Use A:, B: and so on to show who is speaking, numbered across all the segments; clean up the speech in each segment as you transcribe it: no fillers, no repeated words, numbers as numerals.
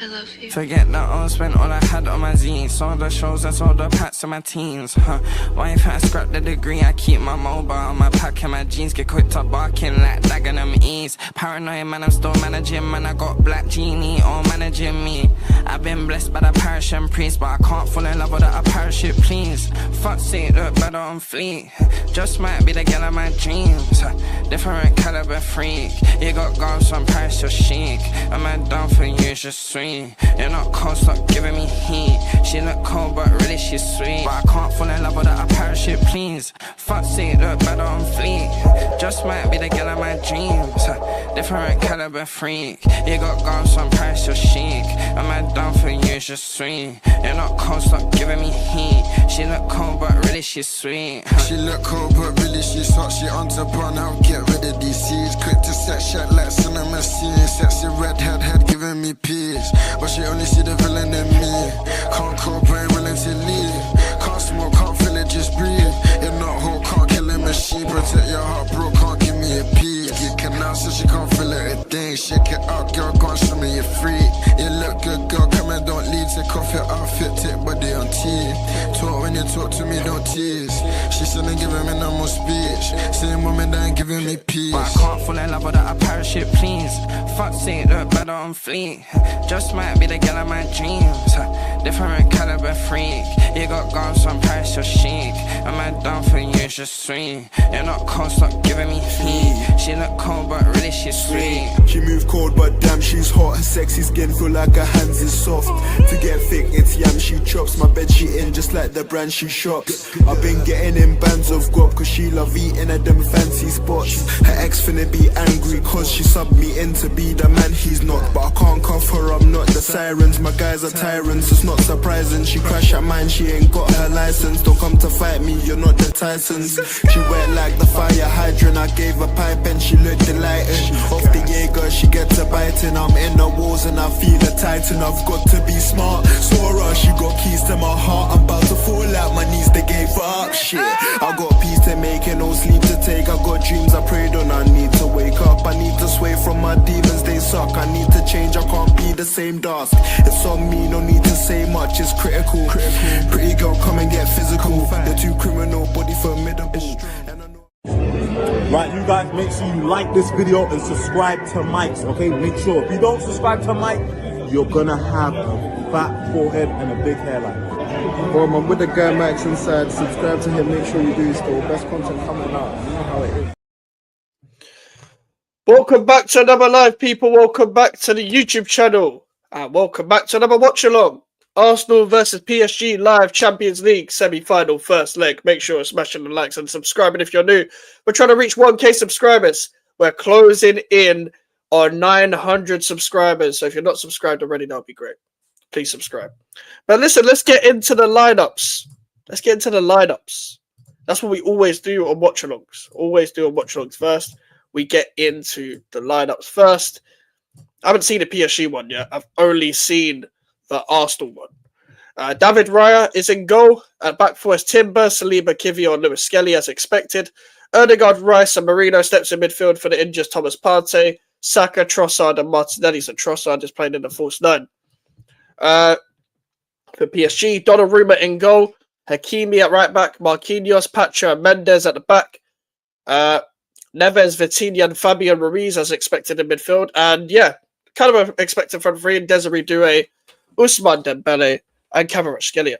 A: I love you.
B: Forget that I spent all I had on my zine. Saw the shows and saw the packs of my teens. Why if I scrap the degree, I keep my mobile on my pack and my jeans. Get quick to barking like dagging them ease. Paranoid man, I'm still managing. Man, I got black genie all managing me. I've been blessed by the parish and priest, but I can't fall in love with a parachute, please. Fuck's sake, look better on fleet. Just might be the girl of my dreams. Different caliber freak. You got girls on price, you're chic. Am I down for you, just sweet. You're not cold, stop giving me heat. She look cold, but really she's sweet. But I can't fall in love with a parachute, please. Fuck's sake, look better on fleet. Just might be the girl of my dreams. Different caliber freak. You got girls on price, you're chic. Am I down for you, just sweet. You're not cold, stop giving me heat. She look cold, but really she's sweet.
C: She look cold, but really she's hot. She on top on, I'll get rid of these seeds. Quick to set shot like cinema scenes. Sexy redhead head giving me peace. But she only see the villain in me. Can't cooperate, willing to leave. Can't smoke, can't feel it, just breathe. You're not whole, can't kill a machine. Protect your heart, bro, can't give me a piece. You can now, so she can't feel it a thing. Shake it out, girl, go and show me you're free. You look good, girl, come and don't leave. Take off your outfit, take body on tea. Talk when you talk to me, don't tease. She said ain't giving me no more speech. Same woman that ain't giving me peace.
B: But I can't fall in love with a parachute, please. Fuck's sake, look better on fleet. Just might be the girl of my dreams. Different caliber freak. You got girls on price, you're chic. Am I down for you, just sweet. You're not cold, stop giving me heat. She look cold, but really she's sweet.
D: She move cold, but damn, she's hot. Her sexy skin feel like her hands is soft. To get thick, it's yam she chops. My bed she in just like the brand she shops. I've been getting in bands of gob, cause she love eating at them fancy spots. Her ex finna be angry, cause she subbed me in to be the man he's not. But I can't cuff her, I'm not the sirens. My guys are tyrants, it's not surprising. She crash at mine, she ain't got her license. Don't come to fight me, you're not the Tysons. She wet like the fire hydrant. I gave her pipe and she looked delighted. Off the Jaeger, she gets a biting. I'm in the walls and I feel a tighten. I've got to be smart. Swore her, she got keys to my heart. I'm about to fall out my knees, they gave her up. Shit, I got peace to make and no sleep to take. I got dreams I prayed on, I need to wake up. I need to sway from my demons, they suck. I need to change, I can't be the same dust. It's on me, no need to say much, it's critical. Pretty girl, come and get physical. You're too criminal, body formidable.
E: Right, you guys, make sure you like this video and subscribe to Mike's, okay? Make sure, if you don't subscribe to Mike, you're gonna have a fat forehead and a big hairline.
D: I'm with the guy Max inside. Subscribe to him. Make sure you do. Still best content coming out. You know how it is.
A: Welcome back to another live, people. Welcome back to the YouTube channel. And welcome back to another watch-along. Arsenal versus PSG live Champions League semi-final first leg. Make sure you're smashing the likes and subscribing if you're new. We're trying to reach 1K subscribers. We're closing in on 900 subscribers. So if you're not subscribed already, that would be great. Please subscribe. But listen, let's get into the lineups. That's what we always do on watch-alongs. First. We get into the lineups first. I haven't seen the PSG one yet. I've only seen the Arsenal one. David Raya is in goal. Back four is Timber, Saliba, Kivior, and Lewis Skelly as expected. Erdegaard, Rice, and Marino steps in midfield for the injured Thomas Partey. Saka, Trossard, and Martinelli. So Trossard is playing in the false nine. For PSG, Donnarumma in goal. Hakimi at right back. Marquinhos, Pacha, and Mendes at the back. Neves, Vitinha, and Fabian Ruiz as expected in midfield. And yeah, kind of expected front three. Desiree Doué, Ousmane Dembele, and Kvaratskhelia.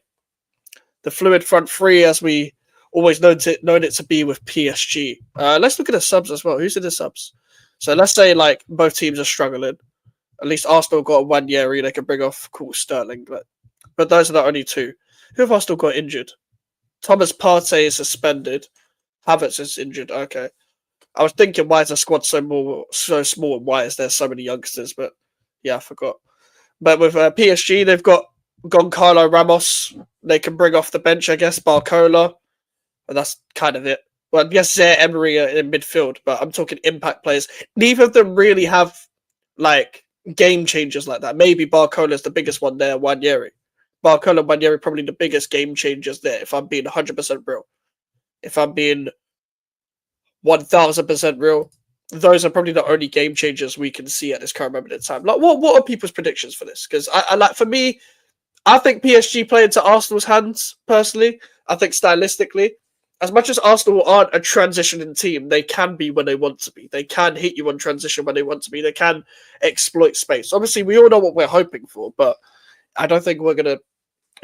A: The fluid front three as we always known it to be with PSG. Let's look at the subs as well. Who's in the subs? So let's say like both teams are struggling. At least Arsenal got one year they can bring off Sterling. But those are the only two. Who have Arsenal got injured? Thomas Partey is suspended. Havertz is injured. Okay. I was thinking, why is the squad so small and why is there so many youngsters? But yeah, I forgot. But with PSG, they've got Goncalo Ramos. They can bring off the bench, I guess, Barcola. And that's kind of it. Well, yes, Zaire Emery in midfield, but I'm talking impact players. Neither of them really have like game changers like that. Maybe Barcola is the biggest one there, Wanyeri. Barcola and Wanyeri probably the biggest game changers there, if I'm being 100% real. If I'm being 1000% real, those are probably the only game changers we can see at this current moment in time. Like, what are people's predictions for this? Because I like, for me, I think PSG play into Arsenal's hands. Personally, I think stylistically, as much as Arsenal aren't a transitioning team, they can be when they want to be. They can hit you on transition when they want to be. They can exploit space. Obviously, we all know what we're hoping for, but I don't think we're gonna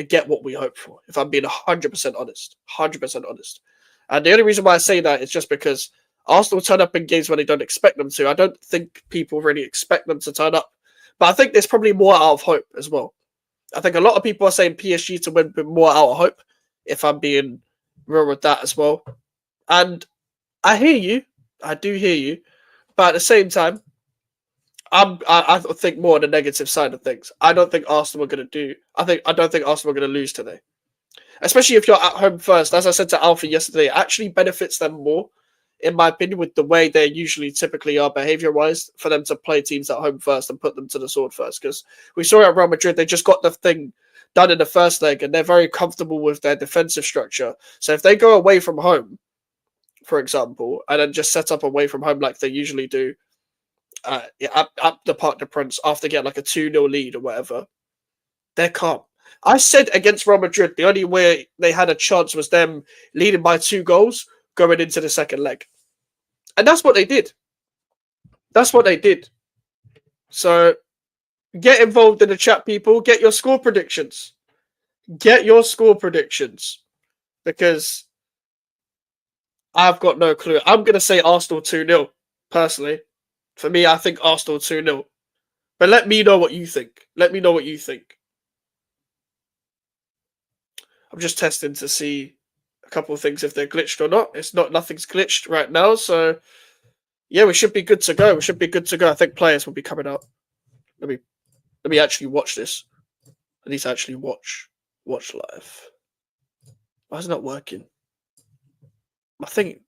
A: get what we hope for. If I'm being 100% honest, 100% honest. And the only reason why I say that is just because Arsenal turn up in games when they don't expect them to. I don't think people really expect them to turn up. But I think there's probably more out of hope as well. I think a lot of people are saying PSG to win, but more out of hope, if I'm being real with that as well. And I hear you. I do hear you. But at the same time, I think more on the negative side of things. I don't think Arsenal are going to do. I don't think Arsenal are going to lose today. Especially if you're at home first. As I said to Alfie yesterday, it actually benefits them more, in my opinion, with the way they usually typically are behavior-wise, for them to play teams at home first and put them to the sword first. Because we saw at Real Madrid, they just got the thing done in the first leg, and they're very comfortable with their defensive structure. So if they go away from home, for example, and then just set up away from home like they usually do at the Parc des Princes after getting like a 2-0 lead or whatever, they're calm. I said against Real Madrid, the only way they had a chance was them leading by 2 goals going into the second leg. And that's what they did. So get involved in the chat, people. Get your score predictions. Because I've got no clue. I'm going to say Arsenal 2-0, personally. For me, I think Arsenal 2-0. But let me know what you think. I'm just testing to see a couple of things if they're glitched or not. Nothing's glitched right now, so yeah, we should be good to go. I think players will be coming out. Let me actually watch this. I need to actually watch live. Why is it not working? I think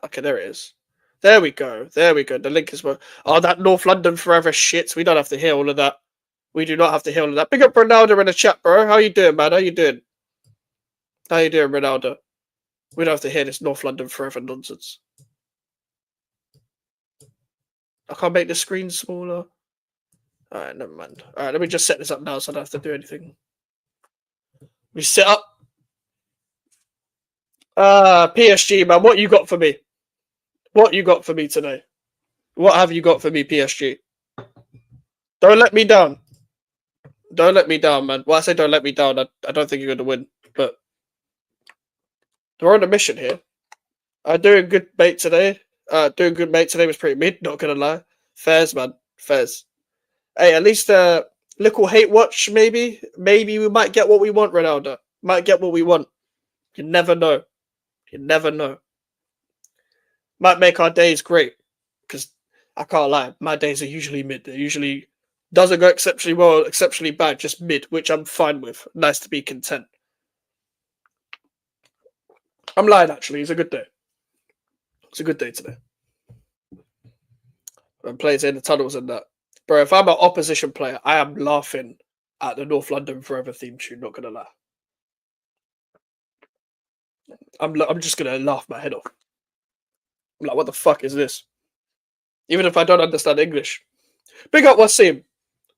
A: okay, there it is. There we go. The link is working. Oh, that North London forever shit. We don't have to hear all of that. We do not have to hear all of that. Big up Ronaldo in the chat, bro. How you doing, man? How you doing, Ronaldo? We don't have to hear this North London forever nonsense. I can't make the screen smaller. Alright, never mind. Alright, let me just set this up now so I don't have to do anything. We set up. PSG, man. What you got for me? Today? What have you got for me, PSG? Don't let me down. Don't let me down, man. Well, I say don't let me down. I don't think you're going to win, but they're on a mission here. Doing good, mate, today. Doing good, mate, today was pretty mid, not going to lie. Fairs, man. Fairs. Hey, at least little hate watch, maybe. Maybe we might get what we want, Ronaldo. Might get what we want. You never know. You never know. Might make our days great. Because I can't lie, my days are usually mid. They usually doesn't go exceptionally well, exceptionally bad, just mid, which I'm fine with. Nice to be content. I'm lying, actually. It's a good day. It's a good day today. I'm playing in the tunnels and that. Bro, if I'm an opposition player, I am laughing at the North London Forever theme tune, not gonna lie. I'm just gonna laugh my head off. I'm like, what the fuck is this? Even if I don't understand English. Big up Wasim.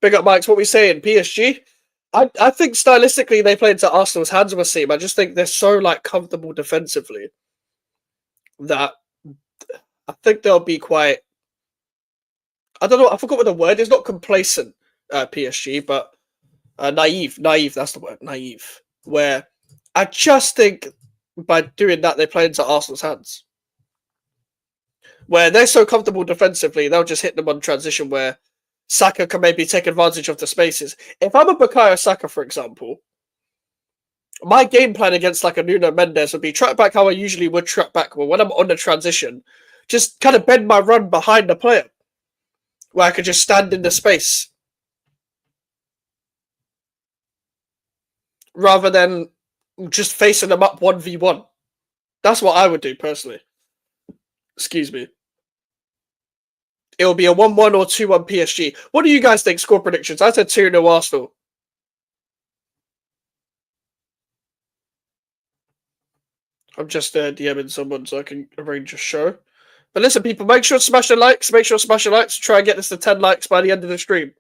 A: Big up Mike's. What we saying? PSG? I think stylistically they play into Arsenal's hands, Wasim. I just think they're so like comfortable defensively that I think they'll be quite. I don't know. I forgot what the word is. Not complacent, PSG, but naive. Naive. That's the word. Naive. Where I just think by doing that they play into Arsenal's hands. Where they're so comfortable defensively, they'll just hit them on transition. Where Saka can maybe take advantage of the spaces. If I'm a Bukayo Saka, for example, my game plan against like a Nuno Mendes would be track back how I usually would track back. Well, when I'm on the transition, just kind of bend my run behind the player, where I could just stand in the space, rather than just facing them up 1v1. That's what I would do personally. Excuse me. It will be a 1-1 or 2-1 PSG. What do you guys think? Score predictions. I said 2-0 Arsenal. I'm just DMing someone so I can arrange a show. But listen, people, make sure to smash the likes. Make sure to smash the likes. Try and get this to 10 likes by the end of the stream.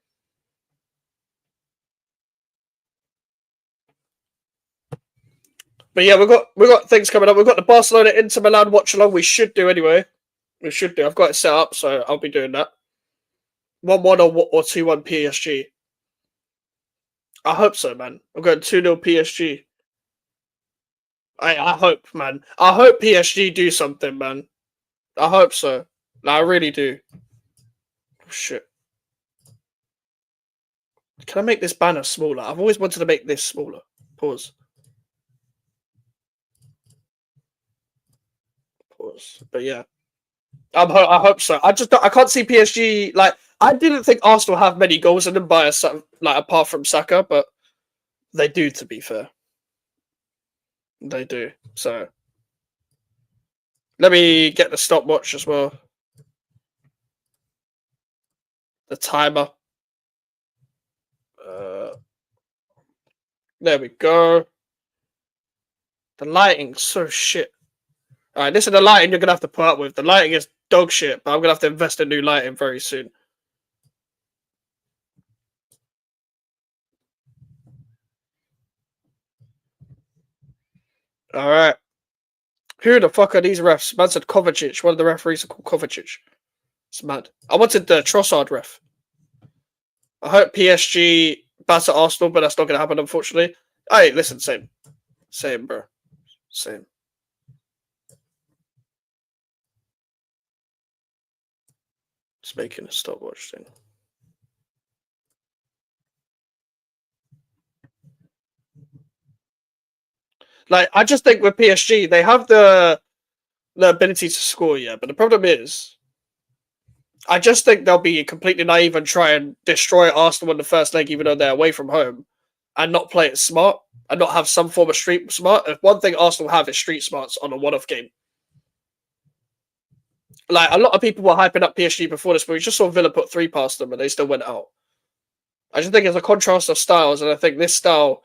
A: But yeah, we've got things coming up. We've got the Barcelona Inter Milan watch along. We should do anyway. We should do. I've got it set up, so I'll be doing that. 1-1 or 2-1 PSG. I hope so, man. I'm going 2-0 PSG. I hope, man. I hope PSG do something, man. I hope so. No, I really do. Oh, shit. Can I make this banner smaller? I've always wanted to make this smaller. Pause. Pause. But yeah. I hope so. I can't see PSG like I didn't think Arsenal have many goals in them by apart from Saka, but they do, to be fair. They do. So let me get the stopwatch as well. The timer. There we go. The lighting's so shit. Alright, this is the lighting you're gonna have to put up with. The lighting is dog shit, but I'm gonna have to invest in new lighting very soon. Alright. Who the fuck are these refs? Man said Kovacic. One of the referees are called Kovacic. It's mad. I wanted the Trossard ref. I hope PSG batter Arsenal, but that's not gonna happen, unfortunately. Hey, listen, same. Same, bro. Same. Just making a stopwatch thing. Like, I just think with PSG, they have the ability to score, yeah. But the problem is, I just think they'll be completely naive and try and destroy Arsenal in the first leg, even though they're away from home, and not play it smart and not have some form of street smart. If one thing Arsenal have is street smarts on a one-off game. Like, a lot of people were hyping up PSG before this, but we just saw Villa put 3 past them and they still went out. I just think it's a contrast of styles, and I think this style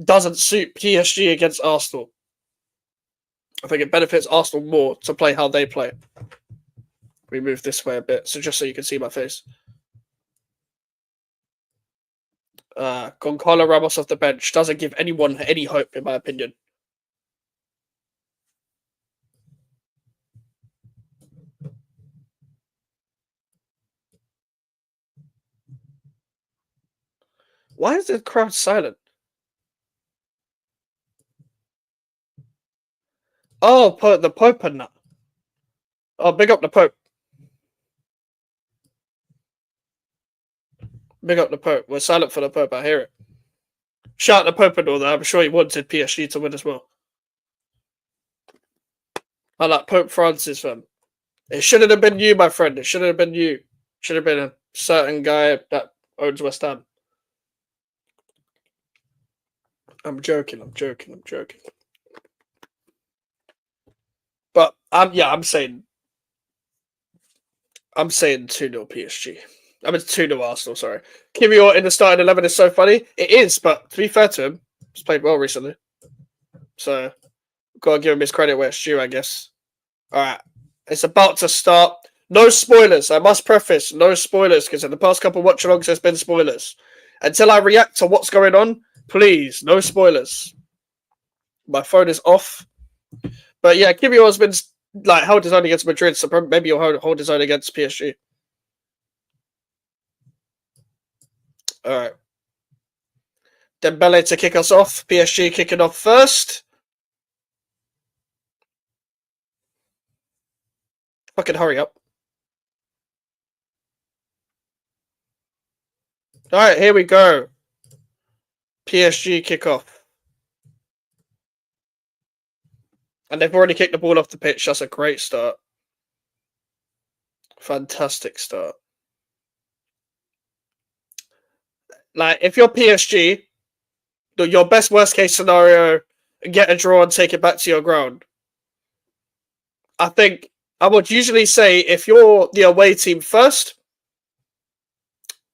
A: doesn't suit PSG against Arsenal. I think it benefits Arsenal more to play how they play. We move this way a bit, so just so you can see my face. Goncalo Ramos off the bench doesn't give anyone any hope, in my opinion. Why is the crowd silent? Oh, the Pope and that. Oh, big up the Pope. Big up the Pope. We're silent for the Pope. I hear it. Shout out the Pope and all that. I'm sure he wanted PSG to win as well. I like Pope Francis, fam. It shouldn't have been you, my friend. It shouldn't have been you. Should have been a certain guy that owns West Ham. I'm joking. But I'm saying 2-0 PSG. I mean 2-0 Arsenal, sorry. Kiwior in the starting 11 is so funny. It is, but to be fair to him, he's played well recently. So gotta give him his credit where it's due, I guess. Alright. It's about to start. No spoilers. I must preface, no spoilers, because in the past couple of watch-alongs there's been spoilers. Until I react to what's going on, please, no spoilers. My phone is off. But yeah, Kiwior has been like held his own against Madrid, so maybe he'll hold his own against PSG. Alright. Dembele to kick us off. PSG kicking off first. Fucking hurry up. Alright, here we go. PSG kickoff. And they've already kicked the ball off the pitch. That's a great start. Fantastic start. Like, if you're PSG, your best worst case scenario, get a draw and take it back to your ground. I think I would usually say if you're the away team first,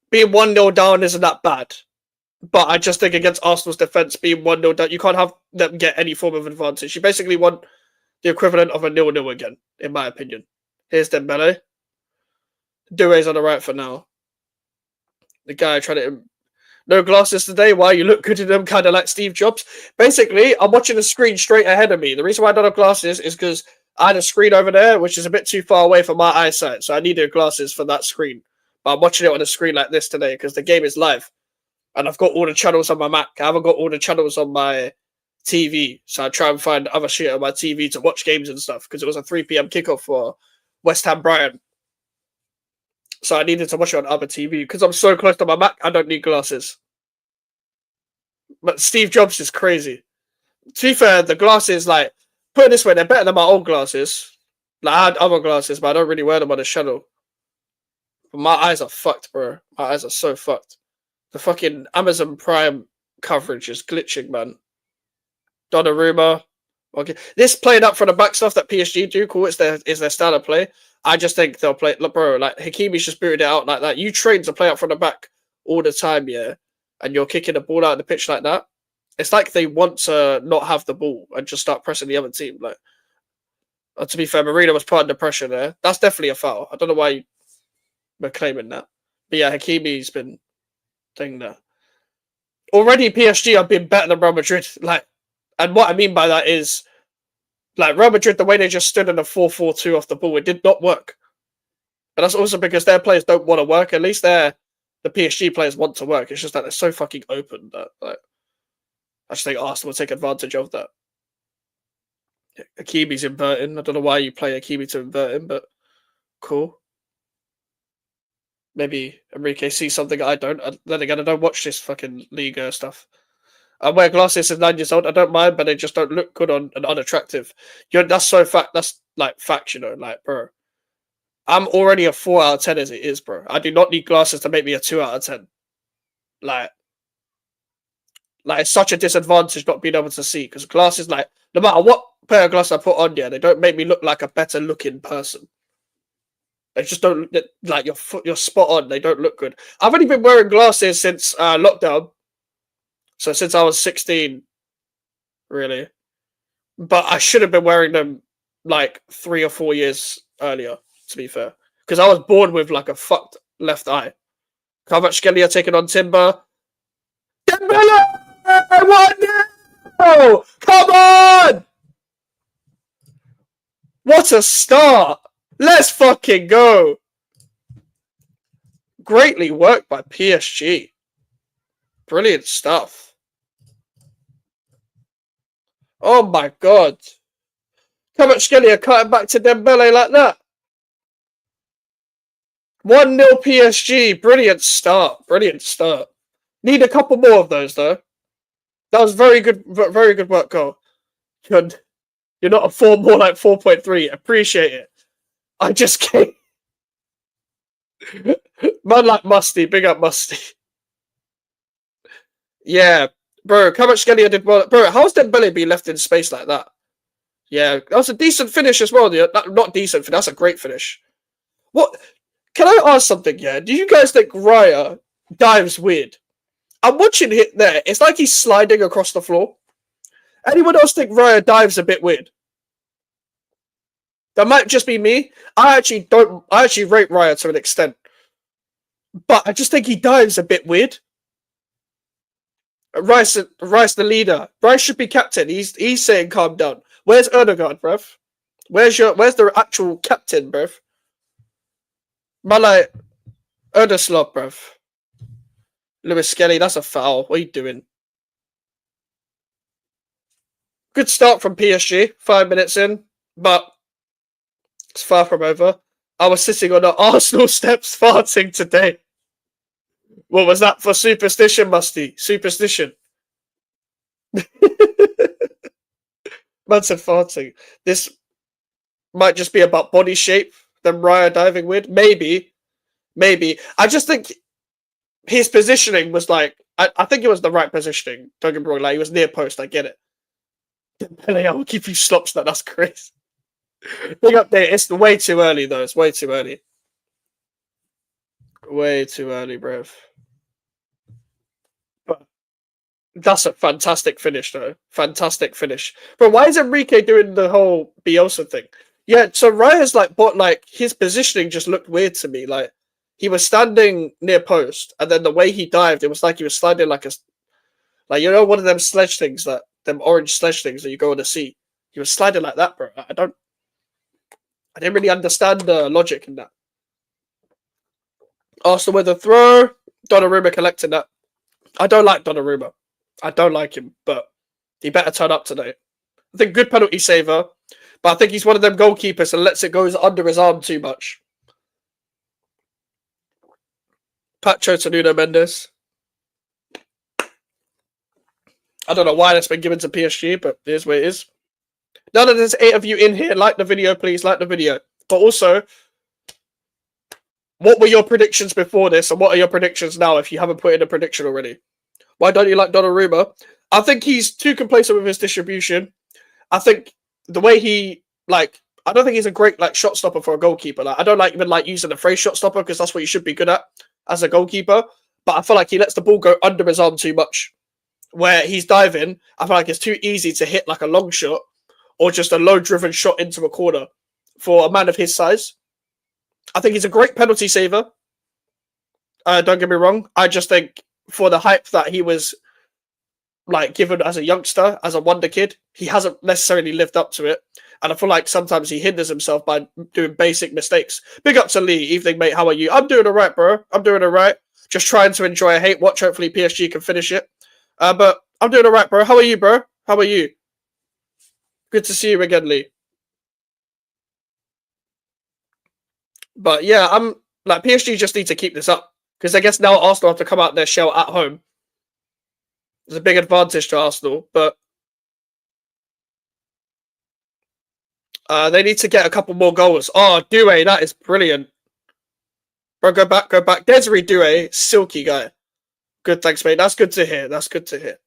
A: being 1-0 down isn't that bad. But I just think against Arsenal's defence, being 1-0 down, you can't have them get any form of advantage. You basically want the equivalent of a 0-0 again, in my opinion. Here's Dembele. Doué's on the right for now. The guy trying to... No glasses today. Why you look good in them, kind of like Steve Jobs. Basically, I'm watching the screen straight ahead of me. The reason why I don't have glasses is because I had a screen over there, which is a bit too far away from my eyesight. So I needed glasses for that screen. But I'm watching it on a screen like this today because the game is live. And I've got all the channels on my Mac. I haven't got all the channels on my TV. So I try and find other shit on my TV to watch games and stuff. Because it was a 3 p.m. kickoff for West Ham Brighton. So I needed to watch it on other TV. Because I'm so close to my Mac, I don't need glasses. But Steve Jobs is crazy. To be fair, the glasses, like, put it this way, they're better than my old glasses. Like, I had other glasses, but I don't really wear them on the channel. But my eyes are fucked, bro. My eyes are so fucked. The fucking Amazon Prime coverage is glitching, man. Donnarumma. Okay. This playing up from the back stuff that PSG do, cool, is their style of play. I just think they'll play, look, bro, like, Hakimi's just booted it out like that. You train to play up from the back all the time, yeah? And you're kicking the ball out of the pitch like that. It's like they want to not have the ball and just start pressing the other team. Like, to be fair, Marino was put under pressure there. That's definitely a foul. I don't know why you were claiming that. But yeah, Hakimi's been thing there. Already PSG have been better than Real Madrid. Like, and what I mean by that is, like, Real Madrid, the way they just stood in a 4-4-2 off the ball, it did not work. And that's also because their players don't want to work. At least the PSG players want to work. It's just that they're so fucking open that, like, I just think Arsenal will take advantage of that. Hakimi's inverting. I don't know why you play Hakimi to invert him, but cool. Maybe Enrique sees something I don't. Then again, I don't watch this fucking Liga stuff. I wear glasses since 9 years old. I don't mind, but they just don't look good on and unattractive. That's so fact. That's like facts, you know. Like, bro, I'm already a 4 out of 10 as it is, bro. I do not need glasses to make me a 2 out of 10. Like it's such a disadvantage not being able to see because glasses, like, no matter what pair of glasses I put on, yeah, they don't make me look like a better looking person. They just don't, like, you're spot on. They don't look good. I've only been wearing glasses since lockdown. So since I was 16, really. But I should have been wearing them like 3 or 4 years earlier, to be fair. Because I was born with like a fucked left eye. Kvaratskhelia taking on Timber. Dembele! 1-0! Come on! What a start! Let's fucking go! Greatly worked by PSG. Brilliant stuff. Oh my god. Kvaratskhelia cutting back to Dembele like that. 1-0 PSG. Brilliant start. Brilliant start. Need a couple more of those though. That was very good work, goal. Good. You're not a 4, more like 4.3. Appreciate it. I just can't. Man like Musty. Big up Musty. Yeah. Bro, Kvaratskhelia did well. Bro, how's Dembele being left in space like that? Yeah, that was a decent finish as well. Yeah, not decent, that's a great finish. What? Can I ask something, yeah? Do you guys think Raya dives weird? I'm watching it there. It's like he's sliding across the floor. Anyone else think Raya dives a bit weird? That might just be me. I actually rate Raya to an extent. But I just think he dives a bit weird. Rice the leader. Rice should be captain. He's saying calm down. Where's Erdogan, bruv? Where's the actual captain, bruv? Malay Erdoslav, bruv. Lewis Skelly, that's a foul. What are you doing? Good start from PSG, 5 minutes in, but it's far from over. I was sitting on the Arsenal steps farting today. What was that for superstition, Musty? Superstition. Man said farting. This might just be about body shape, them Raya diving weird. Maybe. I just think his positioning was like, I think it was the right positioning. Don't get me wrong, like he was near post, I get it. I will give you slops that's crazy. Big update, it's way too early though, it's way too early. Way too early, bruv. But that's a fantastic finish though. Fantastic finish. But why is Enrique doing the whole Bielsa thing? Yeah, so Raya's like his positioning just looked weird to me. Like he was standing near post, and then the way he dived, it was like he was sliding like one of them sledge things, them orange sledge things that you go on the sea. He was sliding like that, bro. I didn't really understand the logic in that. Arsenal with a throw. Donnarumma collecting that. I don't like Donnarumma. I don't like him, but he better turn up today. I think good penalty saver, but I think he's one of them goalkeepers and lets it go under his arm too much. Pacho to Nuno Mendes. I don't know why that's been given to PSG, but here's where it is. Now that there's 8 of you in here, like the video, please. Like the video. But also, what were your predictions before this, and what are your predictions now if you haven't put in a prediction already? Why don't you like Donnarumma? I think he's too complacent with his distribution. I think the way he, I don't think he's a great, shot stopper for a goalkeeper. I don't even using the phrase shot stopper because that's what you should be good at as a goalkeeper. But I feel like he lets the ball go under his arm too much. Where he's diving, I feel like it's too easy to hit a long shot or just a low-driven shot into a corner for a man of his size. I think he's a great penalty saver. Don't get me wrong. I just think for the hype that he was given as a youngster, as a wonder kid, he hasn't necessarily lived up to it. And I feel like sometimes he hinders himself by doing basic mistakes. Big up to Lee. Evening, mate. How are you? I'm doing all right, bro. I'm doing all right. Just trying to enjoy a hate watch. Hopefully PSG can finish it. But I'm doing all right, bro. How are you, bro? How are you? Good to see you again, Lee. But yeah, I'm PSG just need to keep this up because I guess now Arsenal have to come out their shell at home. There's a big advantage to Arsenal, but they need to get a couple more goals. Oh, Doué, that is brilliant. Bro, go back. Desiree Doué, silky guy. Good, thanks, mate. That's good to hear.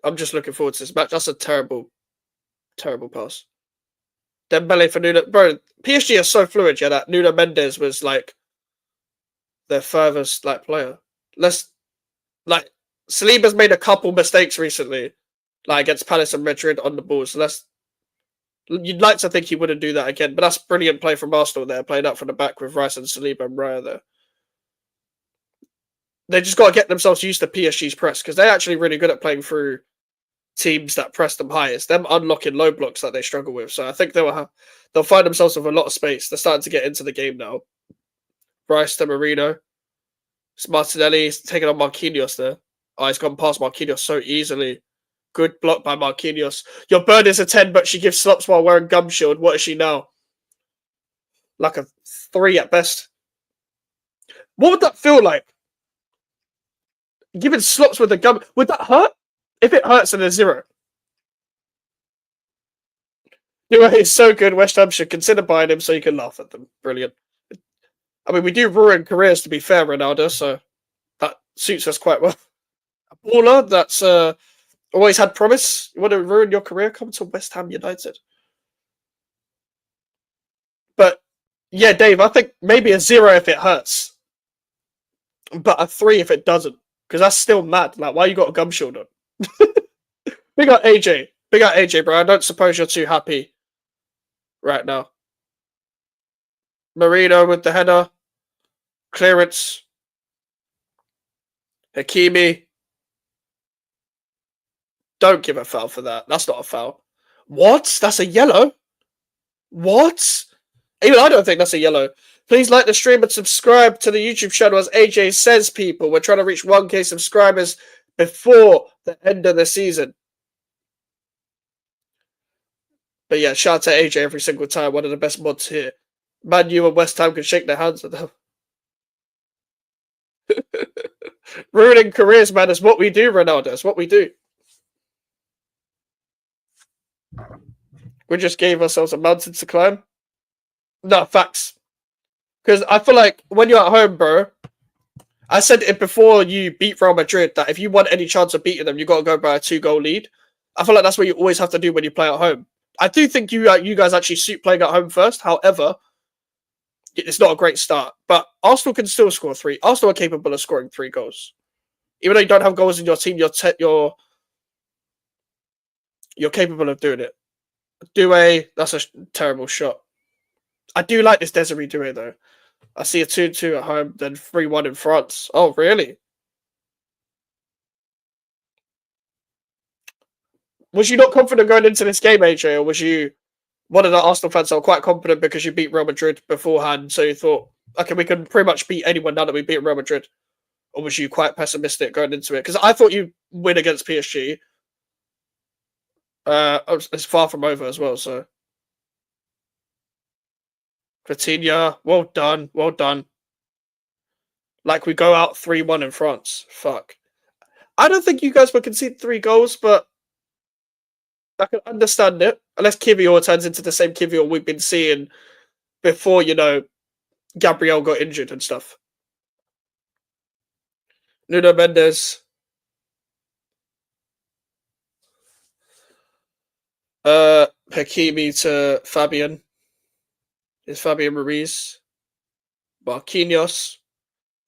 A: I'm just looking forward to this match. That's a terrible, terrible pass. Dembele for Nuno. Bro, PSG are so fluid, yeah, that Nuno Mendes was their furthest player. Saliba's made a couple mistakes recently, against Palace and Madrid on the ball. So you'd like to think he wouldn't do that again, but that's brilliant play from Arsenal there, playing out from the back with Rice and Saliba and Raya there. They just got to get themselves used to PSG's press because they're actually really good at playing through teams that press them high. It's them unlocking low blocks that they struggle with. So I think they'll find themselves with a lot of space. They're starting to get into the game now. Rice to Marino. It's Martinelli. He's taking on Marquinhos there. Oh, he's gone past Marquinhos so easily. Good block by Marquinhos. Your bird is a 10, but she gives slops while wearing gum shield. What is she now? Like a 3 at best. What would that feel like? Giving slops with a gum. Would that hurt? If it hurts, then a 0. Anyway, he's so good. West Ham should consider buying him so you can laugh at them. Brilliant. I mean, we do ruin careers, to be fair, Ronaldo, so that suits us quite well. A baller that's always had promise. You want to ruin your career? Come to West Ham United. But, yeah, Dave, I think maybe a 0 if it hurts. But a 3 if it doesn't. Because that's still mad. Like, why you got a gum shield on? Big up AJ. Big up AJ, bro. I don't suppose you're too happy right now. Marino with the header. Clearance. Hakimi. Don't give a foul for that. That's not a foul. What? That's a yellow? What? Even I don't think that's a yellow. Please like the stream and subscribe to the YouTube channel. As AJ says, people, we're trying to reach 1K subscribers before the end of the season. But yeah, shout out to AJ every single time. One of the best mods here. Man U and West Ham can shake their hands at them. Ruining careers, man, is what we do, Ronaldo. It's what we do. We just gave ourselves a mountain to climb. No, facts. Because I feel like when you're at home, bro, I said it before you beat Real Madrid that if you want any chance of beating them, you got to go by a 2-goal lead. I feel like that's what you always have to do when you play at home. I do think you guys actually suit playing at home first. However, it's not a great start. But Arsenal can still score 3. Arsenal are capable of scoring 3 goals. Even though you don't have goals in your team, you're capable of doing it. Doué, that's a terrible shot. I do like this Desiree Doué, though. I see a 2-2 at home, then 3-1 in France. Oh, really? Was you not confident going into this game, AJ, or was you one of the Arsenal fans that were quite confident because you beat Real Madrid beforehand, so you thought, okay, we can pretty much beat anyone now that we beat Real Madrid? Or was you quite pessimistic going into it? Because I thought you'd win against PSG. It's far from over as well, so. Coutinho, well done, well done. Like we go out 3-1 in France. Fuck. I don't think you guys will concede 3 goals, but I can understand it. Unless Kivior turns into the same Kivior we've been seeing before, Gabriel got injured and stuff. Nuno Mendes. Hakimi to Fabian. Is Fabian Ruiz. Marquinhos.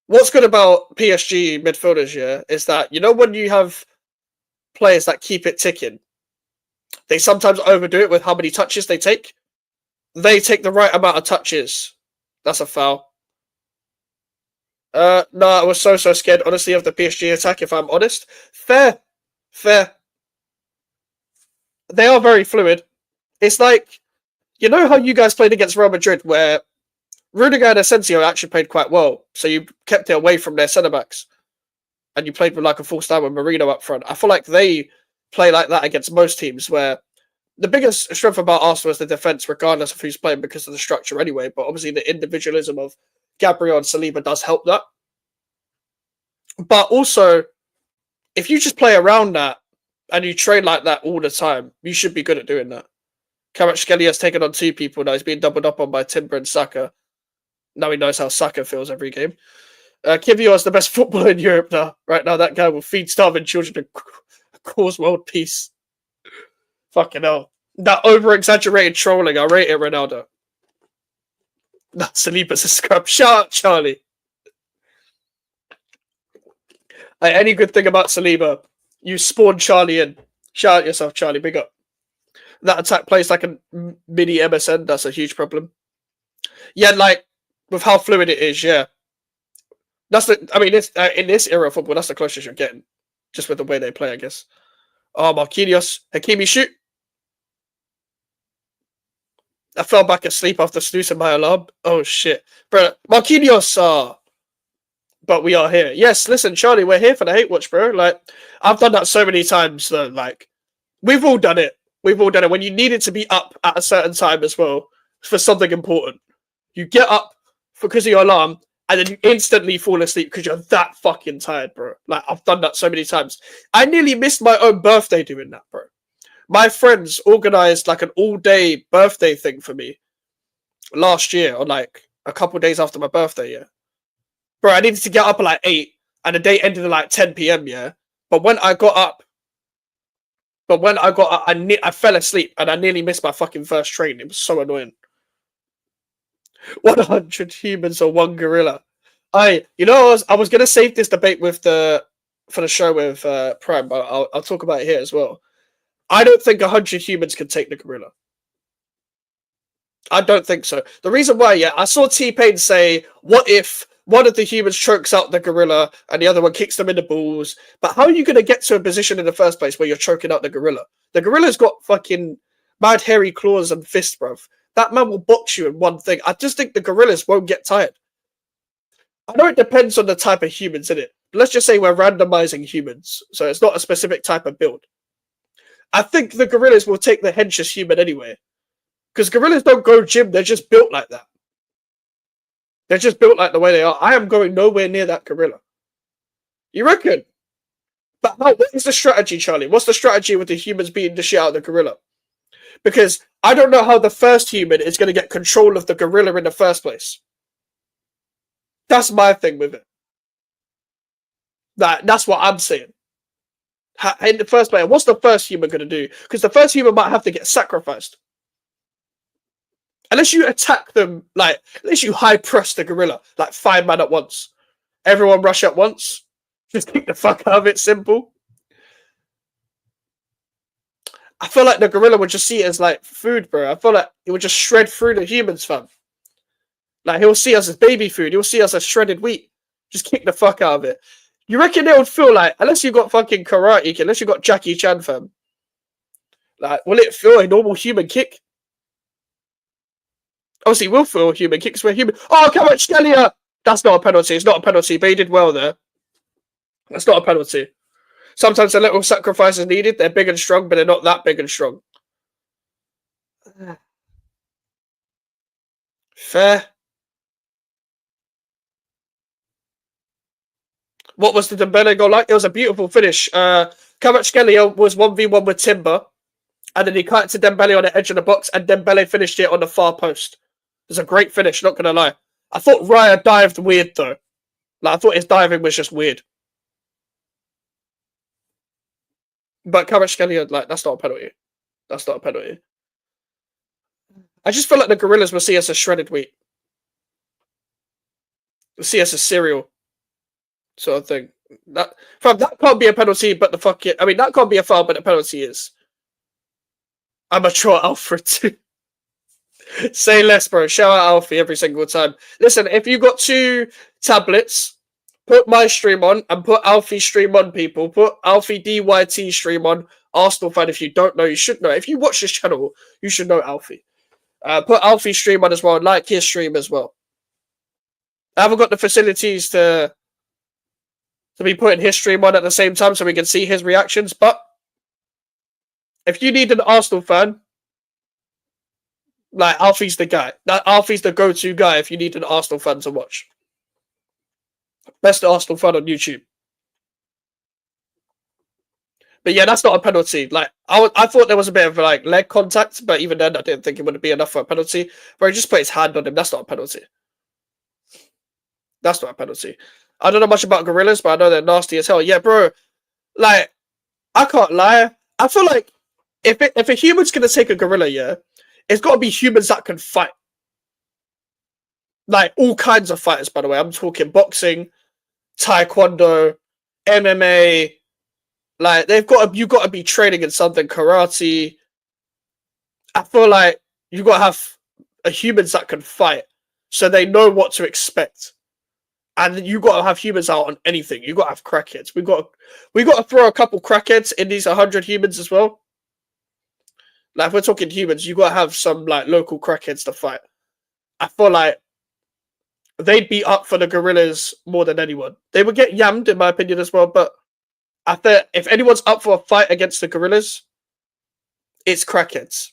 A: What's good about PSG midfielders, yeah, is that, when you have players that keep it ticking, they sometimes overdo it with how many touches they take. They take the right amount of touches. That's a foul. No, I was so scared, honestly, of the PSG attack, if I'm honest. Fair. They are very fluid. It's like, how you guys played against Real Madrid, where Rudiger and Asensio actually played quite well, so you kept it away from their centre-backs, and you played with like a full stand with Marino up front. I feel like they play like that against most teams, where the biggest strength about Arsenal is the defence, regardless of who's playing, because of the structure anyway, but obviously the individualism of Gabriel and Saliba does help that. But also, if you just play around that, and you train like that all the time, you should be good at doing that. Kvaratskhelia has taken on 2 people now. He's being doubled up on by Timber and Saka. Now he knows how Saka feels every game. Kivior is the best footballer in Europe now. Right now, that guy will feed starving children and cause world peace. Fucking hell. That over-exaggerated trolling, I rate it, Ronaldo. That Saliba's a scrub. Shout out, Charlie. Any good thing about Saliba, you spawn Charlie in. Shout out yourself, Charlie. Big up. That attack plays like a mini MSN. That's a huge problem. Yeah, like, with how fluid it is, yeah. It's, in this era of football, that's the closest you're getting. Just with the way they play, I guess. Oh, Marquinhos. Hakimi, shoot. I fell back asleep after snoozing my alarm. Oh, shit. Bro, Marquinhos, but we are here. Yes, listen, Charlie, we're here for the hate watch, bro. Like, I've done that so many times, though. Like, we've all done it. We've all done it when you needed to be up at a certain time as well for something important. You get up because of your alarm, and then you instantly fall asleep because you're that fucking tired, bro. Like, I've done that so many times. I nearly missed my own birthday doing that, bro. My friends organized like an all-day birthday thing for me last year, or like a couple days after my birthday, yeah. Bro, I needed to get up at like 8, and the day ended at like 10 p.m., yeah. But when I got up, I fell asleep, and I nearly missed my fucking first train. It was so annoying. 100 humans or one gorilla. I was gonna save this debate for the show with Prime, but I'll talk about it here as well. I don't think 100 humans can take the gorilla. I don't think so. The reason why, yeah, I saw T-Pain say, what if one of the humans chokes out the gorilla and the other one kicks them in the balls? But how are you going to get to a position in the first place where you're choking out the gorilla? The gorilla's got fucking mad hairy claws and fists, bruv. That man will box you in one thing. I just think the gorillas won't get tired. I know it depends on the type of humans in it. Let's just say we're randomizing humans, so it's not a specific type of build. I think the gorillas will take the henchest human anyway. Because gorillas don't go gym, they're just built like that. They're just built like the way they are. I am going nowhere near that gorilla. You reckon? But what is the strategy, Charlie? What's the strategy with the humans beating the shit out of the gorilla? Because I don't know how the first human is going to get control of the gorilla in the first place. That's my thing with it. That's what I'm saying. In the first place, what's the first human going to do? Because the first human might have to get sacrificed. Unless you attack them, like, unless you high press the gorilla, like 5 men at once. Everyone rush at once. Just kick the fuck out of it, simple. I feel like the gorilla would just see it as, like, food, bro. I feel like it would just shred through the humans, fam. Like, he'll see us as baby food. He'll see us as shredded wheat. Just kick the fuck out of it. You reckon they would feel like, unless you got fucking karate, unless you got Jackie Chan, fam. Like, will it feel a normal human kick? Obviously, we'll feel human kicks. We're human. Oh, come on, Scalia! That's not a penalty. It's not a penalty, but he did well there. That's not a penalty. Sometimes a little sacrifice is needed. They're big and strong, but they're not that big and strong. Fair. What was the Dembele goal like? It was a beautiful finish. Kvaratskhelia was 1v1 with Timber, and then he cut it to Dembele on the edge of the box, and Dembele finished it on the far post. It was a great finish, not gonna lie. I thought Raya dived weird though. Like, I thought his diving was just weird. But Kvaratskhelia, like, that's not a penalty. That's not a penalty. I just feel like the gorillas will see us as shredded wheat. They'll see us as cereal. Sort of thing. That can't be a penalty, but the fuck it. I mean, that can't be a foul, but the penalty is. I'm a troll Alfred too. Say less, bro. Shout out Alfie every single time. Listen, if you got 2 tablets, put my stream on and put Alfie stream on, people. Put Alfie DYT stream on. Arsenal fan, if you don't know, you should know. If you watch this channel, you should know Alfie. Put Alfie stream on as well. Like his stream as well. I haven't got the facilities to be putting his stream on at the same time so we can see his reactions, but if you need an Arsenal fan, like, Alfie's the guy. Alfie's the go-to guy if you need an Arsenal fan to watch. Best Arsenal fan on YouTube. But yeah, that's not a penalty. Like, I thought there was a bit of, like, leg contact, but even then I didn't think it would be enough for a penalty. Where he just put his hand on him. That's not a penalty. That's not a penalty. I don't know much about gorillas, but I know they're nasty as hell. Yeah, bro. Like, I can't lie. I feel like if a human's gonna take a gorilla, yeah, it's got to be humans that can fight. Like, all kinds of fighters, by the way. I'm talking boxing, taekwondo, MMA. Like, you got to be training in something, karate. I feel like you got to have humans that can fight, so they know what to expect. And you got to have humans out on anything. You got to have crackheads. We got to throw a couple crackheads in these 100 humans as well. Like, if we're talking humans, you got to have some, like, local crackheads to fight. I feel like they'd be up for the gorillas more than anyone. They would get yammed, in my opinion, as well. But I think if anyone's up for a fight against the gorillas, it's crackheads.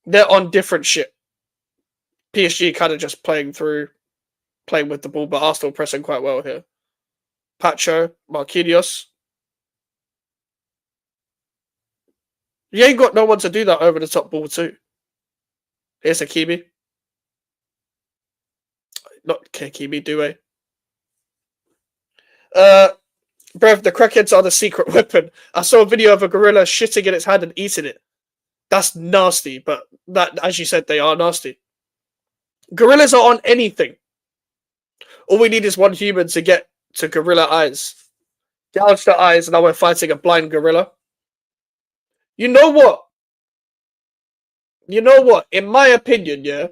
A: They're on different shit. PSG kind of just playing with the ball, but Arsenal pressing quite well here. Pacho, Marquinhos. You ain't got no one to do that over the top ball too. Here's Hakimi. Not Hakimi, Doué. Brev, the crackheads are the secret weapon. I saw a video of a gorilla shitting in its hand and eating it. That's nasty, but that, as you said, they are nasty. Gorillas are on anything. All we need is one human to get to gorilla eyes. Gouge the eyes, and now we're fighting a blind gorilla. You know what? You know what? In my opinion, yeah.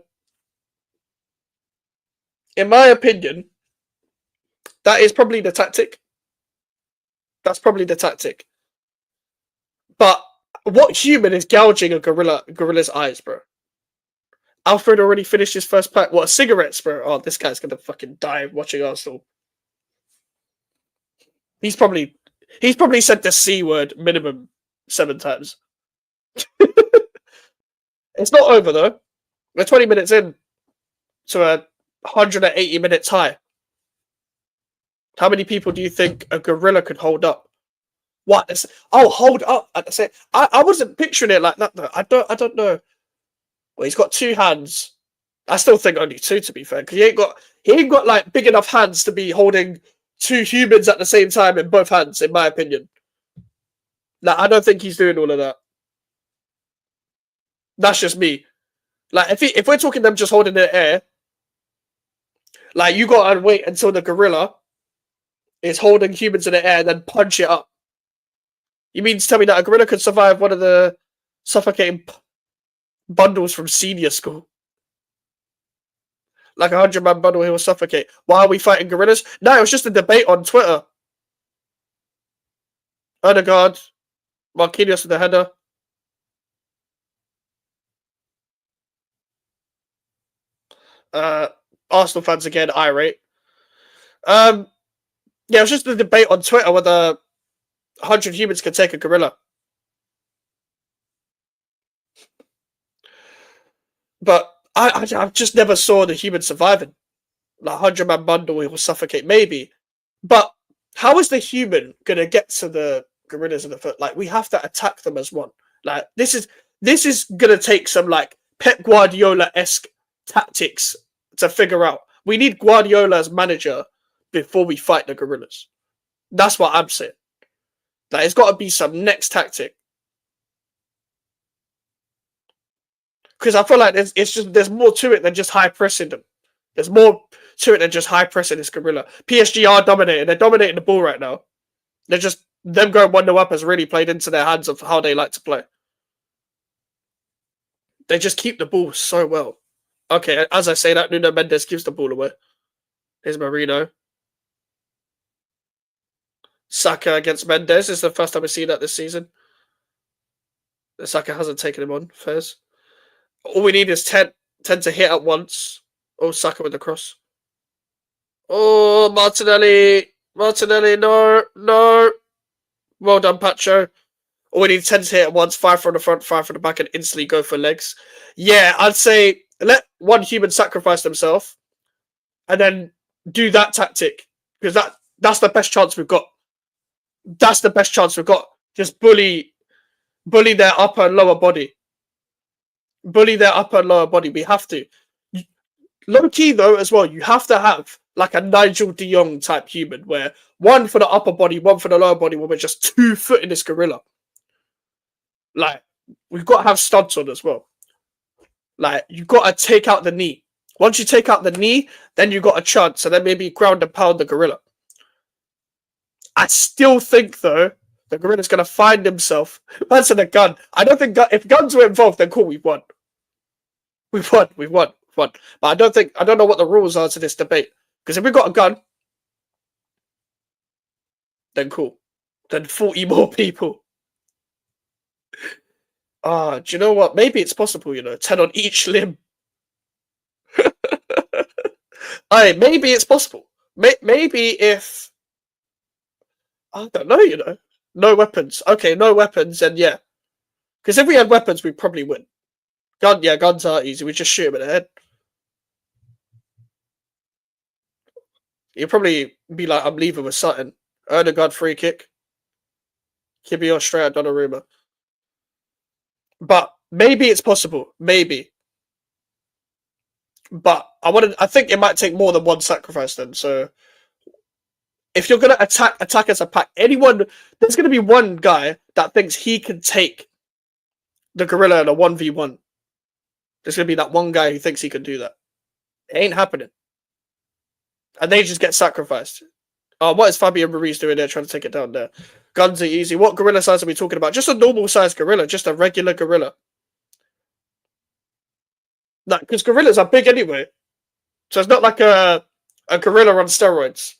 A: In my opinion, that is probably the tactic. That's probably the tactic. But what human is gouging a gorilla's eyes, bro? Alfred already finished his first pack. What, cigarettes, bro? Oh, this guy's gonna fucking die watching Arsenal. He's probably said the C word minimum 7 times. It's not over though. We're 20 minutes in to a 180 minutes high. How many people do you think a gorilla could hold up? What? Oh, hold up at the same. I wasn't picturing it like that though. I don't know. Well, he's got 2 hands. I still think only 2 to be fair, because he ain't got like big enough hands to be holding 2 humans at the same time in both hands, in my opinion. Like, I don't think he's doing all of that. That's just me. Like, if we're talking them just holding the air, like, you gotta wait until the gorilla is holding humans in the air and then punch it up. You mean to tell me that a gorilla could survive one of the suffocating bundles from senior school? Like a 100-man bundle, he will suffocate. Why are we fighting gorillas? No, it was just a debate on Twitter. Odegaard, Marquinhos with the header. Arsenal fans again, irate. Yeah, it was just a debate on Twitter whether 100 humans could take a gorilla. But I just never saw the human surviving. Like 100-man bundle, he will suffocate, maybe. But how is the human gonna get to the gorillas in the foot? Like, we have to attack them as one. Like, this is gonna take some like Pep Guardiola-esque tactics to figure out. We need Guardiola as manager before we fight the gorillas. That's what I'm saying. Like, it's got to be some next tactic. Because I feel like there's more to it than just high pressing them. There's more to it than just high pressing this gorilla. PSG are dominating. They're dominating the ball right now. They're just, them going 1-0 up has really played into their hands of how they like to play. They just keep the ball so well. Okay, as I say that, Nuno Mendes gives the ball away. Here's Marino. Saka against Mendes. This is the first time we've seen that this season. Saka hasn't taken him on. Fairs. All we need is 10 to hit at once. Oh, Saka with the cross. Oh, Martinelli. Martinelli, no. Well done, Pacho. All we need 10 to hit at once. 5 from the front, 5 from the back, and instantly go for legs. Yeah, I'd say let one human sacrifice themselves and then do that tactic. Because that's the best chance we've got. That's the best chance we've got. Just bully their upper and lower body. Bully their upper and lower body. We have to. Low key though, as well, you have to have like a Nigel de Jong type human where one for the upper body, one for the lower body, where we're just 2 foot in this gorilla. Like, we've got to have studs on as well. Like, you've got to take out the knee. Once you take out the knee, then you've got a chance, and then maybe ground and pound the gorilla. I still think, though, the gorilla's going to find himself. That's in a gun. I don't think if guns were involved, then cool, we've won. We've won. But I don't know what the rules are to this debate. Because if we've got a gun, then cool. Then 40 more people. Do you know what? Maybe it's possible, 10 on each limb. Maybe it's possible. Maybe if I don't know, you know, no weapons. Okay, no weapons, and yeah, because if we had weapons, we'd probably win. Guns are easy. We just shoot him in the head. You'd probably be like, I'm leaving with something. Earn a gun free kick. Kibio straight at Donnarumma. But maybe it's possible. Maybe. But I think it might take more than one sacrifice then. So if you're gonna attack as a pack, there's gonna be one guy that thinks he can take the gorilla in a 1v1. There's gonna be that one guy who thinks he can do that. It ain't happening. And they just get sacrificed. Oh, what is Fabio Ruiz doing there trying to take it down there? Guns are easy. What gorilla size are we talking about? Just a normal size gorilla, just a regular gorilla. Like, because gorillas are big anyway. So it's not like a gorilla on steroids.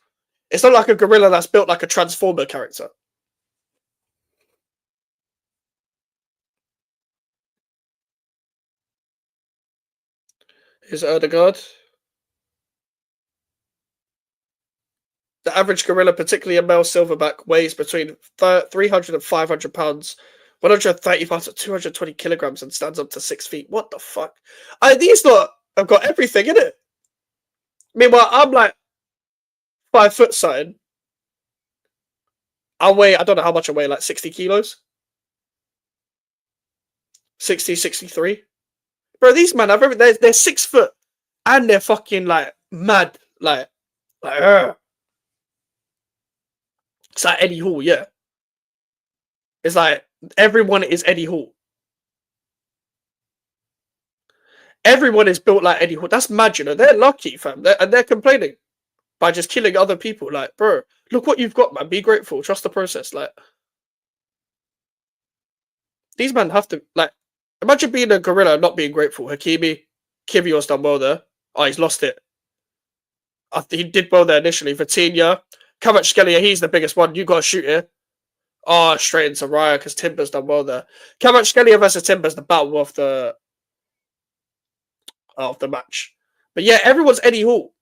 A: It's not like a gorilla that's built like a Transformer character. Here's Erdegaard. The average gorilla, particularly a male silverback, weighs between 300 and 500 pounds, 130 pounds to 220 kilograms, and stands up to 6 feet. What the fuck? These lot have got everything in it. Meanwhile, I'm like 5 foot something. I don't know how much I weigh, like 60 kilos? 60, 63? Bro, these men have everything. They're 6 foot and they're fucking like mad. Like, it's like Eddie Hall, yeah. It's like everyone is Eddie Hall. Everyone is built like Eddie Hall. That's mad, you know. They're lucky, fam. They're complaining by just killing other people. Like, bro, look what you've got, man. Be grateful. Trust the process. Like, these men have to, like, imagine being a gorilla and not being grateful. Hakimi, Kivio's done well there. Oh, he's lost it. He did well there initially. Vitinha, Kvaratskhelia, he's the biggest one. You got to shoot here. Oh, straight into Raya because Timber's done well there. Kvaratskhelia versus Timber's the battle of the match. But yeah, everyone's Eddie Hall.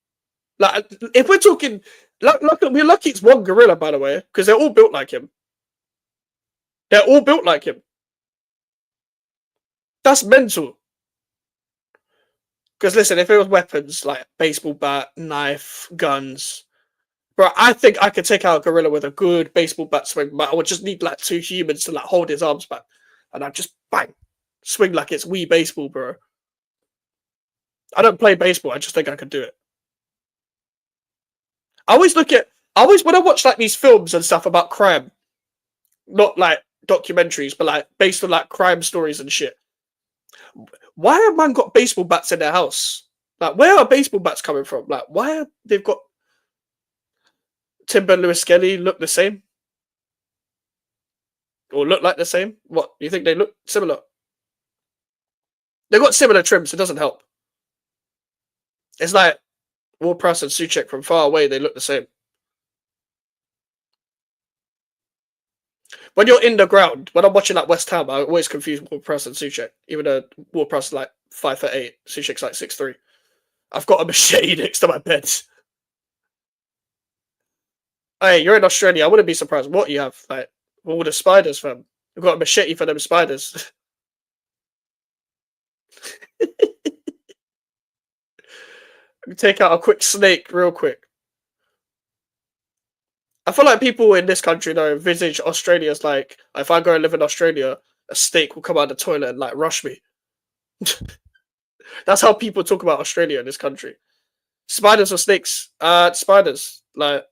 A: Like, if we're talking, we're lucky it's one gorilla, by the way, because they're all built like him. They're all built like him. That's mental. Because listen, if it was weapons like baseball bat, knife, guns, bro, I think I could take out a gorilla with a good baseball bat swing, but I would just need like 2 humans to like hold his arms back, and I'd just bang, swing like it's Wii baseball, bro. I don't play baseball. I just think I could do it. I always when I watch like these films and stuff about crime, not like documentaries, but like based on like crime stories and shit. Why have man got baseball bats in their house? Like, where are baseball bats coming from? Like, why are they've got Timber and Lewis Skelly look the same? Or look like the same? What? You think they look similar? They've got similar trims, it doesn't help. It's like Ward-Prowse and Souček from far away, they look the same. When you're in the ground, when I'm watching like West Ham, I always confuse Ward-Prowse and Souček. Even though Ward-Prowse is like 5'8", Souček's like 6'3". I've got a machete next to my bed. Hey, you're in Australia. I wouldn't be surprised what you have. Like, all the spiders, fam. You've got a machete for them spiders. Take out a quick snake real quick. I feel like people in this country though envisage Australia as like, if I go and live in Australia, a snake will come out of the toilet and like rush me. That's how people talk about Australia in this country. Spiders or snakes? Spiders. Like,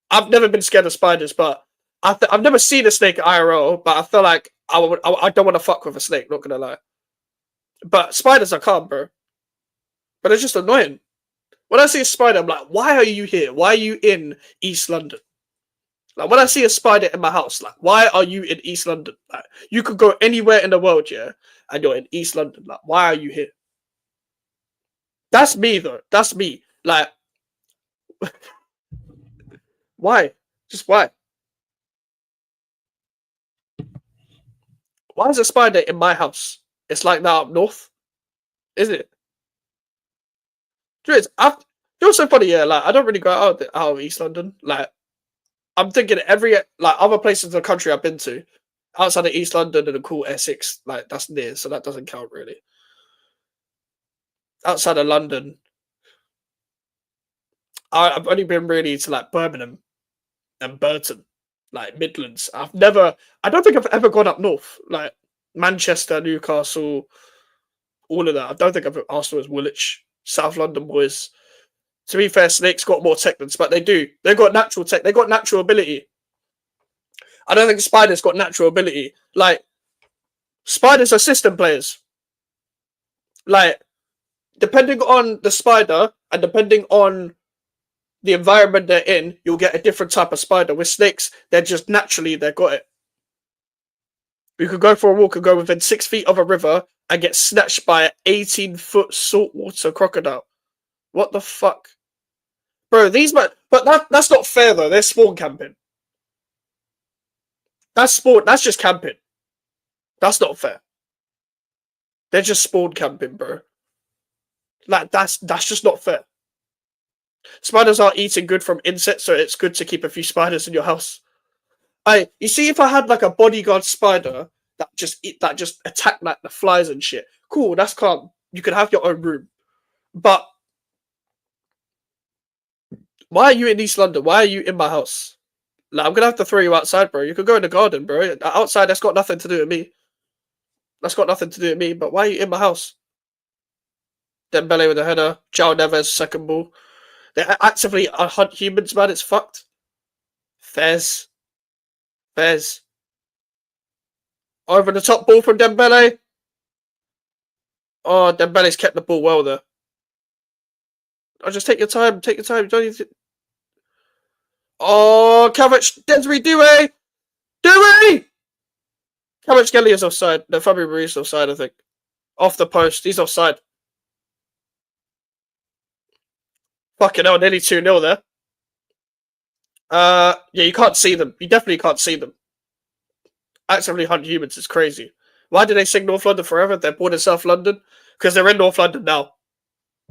A: I've never been scared of spiders, but I've never seen a snake IRL. But I feel like I don't want to fuck with a snake. Not gonna lie. But spiders are calm, bro. But it's just annoying. When I see a spider, I'm like, why are you here? Why are you in East London? Like, when I see a spider in my house, like, why are you in East London? Like, you could go anywhere in the world, yeah, and you're in East London. Like, why are you here? That's me, though. That's me. Like, why? Just why? Why is a spider in my house? It's like that up north, is it? You know what's so funny? Yeah, like I don't really go out of East London. Like I'm thinking every like other places in the country I've been to, outside of East London and the cool Essex, like that's near, so that doesn't count really. Outside of London, I've only been really to like Birmingham and Burton, like Midlands. I don't think I've ever gone up north, like Manchester, Newcastle, all of that. I don't think I've Arsenal as Woolwich, South London boys. To be fair, Snake's got more tech than but they do. They've got natural tech. They've got natural ability. I don't think Spiders got natural ability. Like Spiders are system players. Like depending on the spider and depending on the environment they're in, you'll get a different type of spider. With snakes, they're just naturally they've got it. You could go for a walk and go within 6 feet of a river and get snatched by an 18-foot saltwater crocodile. What the fuck? Bro, but that's not fair though. They're spawn camping. That's just camping. That's not fair. They're just spawn camping, bro. Like that's just not fair. Spiders are eating good from insects, so it's good to keep a few spiders in your house. You see, if I had like a bodyguard spider that just attack like the flies and shit, cool, that's calm. You could have your own room. But why are you in East London? Why are you in my house? Like, I'm gonna have to throw you outside, bro. You could go in the garden, bro. Outside, that's got nothing to do with me. That's got nothing to do with me. But why are you in my house? Dembele with a header. João Neves second ball. They actively hunt humans, man. It's fucked. Fez. Over the top ball from Dembele. Oh, Dembele's kept the ball well there. Just take your time. Take your time. You don't need to... Oh, Cavich, Desiree Doué! Cavich Gelly is offside. No, Fabio Ruiz is offside, I think. Off the post. He's offside. Fucking hell, nearly 2-0 there. Yeah, you can't see them. You definitely can't see them. Actively hunt humans is crazy. Why do they sing North London forever? They're born in South London? Because they're in North London now.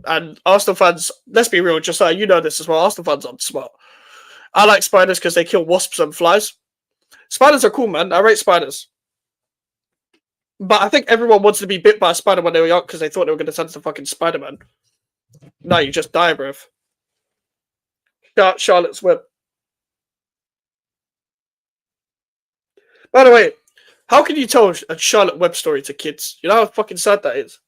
A: And Arsenal fans, let's be real, just like you know this as well, Arsenal fans aren't smart. I like spiders because they kill wasps and flies. Spiders are cool, man. I rate spiders. But I think everyone wanted to be bit by a spider when they were young because they thought they were going to turn into fucking Spider-Man. No, you just die, bruv. Charlotte's Web. By the way, how can you tell a Charlotte Web story to kids? You know how fucking sad that is?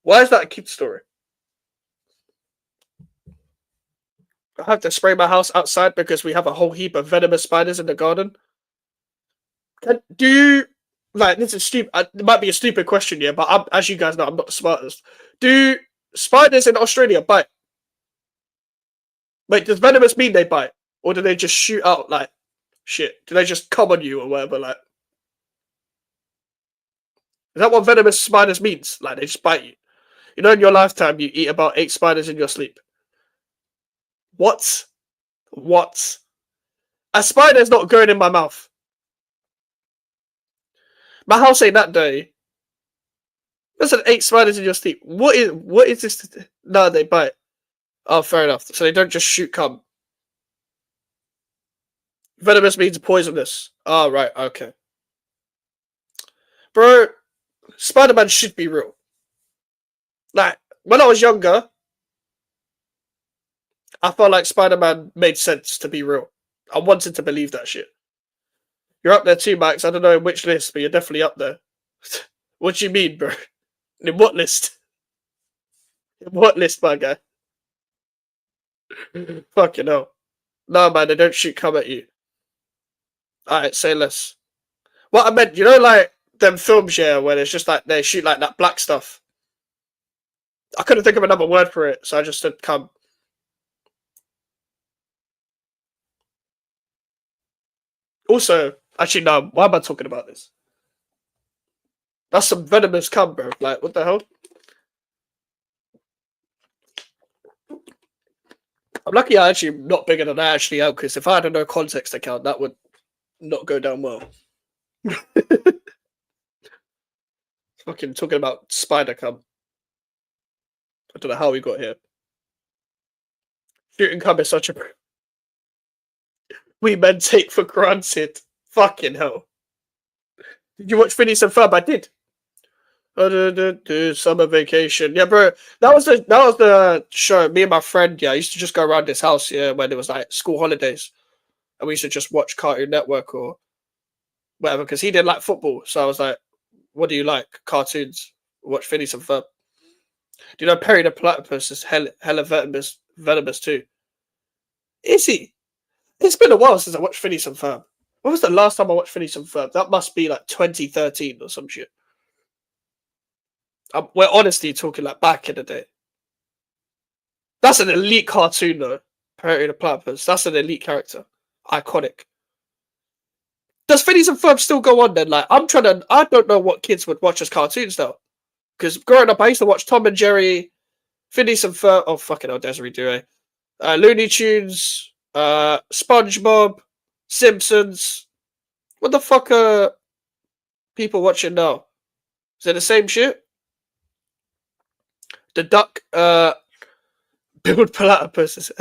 A: Why is that a kid's story? I have to spray my house outside because we have a whole heap of venomous spiders in the garden. This is stupid. It might be a stupid question, yeah, but as you guys know, I'm not the smartest. Do spiders in Australia bite? Wait, does venomous mean they bite? Or do they just shoot out, like, shit? Do they just come on you or whatever, like? Is that what venomous spiders means? Like, they just bite you? You know, in your lifetime, you eat about 8 spiders in your sleep. What? A spider's not going in my mouth. My house ain't that dirty. There's 8 spiders in your sleep. What is this? No, they bite. Oh, fair enough. So they don't just shoot cum. Venomous means poisonous. Oh, right, okay. Bro, Spider-Man should be real. Like, when I was younger, I felt like Spider-Man made sense to be real. I wanted to believe that shit. You're up there too, Max. I don't know in which list, but you're definitely up there. What do you mean, bro? In what list? In what list, my guy? Fucking hell. No, man, they don't shoot cum at you. Alright, say less. What I meant, you know, like, them films, yeah, where it's just like, they shoot like that black stuff. I couldn't think of another word for it, so I just said cum. Also, actually, no, why am I talking about this? That's some venomous cum, bro. Like, what the hell? I'm lucky I'm actually not bigger than I actually am, because if I had a no context account, that would not go down well. Fucking talking about spider cum. I don't know how we got here. Shooting cum is such a we men take for granted. Fucking hell. Did you watch Phineas and Ferb? I did. Summer vacation. Yeah, bro. That was the show. Me and my friend, yeah, I used to just go around his house, yeah, when it was like school holidays. And we used to just watch Cartoon Network or whatever, because he didn't like football. So I was like, what do you like? Cartoons. Watch Phineas and Ferb. Do you know Perry the Platypus is hella venomous too? Is he? It's been a while since I watched Phineas and Ferb. When was the last time I watched Phineas and Ferb? That must be like 2013 or some shit. We're honestly talking like back in the day. That's an elite cartoon though. Perry the Platypus. That's an elite character. Iconic. Does Phineas and Ferb still go on then? Like, I don't know what kids would watch as cartoons though. Because growing up, I used to watch Tom and Jerry, Phineas and Ferb. Oh, fucking hell, Desiree Due. Looney Tunes, SpongeBob, Simpsons. What the fuck are people watching now? Is it the same shit? The duck, Build Platypus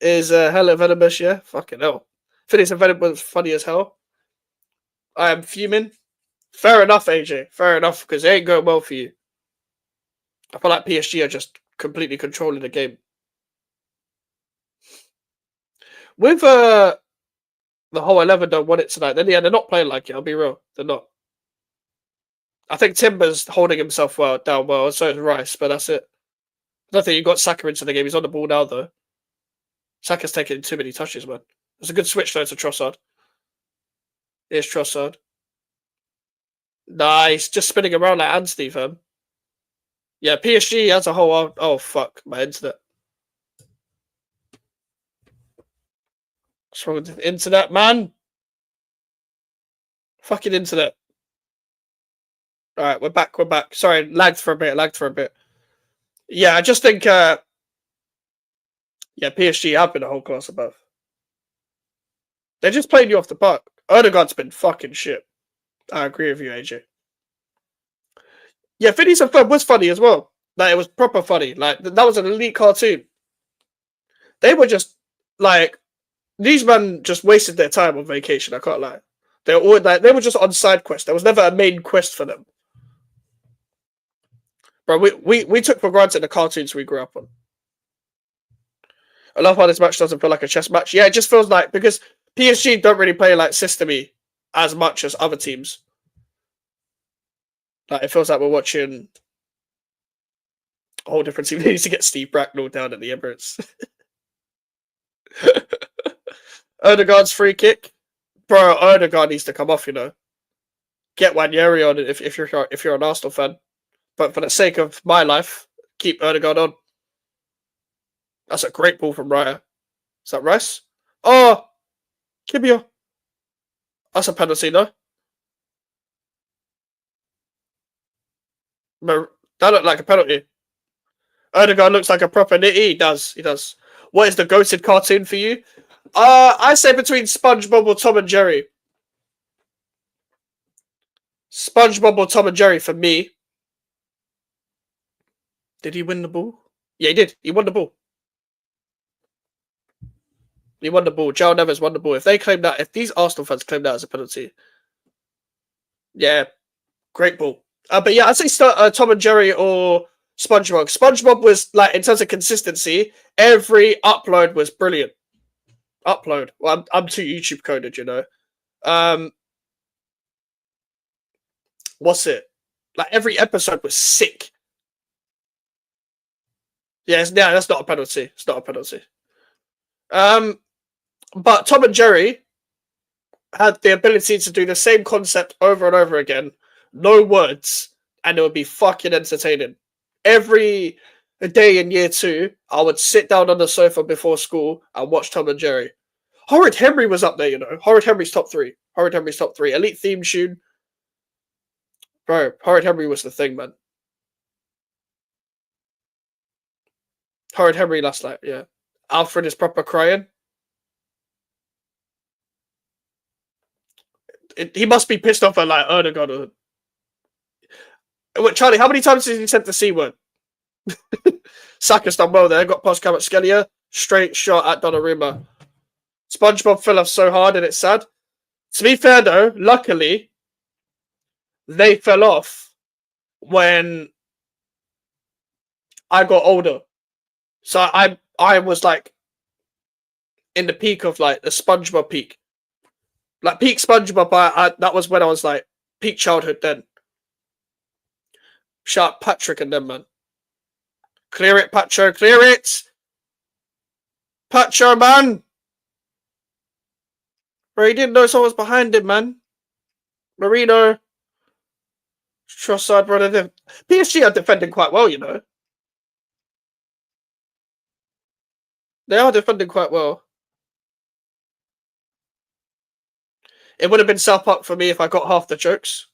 A: is hella venomous, yeah? Fucking hell. Phineas and Ferb was funny as hell. I am fuming. Fair enough, AJ. Fair enough, because it ain't going well for you. I feel like PSG are just completely controlling the game. With the whole 11 don't want it tonight, then yeah, they're not playing like it, I'll be real. They're not. I think Timber's holding himself down well, and so is Rice, but that's it. I don't think you got Saka into the game. He's on the ball now, though. Saka's taking too many touches, man. It's a good switch, though, to Trossard. Here's Trossard. Nah, he's just spinning around like Anthony, fam. Yeah, PSG as a whole. Oh, fuck. My internet. What's wrong with the internet, man? Fucking internet. Alright, we're back. Sorry, lagged for a bit. Yeah, I just think, yeah, PSG have been a whole class above. They're just playing you off the park. Odegaard's been fucking shit. I agree with you, AJ. Yeah, Phineas and Ferb was funny as well. Like, it was proper funny. Like, that was an elite cartoon. They were just, like, these men just wasted their time on vacation, I can't lie. They were just on side quest. There was never a main quest for them. Bro, we took for granted the cartoons we grew up on. I love how this match doesn't feel like a chess match. Yeah, it just feels like, because PSG don't really play like system-y as much as other teams. Like, it feels like we're watching a whole different team. They need to get Steve Bracknell down at the Emirates. Odegaard's free kick. Bro, Odegaard needs to come off, you know. Get Wanyeri on it if you're an Arsenal fan. But for the sake of my life, keep Odegaard on. That's a great ball from Raya. Is that Rice? Oh! Kibio. That's a penalty, no? That looked like a penalty. Odegaard looks like a proper nitty. He does. What is the goated cartoon for you? I say between SpongeBob or Tom and Jerry. SpongeBob or Tom and Jerry for me. Did he win the ball? Yeah, he did. He won the ball. He won the ball. Joe Neves won the ball. If these Arsenal fans claim that as a penalty, yeah, great ball. But yeah, I'd say Tom and Jerry or SpongeBob. SpongeBob was, like, in terms of consistency, every upload was brilliant. Upload. Well, I'm too YouTube coded, you know. What's it? Like, every episode was sick. Yeah, that's not a penalty. It's not a penalty. But Tom and Jerry had the ability to do the same concept over and over again, no words, and it would be fucking entertaining. Every day in year 2, I would sit down on the sofa before school and watch Tom and Jerry. Horrid Henry was up there, you know. Horrid Henry's top 3. Elite theme tune. Bro, Horrid Henry was the thing, man. Horrid Henry last night, yeah. Alfred is proper crying. He must be pissed off at, like, Odegaard. Wait, Charlie, how many times did he send the C word? Saka's done well there. Got past Kvaratskhelia. Straight shot at Donnarumma. SpongeBob fell off so hard and it's sad. To be fair though, luckily, they fell off when I got older. So I was like in the peak of like the SpongeBob peak. Like peak SpongeBob, that was when I was like peak childhood then. Shout out Patrick and them, man. Clear it, Pacho, clear it! Pacho, man! Bro, he didn't know someone was behind him, man. Marino. Trossard, brother. PSG are defending quite well, you know. They are defending quite well. It would have been South Park for me if I got half the jokes.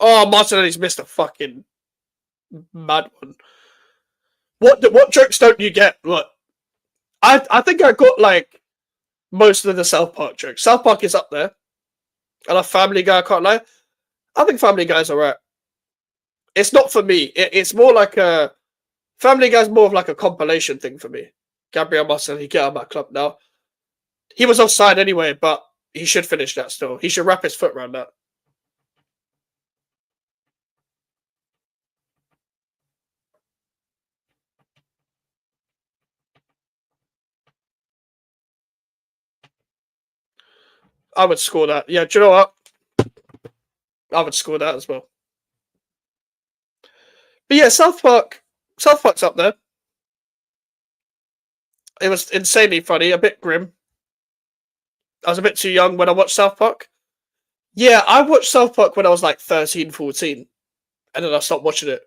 A: Oh, Martinelli's missed a fucking mad one. What jokes don't you get? Look, I think I got like most of the South Park jokes. South Park is up there. And a Family Guy, I can't lie. I think Family Guy's alright. It's not for me. It's more like a... Family Guy's more of like a compilation thing for me. Gabriel Martinelli, get out of my club now. He was offside anyway, but he should finish that still. He should wrap his foot around that. I would score that. Yeah, do you know what? I would score that as well. But yeah, South Park's up there. It was insanely funny, a bit grim. I was a bit too young when I watched South Park. Yeah, I watched South Park when I was like 13, 14. And then I stopped watching it.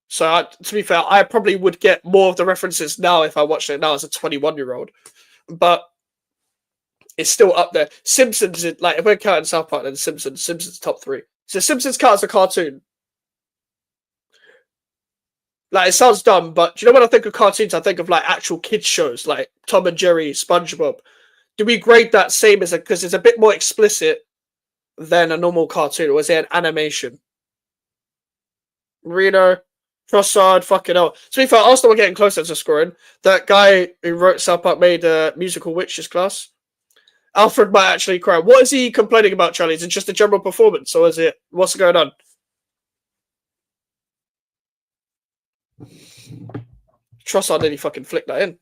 A: So, to be fair, I probably would get more of the references now if I watched it now as a 21-year-old. But it's still up there. Simpsons, like, if we're counting South Park, then Simpsons top 3. So Simpsons count as a cartoon. Like, it sounds dumb, but do you know when I think of cartoons, I think of, like, actual kids shows, like Tom and Jerry, SpongeBob. Do we grade that same as because it's a bit more explicit than a normal cartoon, or is it an animation? Reno, Trossard, fucking hell. To be fair, Arsenal were getting closer to scoring. That guy who wrote South Park made a musical witches class. Alfred might actually cry. What is he complaining about, Charlie? Is it just a general performance, or is it... What's going on? Trossard nearly fucking flicked that in.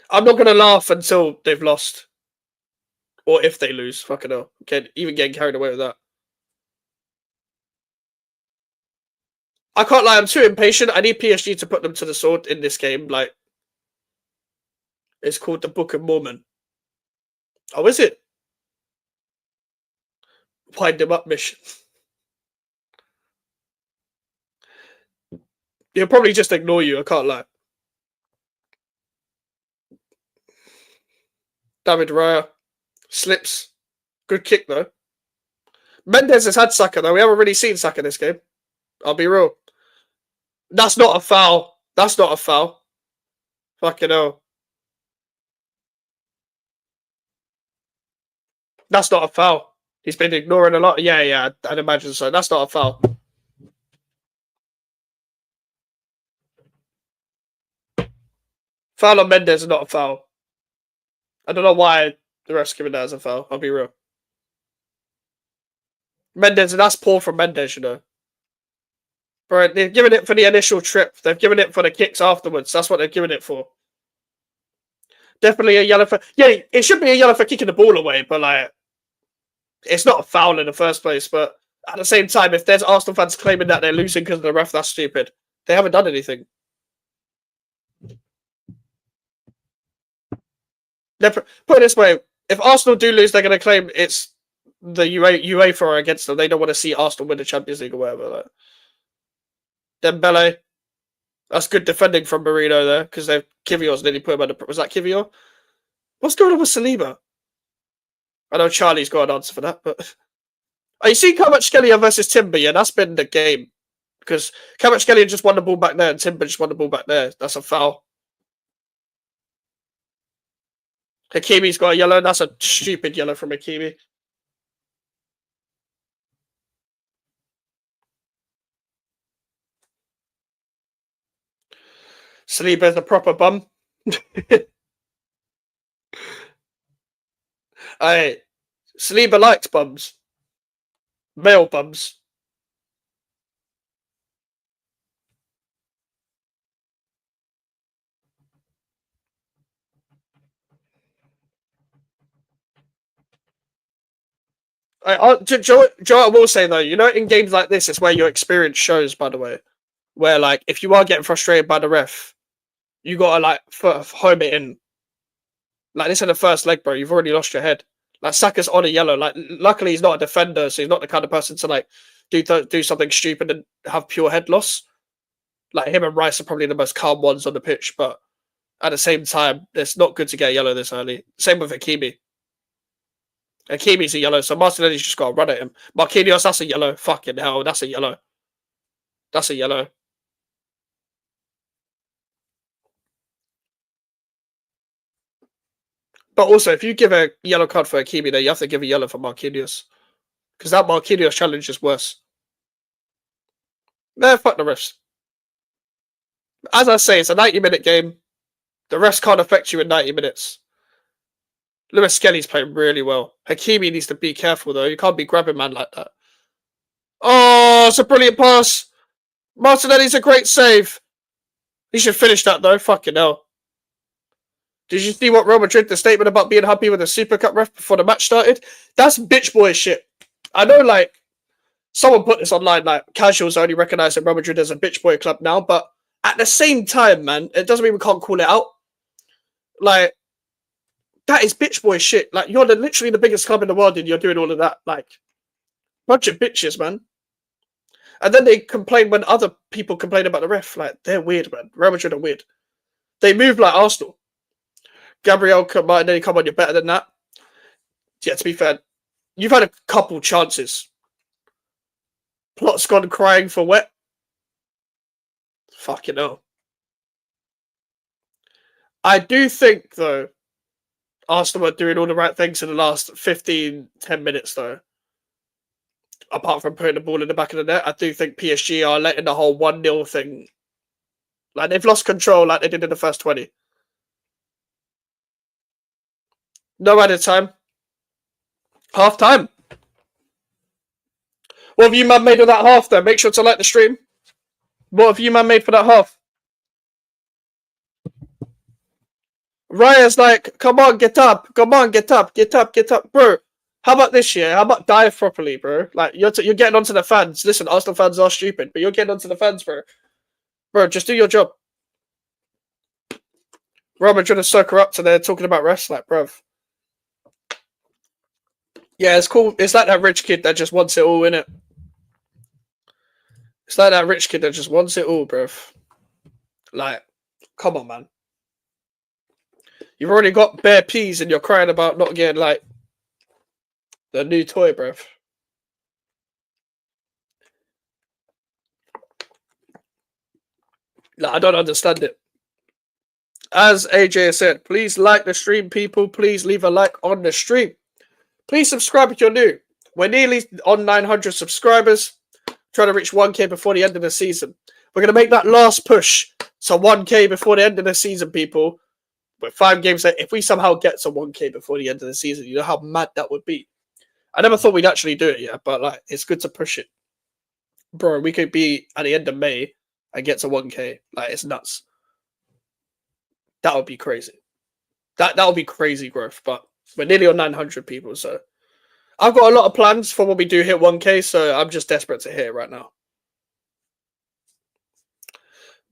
A: I'm not going to laugh until they've lost. Or if they lose. Fucking hell. Even getting carried away with that. I can't lie, I'm too impatient. I need PSG to put them to the sword in this game. Like, it's called the Book of Mormon. Oh, is it? Wind them up mission. He'll probably just ignore you, I can't lie. David Raya. Slips. Good kick, though. Mendes has had Saka, though. We haven't really seen Saka this game. I'll be real. That's not a foul. That's not a foul. Fucking hell. That's not a foul. He's been ignoring a lot. Yeah, I'd imagine so. That's not a foul. Foul on Mendes is not a foul. I don't know why the ref's giving that as a foul. I'll be real. Mendes, and that's poor from Mendes, you know. Right, they've given it for the initial trip. They've given it for the kicks afterwards. That's what they've given it for. Definitely a yellow for... Yeah, it should be a yellow for kicking the ball away, but, like... It's not a foul in the first place, but... At the same time, if there's Arsenal fans claiming that they're losing because of the ref, that's stupid. They haven't done anything. Put it this way. If Arsenal do lose, they're going to claim it's the UEFA against them. They don't want to see Arsenal win the Champions League or whatever, like... Dembele. That's good defending from Marino there, because Kivior's nearly put him under... Was that Kivior? What's going on with Saliba? I know Charlie's got an answer for that, but... Oh, you see Kvaratskhelia versus Timber, yeah? That's been the game. Because Kvaratskhelia just won the ball back there, and Timber just won the ball back there. That's a foul. Hakimi's got a yellow. That's a stupid yellow from Hakimi. Saliba's a proper bum. Aye, Saliba likes bums. Male bums. Do you know what I will say though? You know, in games like this, it's where your experience shows. By the way, where like if you are getting frustrated by the ref, you gotta like home it in. Like this in the first leg, bro. You've already lost your head. Like Saka's on a yellow. Like luckily he's not a defender, so he's not the kind of person to like do something stupid and have pure head loss. Like him and Rice are probably the most calm ones on the pitch, but at the same time, it's not good to get a yellow this early. Same with Hakimi. Hakimi's a yellow, so Martinelli's just got to run at him. Marquinhos, that's a yellow. Fucking hell, that's a yellow. That's a yellow. But also, if you give a yellow card for Hakimi, then you have to give a yellow for Marquinhos. Because that Marquinhos challenge is worse. Nah, fuck the refs. As I say, it's a 90-minute game. The refs can't affect you in 90 minutes. Lewis Skelly's playing really well. Hakimi needs to be careful, though. You can't be grabbing man like that. Oh, it's a brilliant pass. Martinelli's a great save. He should finish that, though. Fucking hell. Did you see what Real Madrid, the statement about being happy with the Super Cup ref before the match started? That's bitch boy shit. I know, like, someone put this online, like, casuals only recognize that Real Madrid as a bitch boy club now, but at the same time, man, it doesn't mean we can't call it out. Like, that is bitch boy shit. Like, you're literally the biggest club in the world and you're doing all of that. Like, bunch of bitches, man. And then they complain when other people complain about the ref. Like, they're weird, man. Real Madrid are weird. They move like Arsenal. Gabriel Martinelli, come on, you're better than that. Yeah, to be fair, you've had a couple chances. Plot's gone crying for wet. Fucking hell. I do think, though, Arsenal are doing all the right things in the last 10 minutes, though. Apart from putting the ball in the back of the net, I do think PSG are letting the whole 1-0 thing... Like, they've lost control like they did in the first 20. No added time. Half time. What have you man made of that half then? Make sure to like the stream. What have you man made for that half? Raya's like, come on, get up. Come on, get up. Get up, get up. Bro, how about this year? How about dive properly, bro? Like, you're getting onto the fans. Listen, Arsenal fans are stupid, but you're getting onto the fans, bro. Bro, just do your job. Real Madrid are so corrupt and they're talking about refs, like, bruv. Yeah, it's cool. It's like that rich kid that just wants it all, innit? It's like that rich kid that just wants it all, bruv. Like, come on, man. You've already got bare peas and you're crying about not getting, like, the new toy, bruv. Like, I don't understand it. As AJ said, please like the stream, people. Please leave a like on the stream. Please subscribe if you're new. We're nearly on 900 subscribers. Trying to reach 1K before the end of the season. We're going to make that last push to 1K before the end of the season, people. With 5 games, if we somehow get to 1K before the end of the season, you know how mad that would be. I never thought we'd actually do it yet, but like it's good to push it. Bro, we could be at the end of May and get to 1K. Like, it's nuts. That would be crazy. That would be crazy growth, but we're nearly on 900 people, so I've got a lot of plans for when we do hit 1K, so I'm just desperate to hit it right now.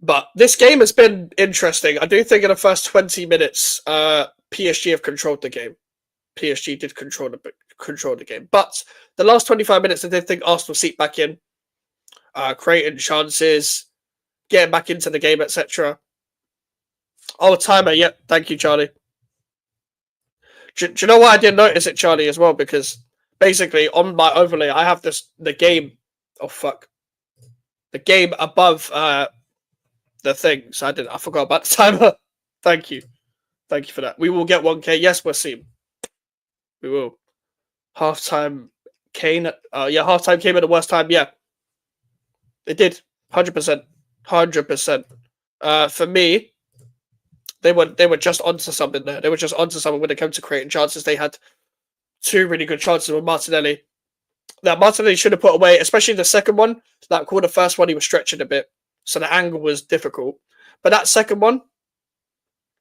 A: But this game has been interesting. I do think in the first 20 minutes, PSG have controlled the game. PSG did control the game. But the last 25 minutes, I did think Arsenal seeped back in, creating chances, getting back into the game, etc. Oh, timer. Yep. Thank you, Charlie. Do you know why I didn't notice it, Charlie, as well? Because basically on my overlay, I have the game. Oh, fuck. The game above the thing. So I forgot about the timer. Thank you. Thank you for that. We will get 1K. Yes, Wasim. We will. Halftime Kane. Yeah, halftime came at the worst time. Yeah. It did. 100%. 100%. For me, they were just onto something there. They were just onto something when it came to creating chances. They had 2 really good chances with Martinelli. That Martinelli should have put away, especially the second one. That called the first one, he was stretching a bit, so the angle was difficult. But that second one,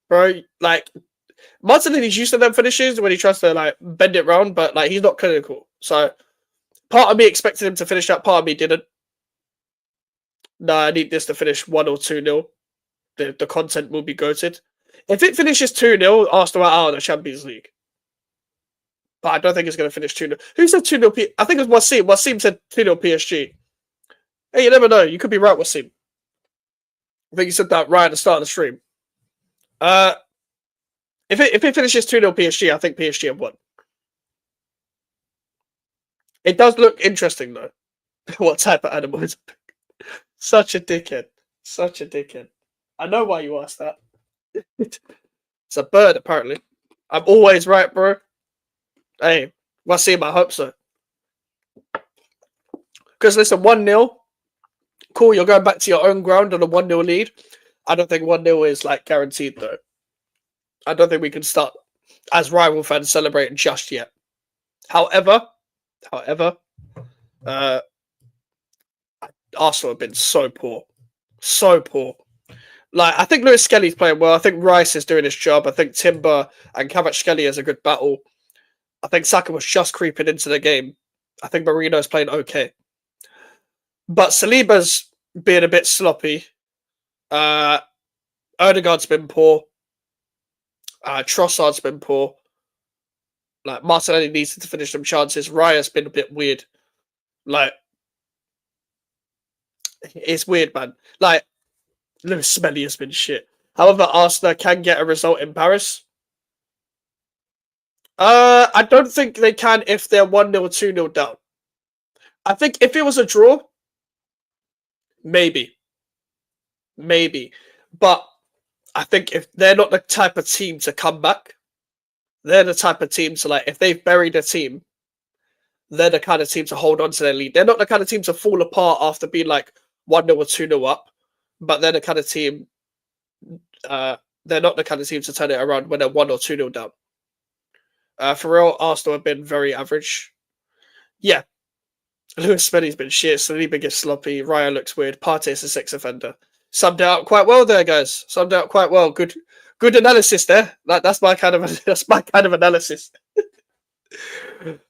A: bro, like Martinelli's used to them finishes when he tries to like bend it round, but like he's not clinical. So part of me expected him to finish that, part of me didn't. No, I need this to finish 1 or 2-0. The content will be goated. If it finishes 2-0, Arsenal are out of the Champions League. But I don't think it's going to finish 2-0. Who said 2-0? I think it was Wasim. Wasim said 2-0 PSG. Hey, you never know. You could be right, Wasim. I think you said that right at the start of the stream. If it finishes 2-0 PSG, I think PSG have won. It does look interesting, though. What type of animal is it? Such a dickhead. Such a dickhead. I know why you asked that. It's a bird, apparently. I'm always right, bro. Hey, Wasim, I hope so. Because listen, 1-0. Cool, you're going back to your own ground on a 1-0 lead. I don't think 1-0 is like guaranteed, though. I don't think we can start as rival fans celebrating just yet. However, Arsenal have been so poor. So poor. Like, I think Lewis Skelly's playing well. I think Rice is doing his job. I think Timber and Kvaratskhelia is a good battle. I think Saka was just creeping into the game. I think Marino's playing okay. But Saliba's being a bit sloppy. Odegaard's been poor. Trossard's been poor. Like, Martinelli needs to finish some chances. Raya's been a bit weird. Like, it's weird, man. Like, Lewis Smelly has been shit. However, Arsenal can get a result in Paris. I don't think they can if they're 1-0, 2-0 down. I think if it was a draw, maybe. But I think if they're not the type of team to come back, they're the type of team to, like, if they've buried a team, they're the kind of team to hold on to their lead. They're not the kind of team to fall apart after being like 1-0 or 2-0 up, but they're the kind of team, they're not the kind of team to turn it around when they're 1 or 2-0 down. For real, Arsenal have been very average. Yeah. Lewis Smelly's been shit. Saliba gets sloppy. Raya looks weird. Partey's a sex offender. Summed it up quite well there, guys. Summed it up quite well. Good analysis there. That's my kind of analysis.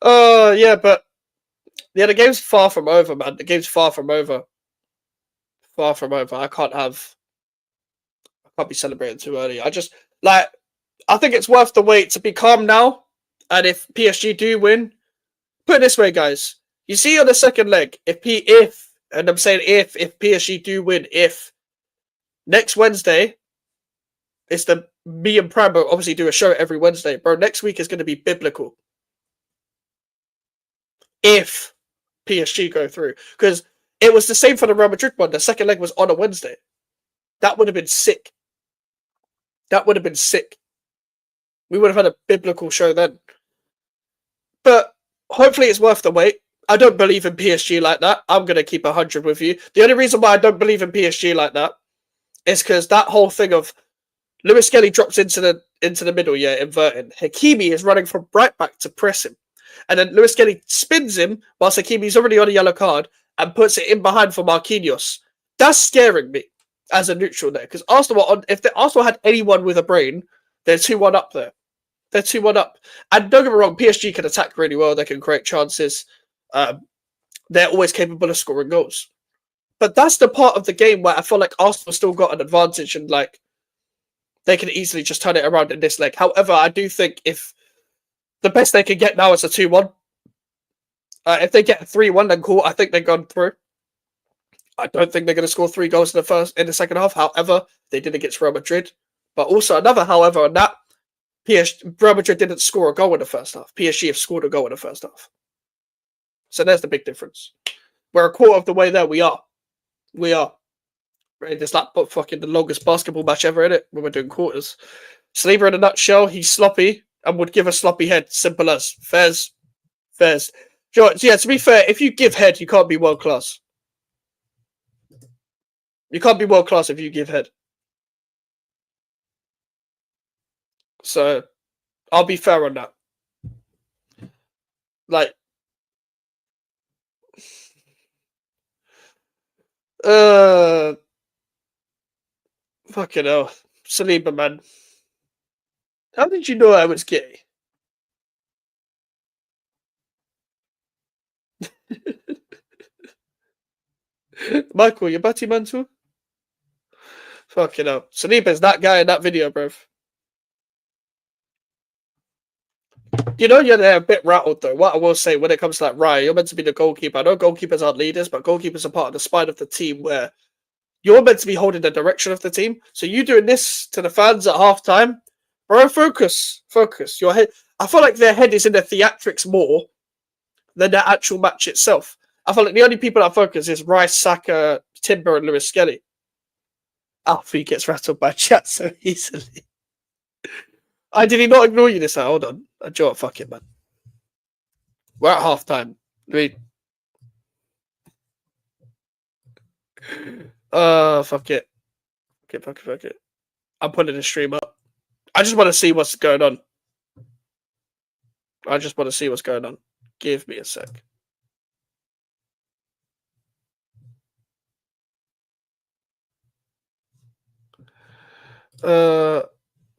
A: Yeah, but yeah, the game's far from over, man. The game's far from over. Far from over. I can't be celebrating too early. I think it's worth the wait to be calm now. And if PSG do win, put it this way, guys. You see on the second leg, if and I'm saying if PSG do win, if next Wednesday, it's me and Prime obviously do a show every Wednesday, bro. Next week is going to be biblical. If PSG go through, because it was the same for the Real Madrid one. The second leg was on a Wednesday. That would have been sick. We would have had a biblical show then. But hopefully it's worth the wait. I don't believe in PSG like that. I'm going to keep 100 with you. The only reason why I don't believe in PSG like that is because that whole thing of Lewis Skelly drops into the middle, yeah, inverting. Hakimi is running from right back to press him. And then Lewis Skelly spins him whilst Hakimi's already on a yellow card and puts it in behind for Marquinhos. That's scaring me as a neutral there. Because Arsenal, if Arsenal had anyone with a brain, they're 2-1 up there. They're 2-1 up. And don't get me wrong, PSG can attack really well. They can create chances. They're always capable of scoring goals. But that's the part of the game where I feel like Arsenal still got an advantage and like they can easily just turn it around in this leg. However, I do think if the best they can get now is a 2-1. If they get a 3-1, then cool. I think they've gone through. I don't think they're going to score 3 goals in the second half. However, they did against Real Madrid. But also another however on that, Real Madrid didn't score a goal in the first half. PSG have scored a goal in the first half. So there's the big difference. We're a quarter of the way there. We are. Right, it's like fucking the longest basketball match ever, innit? When we're doing quarters. Saliba in a nutshell, he's sloppy and would give a sloppy head. Simple as. Fairs. Yeah, to be fair, if you give head, you can't be world class. You can't be world class if you give head. So I'll be fair on that. Like, fucking hell, Saliba, man. How did you know I was gay? Michael, you batty man too? Fucking hell. Saliba's that guy in that video, bruv. You know you're there a bit rattled though. What I will say when it comes to that, right, you're meant to be the goalkeeper. I know goalkeepers aren't leaders, but goalkeepers are part of the spine of the team where you're meant to be holding the direction of the team. So you doing this to the fans at half time, bro, focus. Your head. I feel like their head is in the theatrics more than the actual match itself. I feel like the only people that focus is Rice, Saka, Timber, and Lewis Skelly. Alfie gets rattled by chat so easily. Did he not ignore you this time? Hold on. Joe, fuck it, man. We're at half time. Fuck it. Fuck it. I'm putting the stream up. I just want to see what's going on. Give me a sec.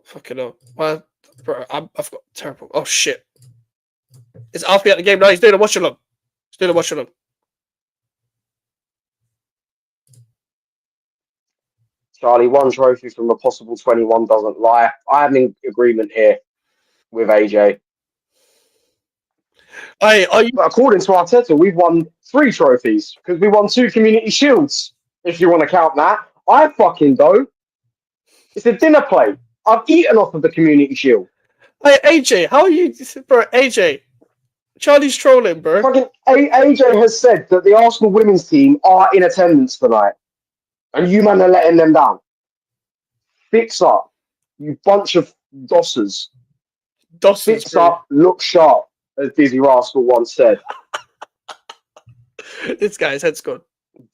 A: Fucking hell. Well, bro, I've got terrible. Oh shit. Is Alfie at the game? No, he's doing a watch-along.
F: Charlie, one trophy from a possible 21 doesn't lie. I am in agreement here with AJ.
A: Hey, are you?
F: But according to Arteta, we've won 3 trophies because we won 2 community shields, if you want to count that. I fucking don't. It's a dinner plate. I've eaten off of the community shield.
A: Hey, AJ, how are you? Bro, AJ. Charlie's trolling, bro.
F: Fucking AJ has said that the Arsenal women's team are in attendance tonight. And you man are letting them down. Fix up. You bunch of dossers. Fix
A: bro.
F: up, look sharp, as Dizzy Rascal once said.
A: This guy's head's gone.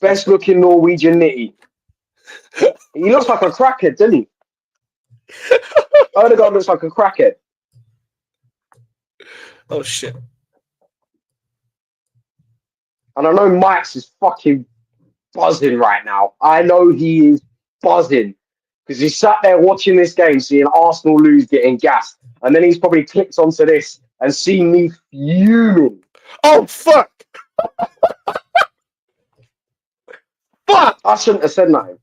F: Best looking Norwegian nitty. He looks like a crackhead, doesn't he? Odegaard looks like a crackhead.
A: Oh shit.
F: And I know Mike's is fucking buzzing right now. I know he is buzzing. Because he sat there watching this game, seeing Arsenal lose, getting gassed. And then he's probably clicked onto this and seen me fuming.
A: Oh, fuck! Fuck!
F: I shouldn't have said nothing.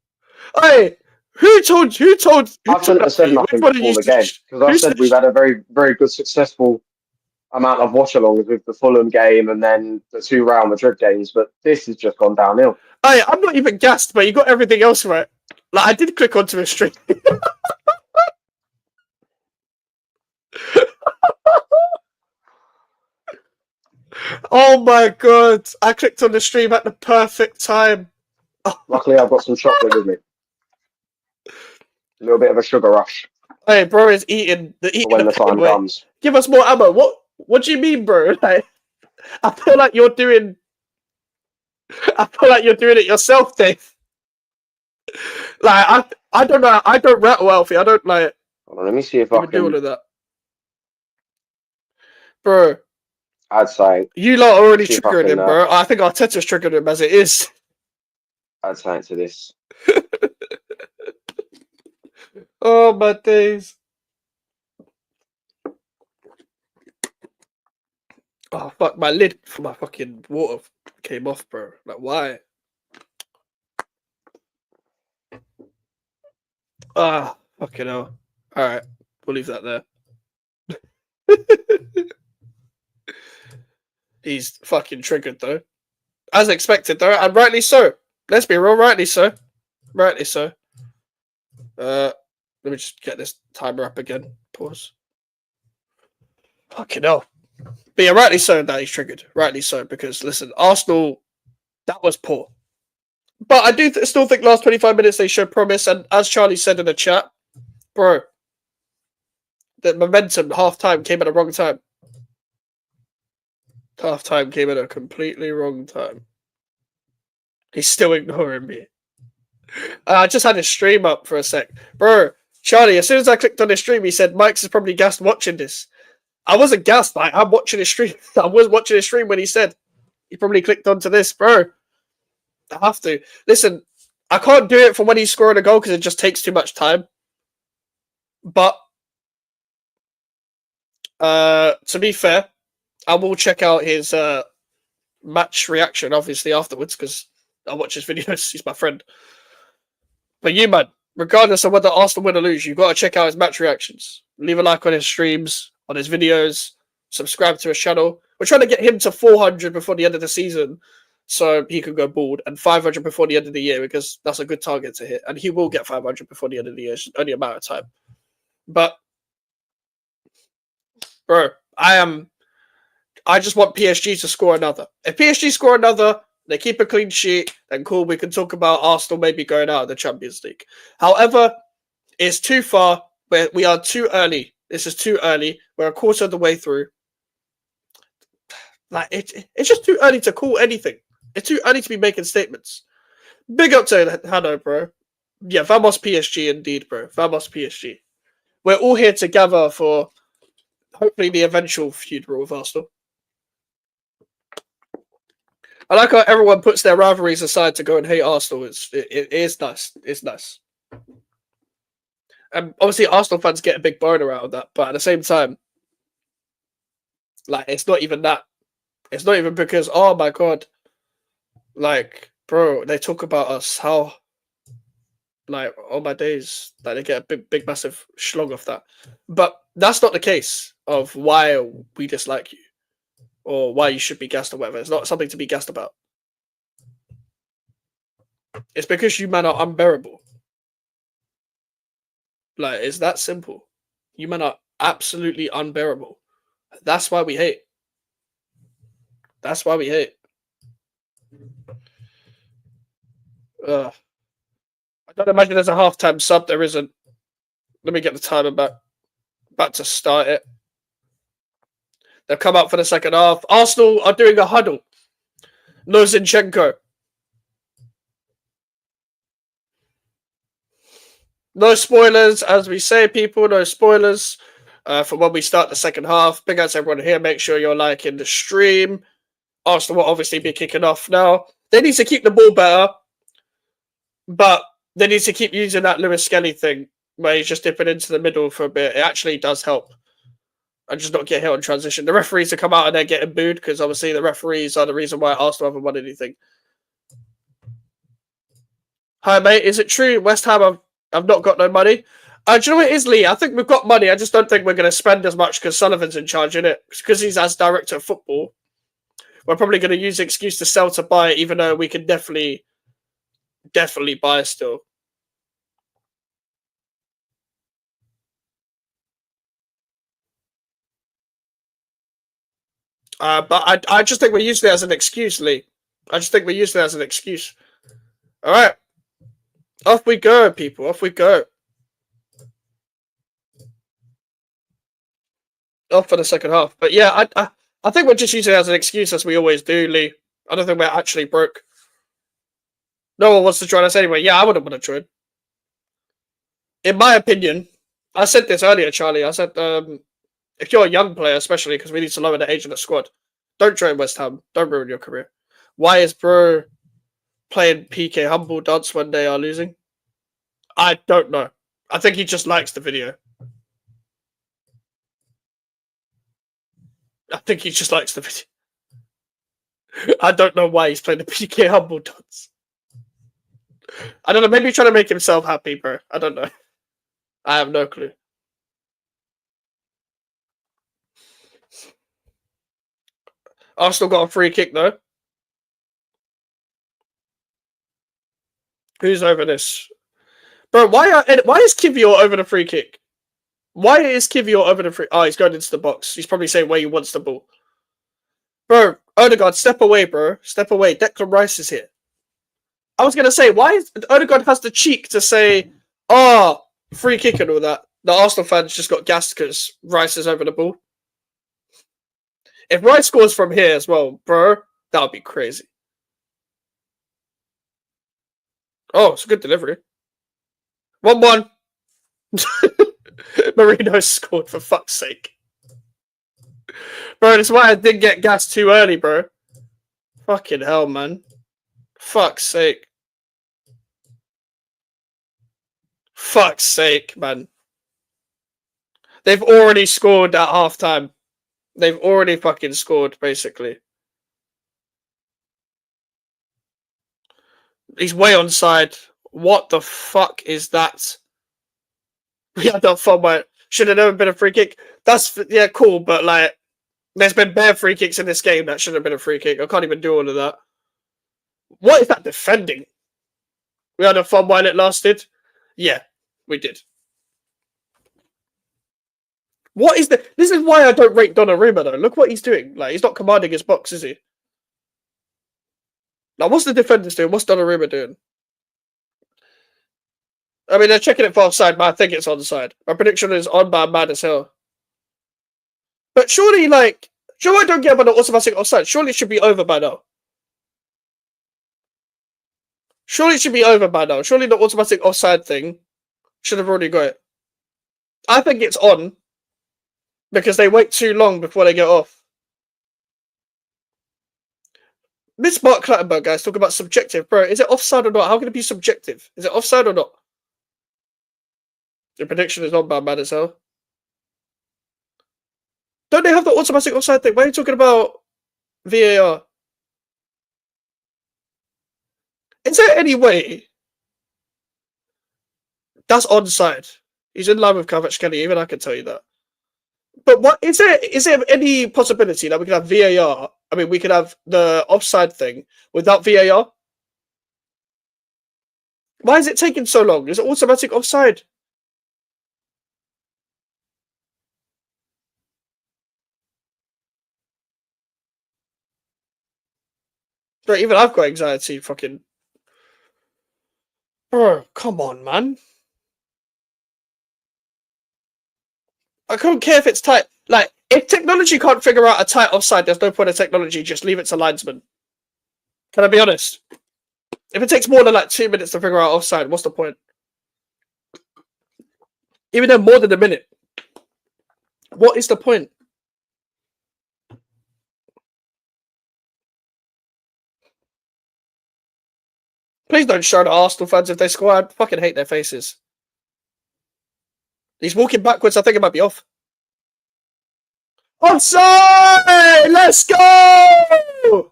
A: Hey, who told
F: I shouldn't have said nothing before the game. Because I said we've had a very, very good, successful amount of watch-alongs with the Fulham game and then the 2 Real Madrid games. But this has just gone downhill.
A: Hey, I'm not even gassed, but you got everything else right. Like, I did click onto a stream. Oh my god. I clicked on the stream at the perfect time.
F: Luckily, I've got some chocolate with me. A little bit of a sugar rush.
A: Hey, bro is eating
F: when the time comes.
A: Give us more ammo. What do you mean, bro? Like, I feel like you're doing it yourself, Dave. Like, I don't know. I don't rattle, Alfie. I don't like.
F: Hold on, let me see if I can
A: do all of that, bro.
F: I'd say
A: you lot are already triggering him, bro. I think Arteta's triggered him as it is.
F: I'd say to this.
A: Oh my days. Oh fuck! My lid for my fucking water came off, bro. Like, why? Ah, fucking hell. Alright, we'll leave that there. He's fucking triggered, though. As expected, though, and rightly so. Let's be real, rightly so. Rightly so. Let me just get this timer up again. Pause. Fucking hell. But yeah, rightly so that he's triggered. Rightly so, because, listen, Arsenal, that was poor. But I do still think last 25 minutes they showed promise, and as Charlie said in the chat, bro, the momentum half-time came at a wrong time. Half-time came at a completely wrong time. He's still ignoring me. I just had his stream up for a sec. Bro, Charlie, as soon as I clicked on his stream, he said Mike's is probably gassed watching this. I wasn't gassed, like I'm watching his stream. I was watching his stream when he said he probably clicked onto this, bro. I have to. Listen, I can't do it for when he's scoring a goal because it just takes too much time. But to be fair, I will check out his match reaction, obviously, afterwards, because I watch his videos. He's my friend. But you, man, regardless of whether Arsenal win or lose, you've got to check out his match reactions. Leave a like on his streams, on his videos, subscribe to his channel. We're trying to get him to 400 before the end of the season so he can go bald, and 500 before the end of the year, because that's a good target to hit. And he will get 500 before the end of the year. It's only a matter of time. But, bro, I just want PSG to score another. If PSG score another, they keep a clean sheet, then cool, we can talk about Arsenal maybe going out of the Champions League. However, it's too far. We are too early. This is too early. We're a quarter of the way through. Like it's just too early to call anything. It's too early to be making statements. Big up to Hanno, bro. Yeah, Vamos PSG indeed, bro. Vamos PSG. We're all here together for hopefully the eventual feud with Arsenal. I like how everyone puts their rivalries aside to go and hate Arsenal. It is nice. It's nice. And obviously, Arsenal fans get a big boner out of that. But at the same time, like, it's not even that. It's not even because, oh my God, like, bro, they talk about us, how, like, all my days, like, they get a big, massive slog off that. But that's not the case of why we dislike you. Or why you should be gassed or whatever. It's not something to be gassed about. It's because you men are unbearable. Like, it's that simple. You men are absolutely unbearable. That's why we hate. That's why we hate. I don't imagine there's a halftime sub. There isn't. Let me get the timer back. About to start it. They've come out for the second half. Arsenal are doing a huddle. No Zinchenko. No spoilers, as we say, people. No spoilers for when we start the second half. Big out to everyone here. Make sure you're liking the stream. Arsenal will obviously be kicking off now. They need to keep the ball better. But they need to keep using that Lewis Skelly thing where he's just dipping into the middle for a bit. It actually does help. And just not get hit on transition. The referees to come out and they're getting booed because obviously the referees are the reason why Arsenal haven't won anything. Hi, mate. Is it true West Ham have not got no money? Do you know what it is, Lee? I think we've got money. I just don't think we're going to spend as much because Sullivan's in charge, innit? Because he's as director of football. We're probably going to use the excuse to sell to buy, even though we can definitely buy still. But I just think we're using it as an excuse, Lee. I just think we're using it as an excuse. All right. Off we go, people. Off we go. Off for the second half. But yeah, I think we're just using it as an excuse, as we always do, Lee. I don't think we're actually broke. No one wants to join us anyway. Yeah, I wouldn't want to join. In my opinion, I said this earlier, Charlie. I said, if you're a young player, especially because we need to lower the age of the squad, don't join West Ham. Don't ruin your career. Why is bro playing PK Humble Dance when they are losing? I don't know. I think he just likes the video. I think he just likes the video. I don't know why he's playing the PK Humble Dance. I don't know. Maybe he's trying to make himself happy, bro. I don't know. I have no clue. Arsenal got a free kick, though. Who's over this? Bro, why is Kivior over the free kick? Why is Kivior over the free... Oh, he's going into the box. He's probably saying where he wants the ball. Bro, Odegaard, step away, bro. Step away. Declan Rice is here. I was going to say, why is Odegaard has the cheek to say, oh, free kick and all that. The Arsenal fans just got gassed because Rice is over the ball. If Rice scores from here as well, bro, that would be crazy. Oh, it's a good delivery. 1-1. Marino scored, for fuck's sake. Bro, that's why I didn't get gassed too early, bro. Fucking hell, man. Fuck's sake. Fuck's sake, man. They've already scored at halftime. They've already fucking scored, basically. He's way onside. What the fuck is that? Yeah, that fun, mate. Should have never been a free kick. That's, yeah, cool, but like, there's been bare free kicks in this game that should have been a free kick. I can't even do all of that. What is that defending? We had a fun while it lasted. Yeah, we did. What is the... This is why I don't rate Donnarumma, though. Look what he's doing. Like, he's not commanding his box, is he? Like, what's the defenders doing? What's Donnarumma doing? I mean, they're checking it for offside, but I think it's onside. My prediction is on, but I'm mad as hell. But surely, like... Sure, I don't get about the automatic offside. Surely it should be over by now. Surely it should be over by now. Surely the automatic offside thing should have already got it. I think it's on because they wait too long before they get off. This Mark Clattenburg guy's talking about subjective. Bro, is it offside or not? How can it be subjective? Is it offside or not? Your prediction is on, bad as hell. Don't they have the automatic offside thing? Why are you talking about VAR? Is there any way that's onside? He's in line with Kvaratskhelia, even I can tell you that. But what is there any possibility that we could have VAR? I mean, we could have the offside thing without VAR? Why is it taking so long? Is it automatic offside? Bro, even I've got anxiety, fucking... Bro, come on, man. I don't care if it's tight. Like, if technology can't figure out a tight offside, there's no point in technology. Just leave it to linesmen. Can I be honest? If it takes more than like 2 minutes to figure out offside, what's the point? Even then, more than a minute. What is the point? Please don't show the Arsenal fans if they score. I fucking hate their faces. He's walking backwards. I think it might be off. Offside! Let's go!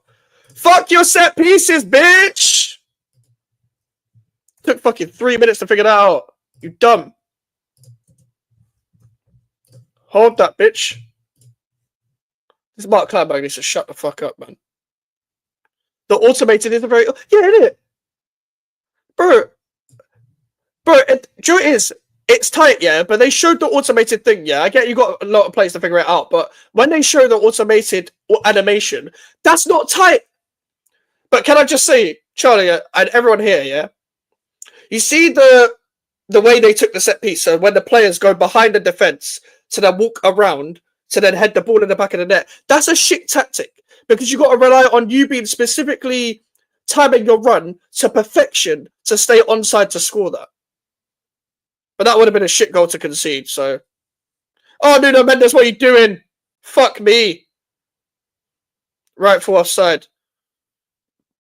A: Fuck your set pieces, bitch! Took fucking 3 minutes to figure that out. You dumb. Hold that, bitch. This Mark Clattenburg needs to shut the fuck up, man. The automated is a very... Yeah, isn't it? Bro, do you know what it is? It's tight, yeah, but they showed the automated thing, yeah. I get you got a lot of players to figure it out, but when they show the automated animation, that's not tight. But can I just say, Charlie, and everyone here, yeah? You see the way they took the set piece, so when the players go behind the defence to then walk around to then head the ball in the back of the net, that's a shit tactic because you got to rely on you being specifically timing your run to perfection to stay onside to score that. But that would have been a shit goal to concede, so... Oh, Nuno Mendes, what are you doing? Fuck me. Right for offside.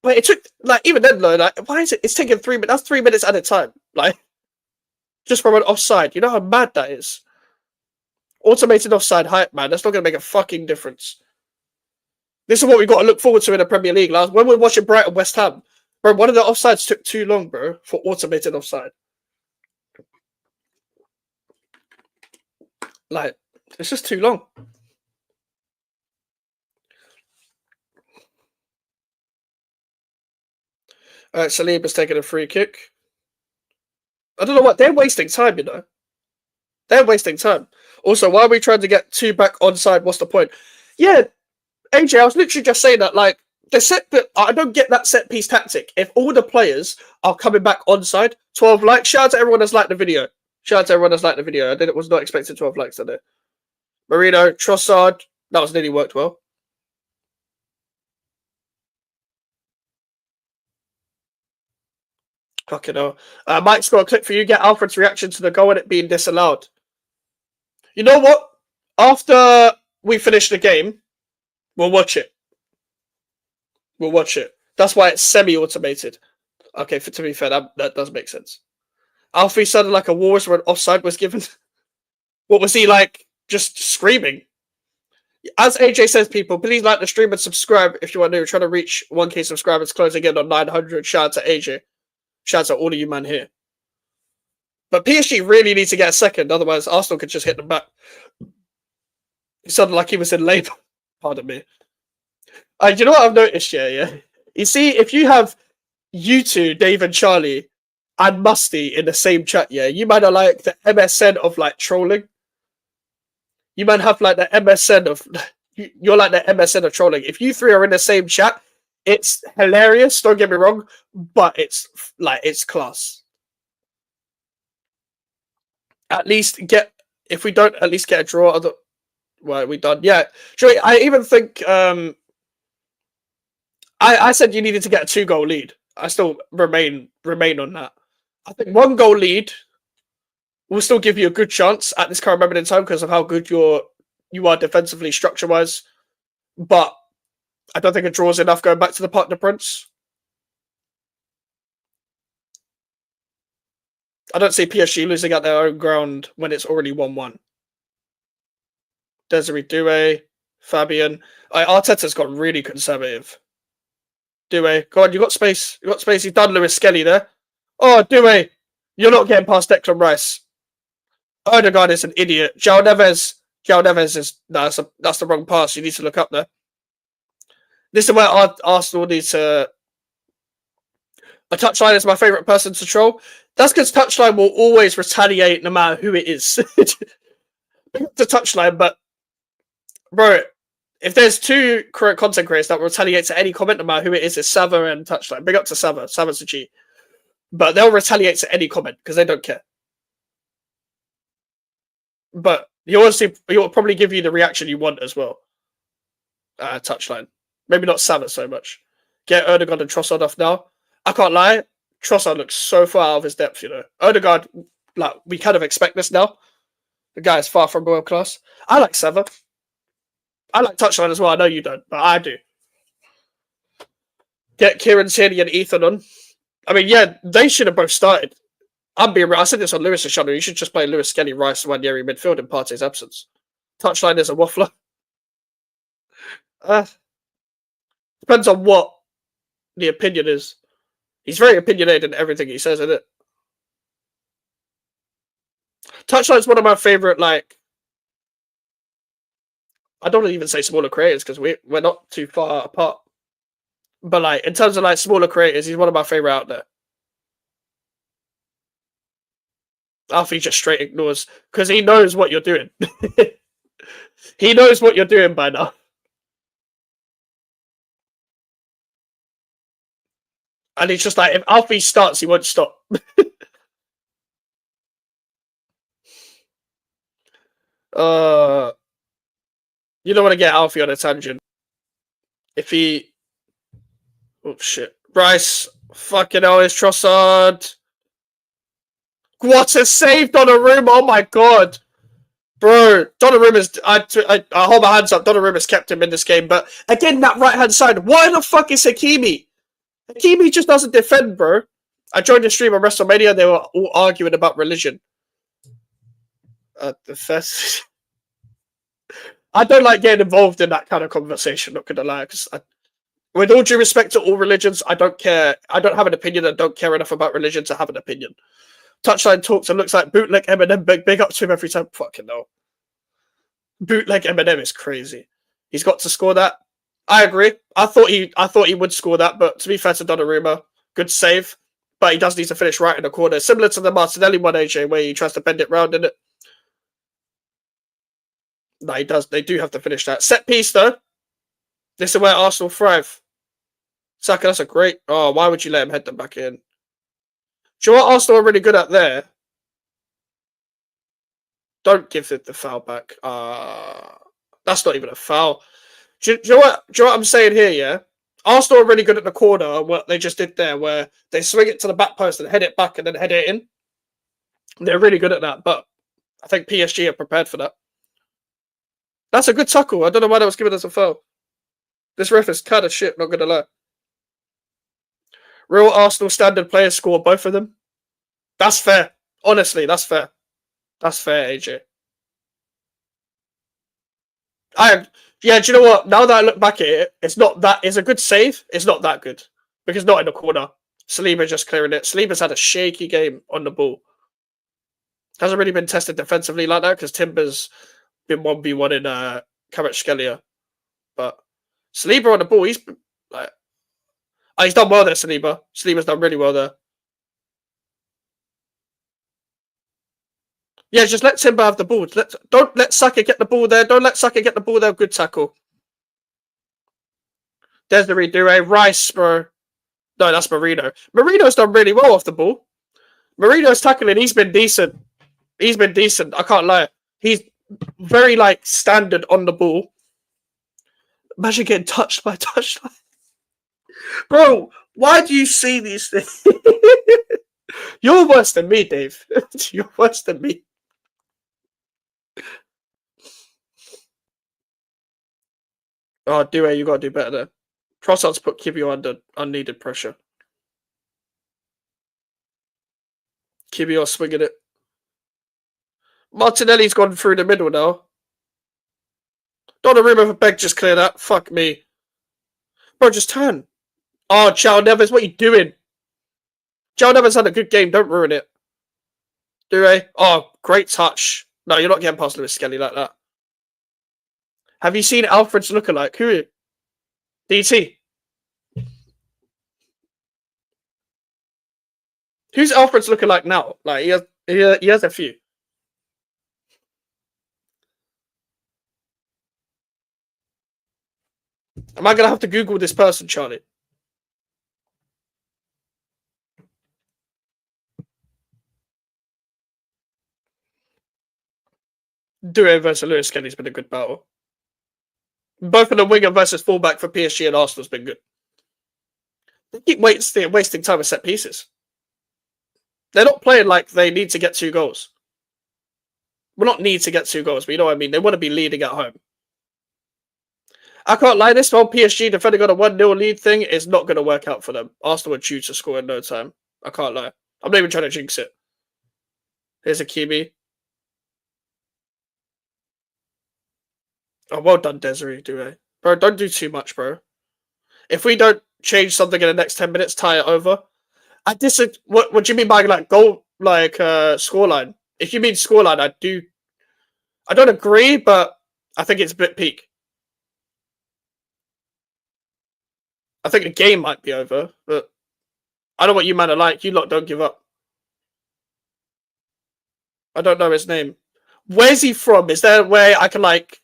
A: But it took, like, even then, though, like, why is it? It's taking 3 minutes. That's 3 minutes at a time. Like, just from an offside. You know how mad that is? Automated offside hype, man. That's not going to make a fucking difference. This is what we've got to look forward to in the Premier League. Like, when we're watching Brighton West Ham, bro, one of the offsides took too long, bro, for automated offside. Like, it's just too long. Alright, Saliba's taking a free kick. I don't know what, they're wasting time, you know. They're wasting time. Also, why are we trying to get two back onside? What's the point? Yeah, AJ, I was literally just saying that, like, I don't get that set piece tactic. If all the players are coming back onside, 12 likes. Shout out to everyone that's liked the video. Shout out to everyone that's liked the video. I was not expecting 12 likes today. Marino, Trossard, that was nearly worked well. Fucking hell. Mike's got a clip for you. Get Alfred's reaction to the goal and it being disallowed. You know what? After we finish the game, we'll watch it. We'll watch it. That's why it's semi-automated. Okay, to be fair, that does make sense. Alfie sounded like a walrus when offside was given. What was he like? Just screaming. As AJ says, people, please like the stream and subscribe if you want to. We're trying to reach 1K subscribers, closing in on 900. Shout out to AJ. Shout out to all of you man here. But PSG really needs to get a second, otherwise Arsenal could just hit them back. He sounded like he was in labour. Pardon me. You know what I've noticed here, yeah? You see, if you have you two, Dave and Charlie, and Musty in the same chat, yeah, you might have like the MSN of like trolling. You might have like the MSN of... You're like the MSN of trolling. If you three are in the same chat, it's hilarious, don't get me wrong, but it's like, it's class. At least get... If we don't at least get a draw, well, we done. Yeah. I even think... I said you needed to get a 2-goal lead. I still remain on that. I think 1-goal lead will still give you a good chance at this current moment in time because of how good you are defensively, structure-wise. But I don't think a draw is enough going back to the Parc des Princes. I don't see PSG losing at their own ground when it's already 1-1. Desiree Doué, Fabian. Arteta's got really conservative. Doué, go on, you got space. You got space. He's done Lewis Skelly there. Oh, Doué, you're not getting past Declan Rice. Odegaard is an idiot. João Neves is... No, that's the wrong pass. You need to look up there. This is where Arsenal needs to... A touchline is my favourite person to troll. That's because touchline will always retaliate no matter who it is. The touchline, but... Bro, if there's two correct content creators that will retaliate to any comment no matter who it is, it's Sava and touchline. Big up to Sava. Sava's a G. But they'll retaliate to any comment because they don't care. But he'll probably give you the reaction you want as well. Touchline. Maybe not Sava so much. Get Odegaard and Trossard off now. I can't lie. Trossard looks so far out of his depth, you know. Odegaard, like, we kind of expect this now. The guy is far from world class. I like Sava. I like touchline as well. I know you don't, but I do. Get Kieran Tierney and Ethan on. I mean, yeah, they should have both started. I said this on Lewis's channel. You should just play Lewis Skelly, Rice, Wanyeri midfield in Partey's absence. Touchline is a waffler. Depends on what the opinion is. He's very opinionated in everything he says, isn't it? Touchline's one of my favourite, like... I don't even say smaller creators because we're not too far apart. But, like, in terms of, like, smaller creators, he's one of my favourite out there. Alfie just straight ignores because he knows what you're doing. He knows what you're doing by now. And he's just like, if Alfie starts, he won't stop. You don't want to get Alfie on a tangent. If he... Oh, shit. Rice. Fucking hell, is Trossard. What a save, Donnarumma. Oh, my God. Bro, Donnarumma's... I hold my hands up. Donnarumma's kept him in this game. But, again, that right-hand side. Why the fuck is Hakimi? Hakimi just doesn't defend, bro. I joined the stream on WrestleMania. They were all arguing about religion. The first... I don't like getting involved in that kind of conversation, not gonna lie. Because with all due respect to all religions, I don't care. I don't have an opinion and don't care enough about religion to have an opinion. Touchline talks and looks like bootleg Eminem. Big up to him every time. Fucking no. Bootleg Eminem is crazy. He's got to score that. I agree. I thought he would score that, but to be fair to Donnarumma, good save. But he does need to finish right in the corner. Similar to the Martinelli one, AJ, where he tries to bend it round in it. No, he does. They do have to finish that. Set piece, though. This is where Arsenal thrive. Saka, that's a great... Oh, why would you let him head them back in? Do you know what Arsenal are really good at there? Don't give the foul back. That's not even a foul. Do you know what I'm saying here, yeah? Arsenal are really good at the corner, what they just did there, where they swing it to the back post and head it back and then head it in. They're really good at that, but I think PSG are prepared for that. That's a good tackle. I don't know why that was given as a foul. This ref is kind of shit, not gonna lie. Real Arsenal standard players score both of them. That's fair. Honestly, that's fair. That's fair, AJ. Yeah, do you know what? Now that I look back at it, it's a good save. It's not that good. Because not in the corner. Saliba just clearing it. Saliba's had a shaky game on the ball. Hasn't really been tested defensively like that because Timber's been 1v1 in Kvaratskhelia. But Saliba on the ball, he's like, he's done well there, Saliba. Saliba's done really well there. Yeah, just let Timber have the ball. Don't let Saka get the ball there. Don't let Saka get the ball there. Good tackle. Desiree Doué, Rice, bro. No, that's Marino. Marino's done really well off the ball. Marino's tackling. He's been decent. He's been decent. I can't lie. He's very like standard on the ball. Imagine getting touched by a touchline. Bro, why do you see these things? You're worse than me, Dave. You're worse than me. Oh, Doué, you gotta do better there. Trossard's put Kibio under unneeded pressure. Kibio swinging it. Martinelli's gone through the middle now. Donnarumma for Beg just clear that. Fuck me. Bro, just turn. Oh, João Neves, what are you doing? João Neves had a good game. Don't ruin it. Doué. Oh, great touch. No, you're not getting past Lewis Skelly like that. Have you seen Alfred's lookalike? Who are you? DT. Who's Alfred's lookalike now? Like he has a few. Am I gonna have to Google this person, Charlie? Doué versus Lewis Kelly's been a good battle. Both of the winger versus fullback for PSG and Arsenal's been good. They keep wasting time with set pieces. They're not playing like they need to get 2 goals. Well, not need to get 2 goals, but you know what I mean. They want to be leading at home. I can't lie, this whole PSG defending on a 1-0 lead thing is not going to work out for them. Arsenal are due to score in no time. I can't lie. I'm not even trying to jinx it. Here's a Kimi. Oh, well done, Desiree Doué. Bro, don't do too much, bro. If we don't change something in the next 10 minutes, tie it over. I disagree. What do you mean by like goal, like scoreline? If you mean scoreline, I don't agree, but I think it's a bit peak. I think the game might be over, but I don't know what you man are like. You lot don't give up. I don't know his name. Where's he from? Is there a way I can like...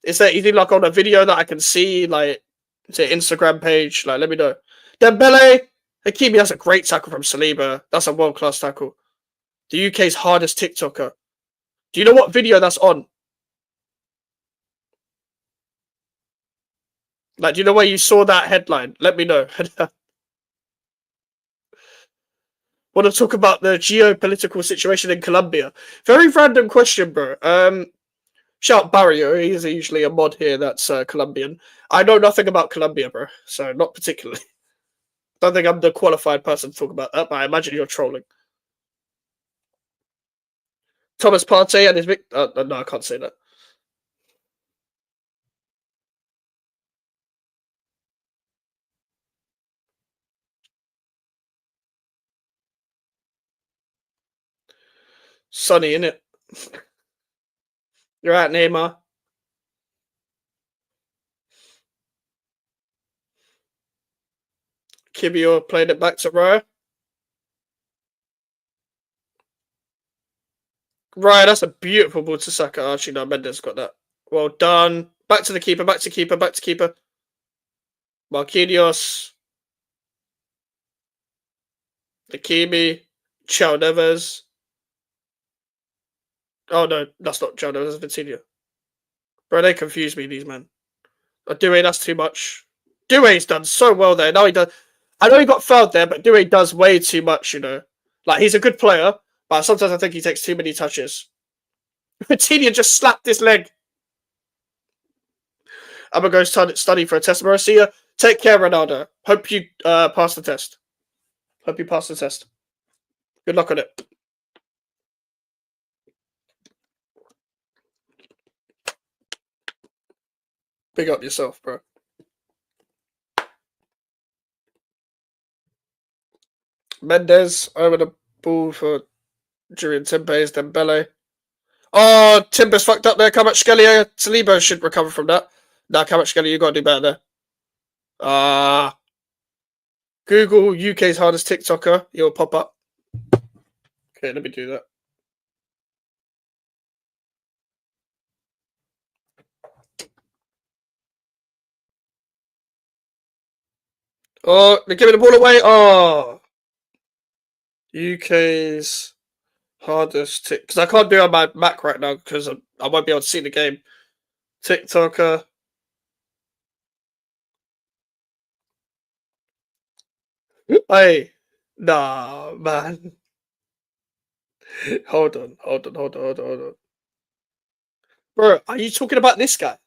A: Is he like on a video that I can see? Like, say Instagram page? Like, let me know. Dembele! Hakimi, that's a great tackle from Saliba. That's a world-class tackle. The UK's hardest TikToker. Do you know what video that's on? Like, do you know where you saw that headline? Let me know. Want to talk about the geopolitical situation in Colombia? Very random question, bro. Shout out Barrio. He's usually a mod here that's Colombian. I know nothing about Colombia, bro. So, not particularly. Don't think I'm the qualified person to talk about that, but I imagine you're trolling. Thomas Partey and his no, I can't say that. Sunny, innit? You're right, Neymar. Kibio played it back to Raya. Right, that's a beautiful ball to Saka. Actually, no, Mendes got that. Well done. Back to the keeper, back to keeper, back to keeper. Marquinhos. Hakimi. João Neves. Oh, no, that's not João Neves, that's Vitinha. Bro, they confuse me, these men. Dewey, that's too much. Dewey's done so well there. Now he does. I know he got fouled there, but Dewey does way too much, you know. Like, he's a good player, but sometimes I think he takes too many touches. Coutinho just slapped his leg. I'm going to go study for a test tomorrow. See ya. Take care, Ronaldo. Hope you pass the test. Hope you pass the test. Good luck on it. Big up yourself, bro. Mendes over the ball for during Timber's Dembele. Oh, Timber's fucked up there. Kvaratskhelia. Saliba should recover from that. Nah, Kvaratskhelia, you got to do better there. Google UK's hardest TikToker. It'll pop up. Okay, let me do that. Oh, they're giving the ball away. Oh. UK's hardest because I can't do it on my Mac right now because I won't be able to see the game. TikToker. Hey, nah, man. Hold on. Bro, are you talking about this guy?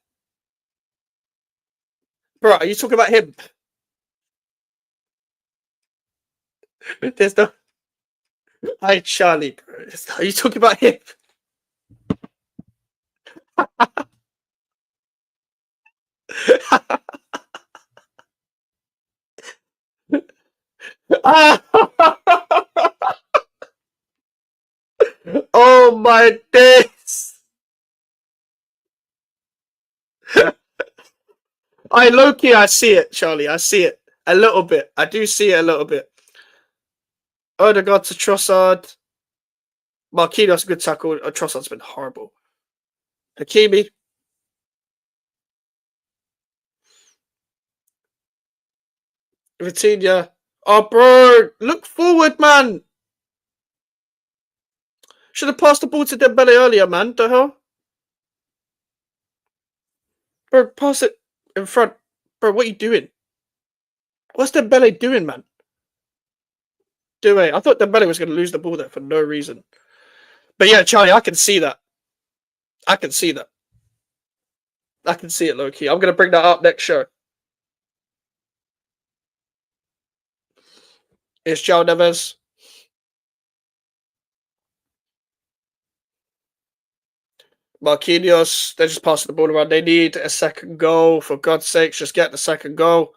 A: Bro, are you talking about him? There's no... Hi, Charlie, bro. Are you talking about him? Oh my days! I see it, Charlie. I see it a little bit. I do see it a little bit. Odegaard to Trossard. Marquinhos, good tackle. Trossard's been horrible. Hakimi. Vitinha. Oh, bro. Look forward, man. Should have passed the ball to Dembele earlier, man. The hell? Bro, pass it in front. Bro, what are you doing? What's Dembele doing, man? I thought Dembele was going to lose the ball there for no reason. But yeah, Charlie, I can see that. I can see that. I can see it, low-key. I'm going to bring that up next show. It's João Neves. Marquinhos, they're just passing the ball around. They need a second goal. For God's sake, just get the second goal.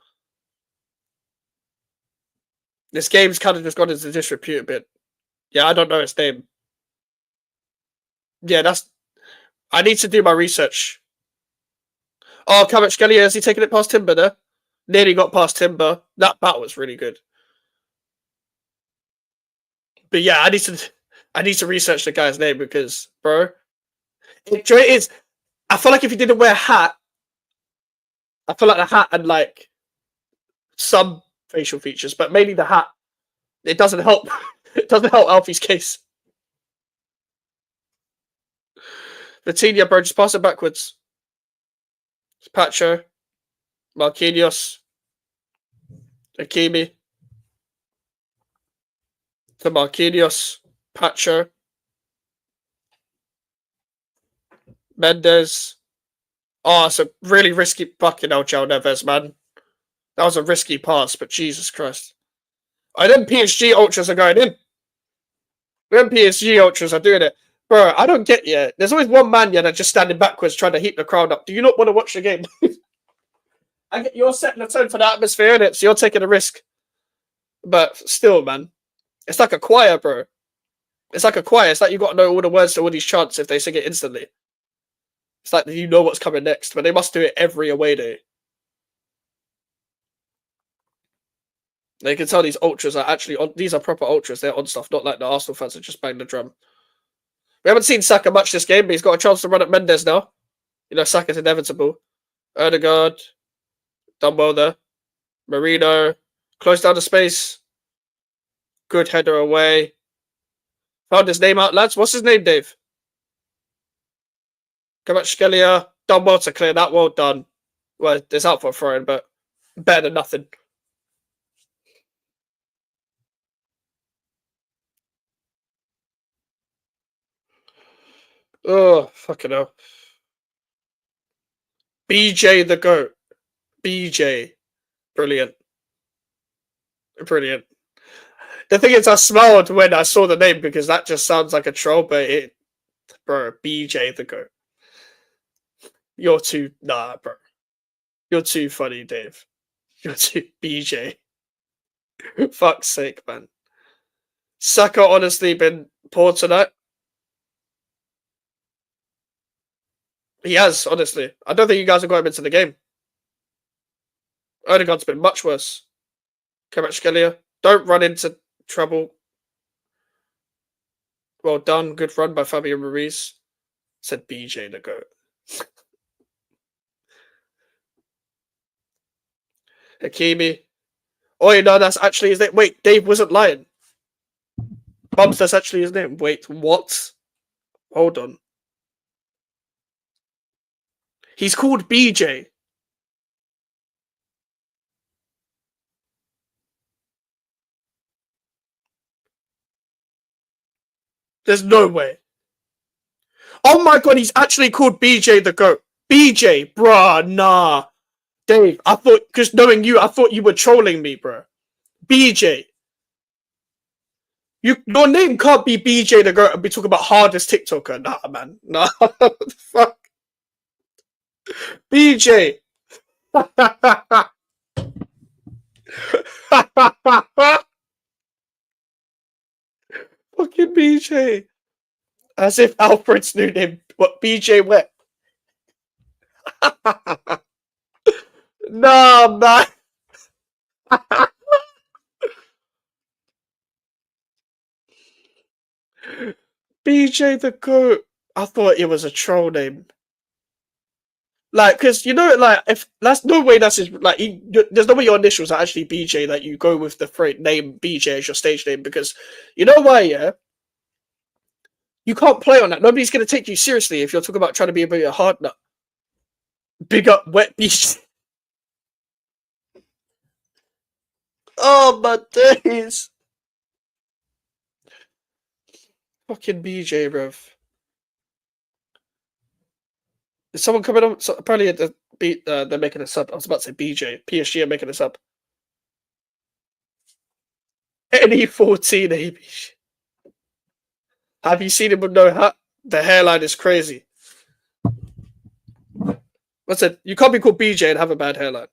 A: This game's kind of just gone into disrepute a bit. Yeah, I don't know its name. Yeah, I need to do my research. Oh, Kvaratskhelia, has he taken it past Timber there? Nearly got past Timber. That battle was really good. But yeah, I need to research the guy's name because, bro, it is. I feel like if he didn't wear a hat, I feel like the hat and like some facial features, but mainly the hat. It doesn't help. It doesn't help Alfie's case. Vitinha, bro, just pass it backwards. It's Pacho. Marquinhos. Hakimi. To Marquinhos. Pacho. Mendes. Oh, it's a really risky fucking João Neves, man. That was a risky pass, but Jesus Christ. Oh, them PSG Ultras are going in. Them PSG Ultras are doing it. Bro, I don't get you. There's always one man that's just standing backwards trying to heat the crowd up. Do you not want to watch the game? I get you're setting the tone for the atmosphere, innit? So you're taking a risk. But still, man. It's like a choir, bro. It's like a choir. It's like you got to know all the words to all these chants if they sing it instantly. It's like you know what's coming next, but they must do it every away day. They can tell these ultras are actually on. These are proper ultras. They're on stuff, not like the Arsenal fans that just bang the drum. We haven't seen Saka much this game, but he's got a chance to run at Mendes now. You know, Saka's inevitable. Odegaard. Done well there. Marino. Close down the space. Good header away. Found his name out, lads. What's his name, Dave? Kvaratskhelia. Done well to clear that. Well done. Well, it's out for a throw-in, but better than nothing. Oh, fucking hell. BJ the GOAT. BJ. Brilliant. Brilliant. The thing is, I smiled when I saw the name because that just sounds like a troll, but bro, BJ the GOAT. You're too, nah, bro. You're too funny, Dave. You're too, BJ. Fuck's sake, man. Saka honestly been poor tonight. He has, honestly. I don't think you guys have got him into the game. Odegaard's been much worse. Kvaratskhelia, don't run into trouble. Well done. Good run by Fabio Ruiz. Said BJ the GOAT. Hakimi. Oh, you know, that's actually his name. Wait, Dave wasn't lying. Bums, that's actually his name. Wait, what? Hold on. He's called BJ. There's no way. Oh my god, he's actually called BJ the GOAT. BJ, bruh, nah. Dave, I thought, because knowing you, I thought you were trolling me, bruh. BJ. Your name can't be BJ the GOAT and be talking about hardest TikToker. Nah, man. Nah. What the fuck? BJ. Fucking BJ. As if Alfred's new name. What, BJ Wet? Nah, man. BJ the GOAT. I thought it was a troll name. Like, because you know, like, if that's no way that's his, like, there's no way your initials are actually BJ, that you go with the name BJ as your stage name, because you know why, yeah? You can't play on that. Nobody's going to take you seriously if you're talking about trying to be a bit of a hard nut. Big up Wet BJ. Oh, my days. Fucking BJ, bruv. Is someone coming on? So, apparently, they're making a sub. I was about to say BJ. PSG are making a sub. NE14 AB. Have you seen him with no hat? The hairline is crazy. What's it? You can't be called BJ and have a bad hairline.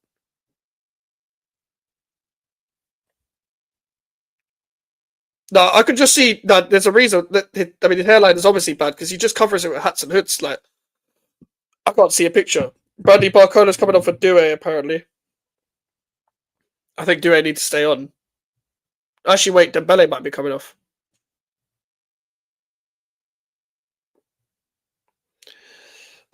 A: No, I could just see that there's a reason that, I mean, his hairline is obviously bad because he just covers it with hats and hoods. Like, I can't see a picture. Bradley Barcola's coming on for Doué, apparently. I think Doué needs to stay on. Actually, wait, Dembele might be coming off.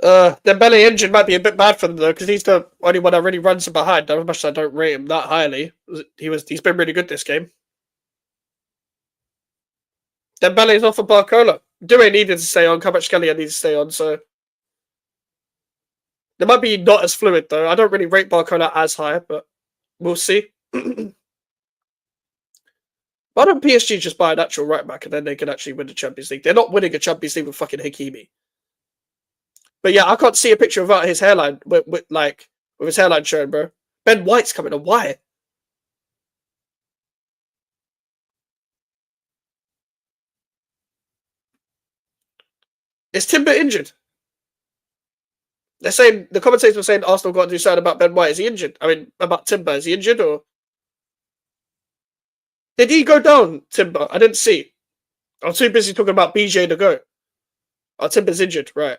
A: Dembele injured might be a bit bad for them though, because he's the only one that really runs from behind. As much as I don't rate him that highly, he's been really good this game. Dembele's off for Barcola. Doué needed to stay on. Kvaratskhelia needs to stay on. So they might be not as fluid though. I don't really rate Barcola as high, but we'll see. Why don't PSG just buy an actual right back and then they can actually win the Champions League? They're not winning a Champions League with fucking Hakimi. But yeah, I can't see a picture without his hairline, with his hairline showing, bro. Ben White's coming on. Why? Is Timber injured? They're saying, the commentators were saying Arsenal got to do something about Ben White. Is he injured? I mean, about Timber. Is he injured or? Did he go down, Timber? I didn't see. I was too busy talking about BJ to go. Oh, Timber's injured, right.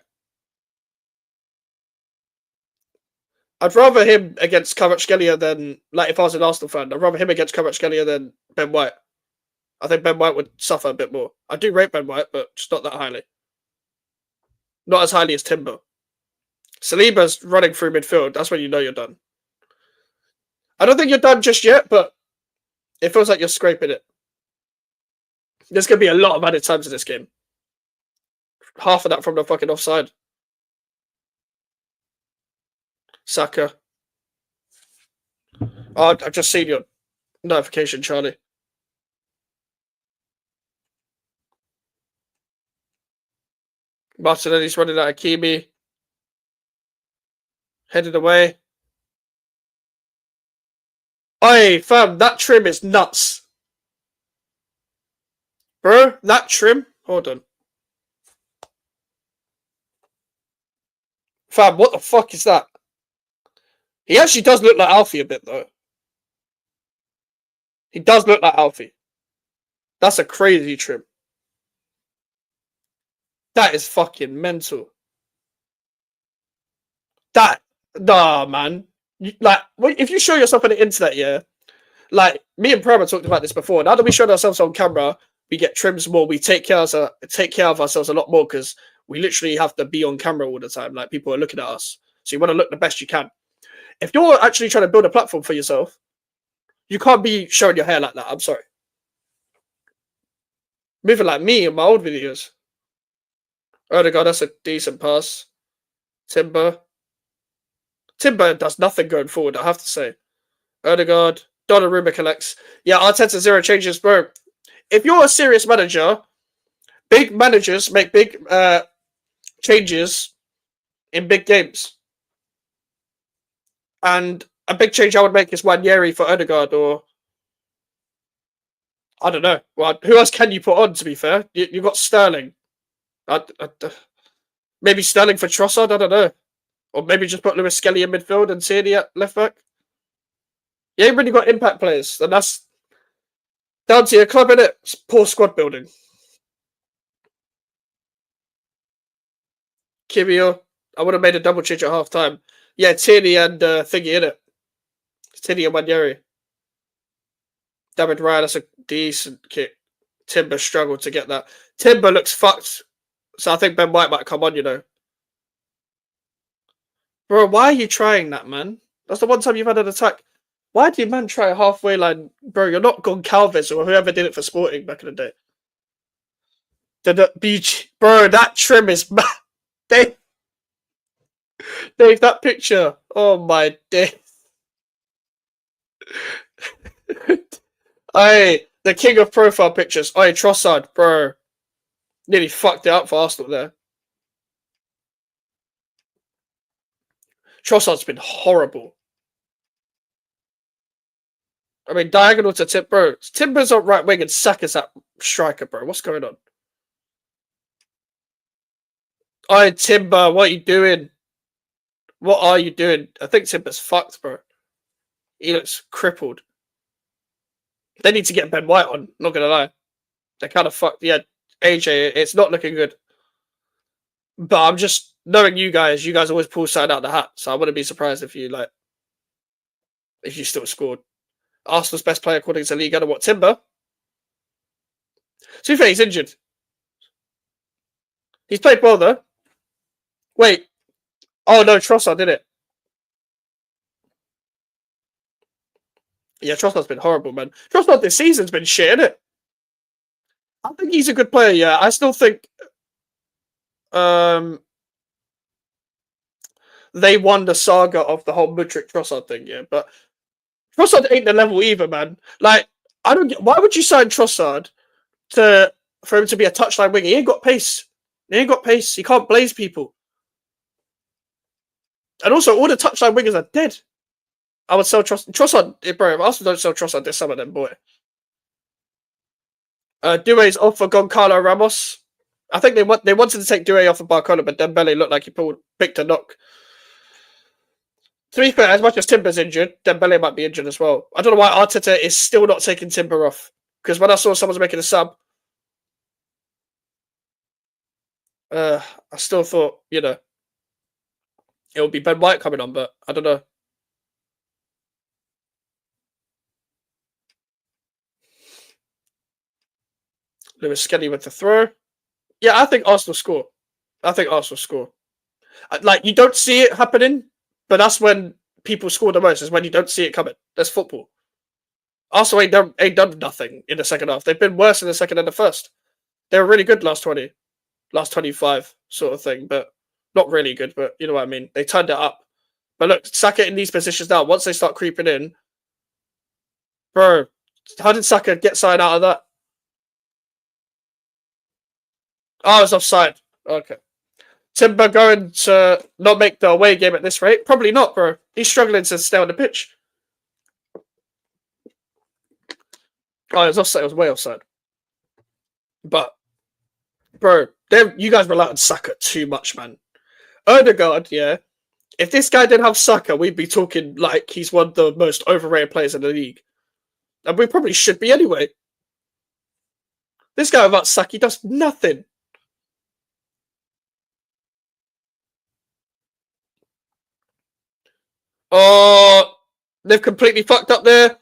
A: I'd rather him against Kvaratskhelia than, like, if I was an Arsenal fan, I'd rather him against Kvaratskhelia than Ben White. I think Ben White would suffer a bit more. I do rate Ben White, but just not that highly. Not as highly as Timber. Saliba's running through midfield. That's when you know you're done. I don't think you're done just yet, but it feels like you're scraping it. There's going to be a lot of added times in this game. Half of that from the fucking offside. Saka. Oh, I've just seen your notification, Charlie. Martinelli's running out of Kimi. Headed away. Oi, fam, that trim is nuts. Bro, that trim? Hold on. Fam, what the fuck is that? He actually does look like Alfie a bit, though. He does look like Alfie. That's a crazy trim. That is fucking mental. Nah, man. If you show yourself on the internet, yeah, like me and Prema talked about this before. Now that we showed ourselves on camera, we get trims more. We take care of ourselves a lot more because we literally have to be on camera all the time. Like people are looking at us, so you want to look the best you can. If you're actually trying to build a platform for yourself, you can't be showing your hair like that. I'm sorry. Moving like me in my old videos. Oh my god, that's a decent pass. Timber does nothing going forward, I have to say. Odegaard, Donnarumma collects. Yeah, Arteta 0 changes, bro. If you're a serious manager, big managers make big changes in big games. And a big change I would make is Wanyeri for Odegaard, or I don't know. Well, who else can you put on, to be fair? You've got Sterling. Maybe Sterling for Trossard, I don't know. Or maybe just put Lewis Skelly in midfield and Tierney at left back. You ain't really got impact players, and that's down to your club, innit? It's poor squad building. Kivio, I would have made a double change at half time. Yeah, Tierney and Thingy, innit? Tierney and Wanyeri. David Ryan, that's a decent kick. Timber struggled to get that. Timber looks fucked, so I think Ben White might come on, you know. Bro, why are you trying that, man? That's the one time you've had an attack. Why did man try a halfway line? Bro, you're not Goncalves or whoever did it for Sporting back in the day. The beach. Bro, that trim is mad. Dave, that picture. Oh my day. Hey, the king of profile pictures. Hey, Trossard, bro. Nearly fucked it up for Arsenal there. Trossard's been horrible. I mean, diagonal to Tim, bro. Timber's on right wing and Saka's at striker, bro. What's going on? Hey, Timber, what are you doing? What are you doing? I think Timber's fucked, bro. He looks crippled. They need to get Ben White on, not gonna lie. They're kind of fucked. Yeah, AJ, it's not looking good. But I'm just knowing you guys always pull side out the hat, so I wouldn't be surprised if you still scored. Arsenal's best player according to League, what, Timber? To be fair, he's injured. He's played well though. Wait. Oh no, Trossard did it. Yeah, Trossard's been horrible, man. Trossard this season's been shit, innit? I think he's a good player, yeah. I still think they won the saga of the whole Mudryk Trossard thing, yeah. But Trossard ain't the level either, man. Like, I don't get why would you sign Trossard for him to be a touchline winger? He ain't got pace. He can't blaze people. And also, all the touchline wingers are dead. I would sell Trossard, bro. If Arsenal don't sell Trossard this summer, then boy. Doué's off for Goncalo Ramos. I think they wanted to take Doué off of Barcola, but Dembele looked like he picked a knock. To be fair, as much as Timber's injured, Dembele might be injured as well. I don't know why Arteta is still not taking Timber off. Because when I saw someone's making a sub, I still thought, it would be Ben White coming on, but I don't know. Lewis Skelly with the throw. Yeah, I think Arsenal score. Like, you don't see it happening, but that's when people score the most, is when you don't see it coming. That's football. Arsenal ain't done nothing in the second half. They've been worse in the second than the first. They were really good last 25 sort of thing, but not really good, but you know what I mean. They turned it up. But look, Saka in these positions now, once they start creeping in, Bro, how did Saka get signed out of that? Oh, it's offside. Okay. Timber going to not make the away game at this rate? Probably not, bro. He's struggling to stay on the pitch. Oh, it was offside. It was way offside. But, bro, you guys rely on Saka too much, man. Odegaard, yeah. If this guy didn't have Saka, we'd be talking like he's one of the most overrated players in the league. And we probably should be anyway. This guy without Saka, he does nothing. Oh, they've completely fucked up there.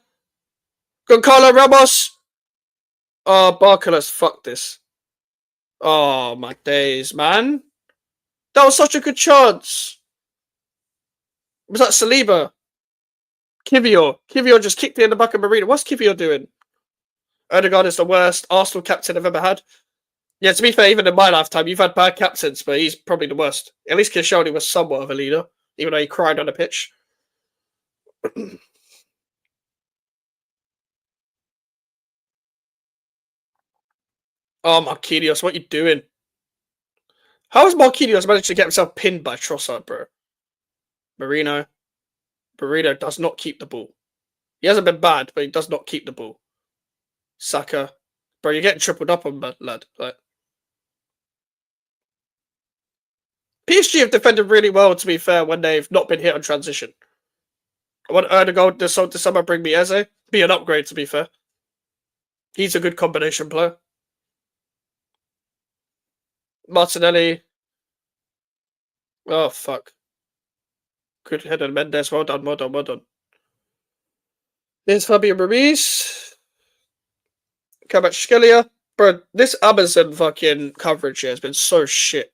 A: Goncalo Ramos. Oh, Barcolas fucked this. Oh, my days, man. That was such a good chance. Was that Saliba? Kivior. Kivior just kicked it in the back of Marina. What's Kivior doing? Odegaard is the worst Arsenal captain I've ever had. Yeah, to be fair, even in my lifetime, you've had bad captains, but he's probably the worst. At least Koscielny was somewhat of a leader, even though he cried on the pitch. Oh, Marquinhos, what are you doing? How has Marquinhos managed to get himself pinned by Trossard, bro? Marino does not keep the ball. He hasn't been bad, but he does not keep the ball. Saka. Bro, you're getting tripled up on, lad. Like, PSG have defended really well, to be fair, when they've not been hit on transition. I want Erdogan this summer bring me Eze. Be an upgrade, to be fair. He's a good combination player. Martinelli. Oh, fuck. Good head on Mendes. Well done, well done, well done. There's Fabian Ruiz. Kvaratskhelia. Bro, this Amazon fucking coverage here has been so shit.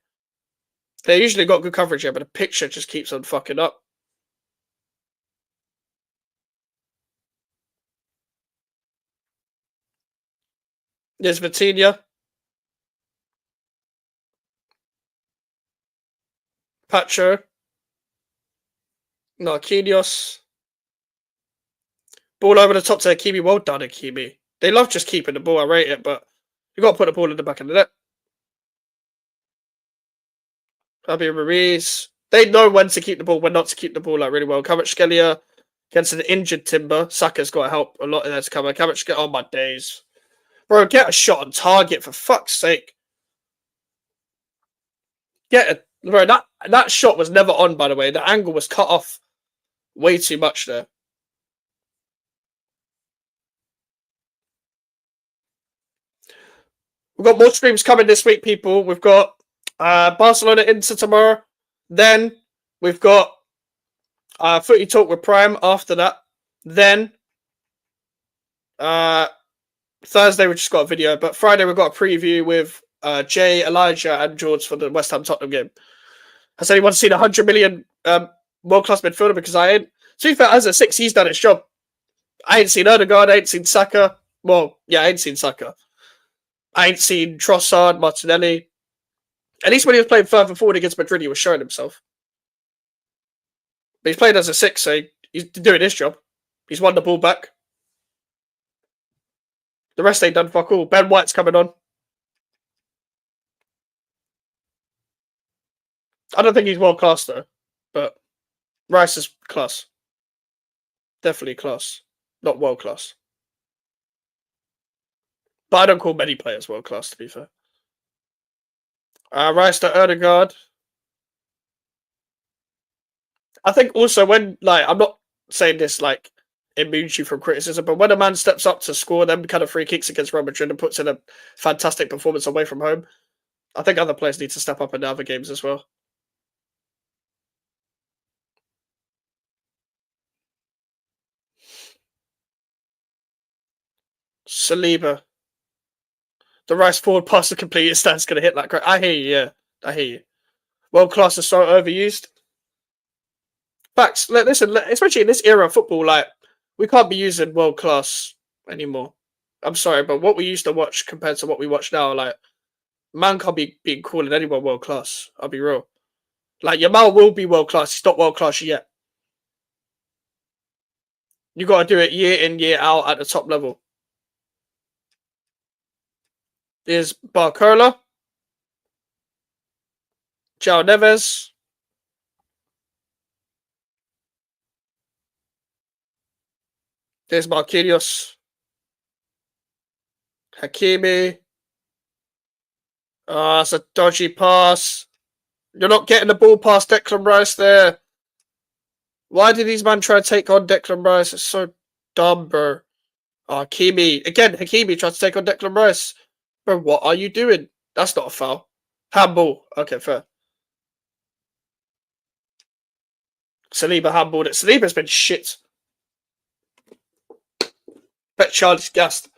A: They usually got good coverage here, but the picture just keeps on fucking up. There's Vitinha. Pacho. Marquinhos. Ball over the top to Hakimi. Well done, Hakimi. They love just keeping the ball. I rate it, but you got to put the ball in the back of the net. Fabian Ruiz. They know when to keep the ball, when not to keep the ball like really well. Kvaratskhelia against an injured Timber. Saka's got to help a lot in there to cover. Kvaratskhelia. Oh my days. Bro, get a shot on target for fuck's sake. Bro, that shot was never on, by the way. The angle was cut off way too much there. We've got more streams coming this week, people. We've got Barcelona Inter tomorrow. Then we've got Footy Talk with Prime after that. Then Thursday we just got a video, but Friday we've got a preview with Jay, Elijah, and George for the West Ham Tottenham game. Has anyone seen 100 million world-class midfielder? Because I ain't. To be fair, as a 6, he's done his job. I ain't seen Odegaard, I ain't seen Saka. Well, yeah, I ain't seen Saka. I ain't seen Trossard, Martinelli. At least when he was playing further forward against Madrid, he was showing himself. But he's playing as a 6, so he's doing his job. He's won the ball back. The rest ain't done fuck all. Ben White's coming on. I don't think he's world class though, but Rice is class. Definitely class. Not world class. But I don't call many players world class, to be fair. Rice to Odegaard. I think also when, like, I'm not saying this like immunes you from criticism, but when a man steps up to score them kind of free kicks against Real Madrid and puts in a fantastic performance away from home, I think other players need to step up in the other games as well. Saliba. The Rice forward pass to complete his stance going to hit that great. I hear you, yeah. I hear you. World class is so overused. Facts. Listen, especially in this era of football, like, we can't be using world class anymore. I'm sorry, but what we used to watch compared to what we watch now, like, man can't be being calling anyone world class. I'll be real. Like, Yamal will be world class. He's not world class yet. You got to do it year in, year out at the top level. There's Barcola, João Neves, there's Marquinhos, Hakimi. It's a dodgy pass. You're not getting the ball past Declan Rice there. Why did these men try to take on Declan Rice? It's so dumb, bro. Hakimi. Again, Hakimi tried to take on Declan Rice. Bro, what are you doing? That's not a foul. Handball. Okay, fair. Saliba handballed it. Saliba's been shit. Bet Charlie's gassed.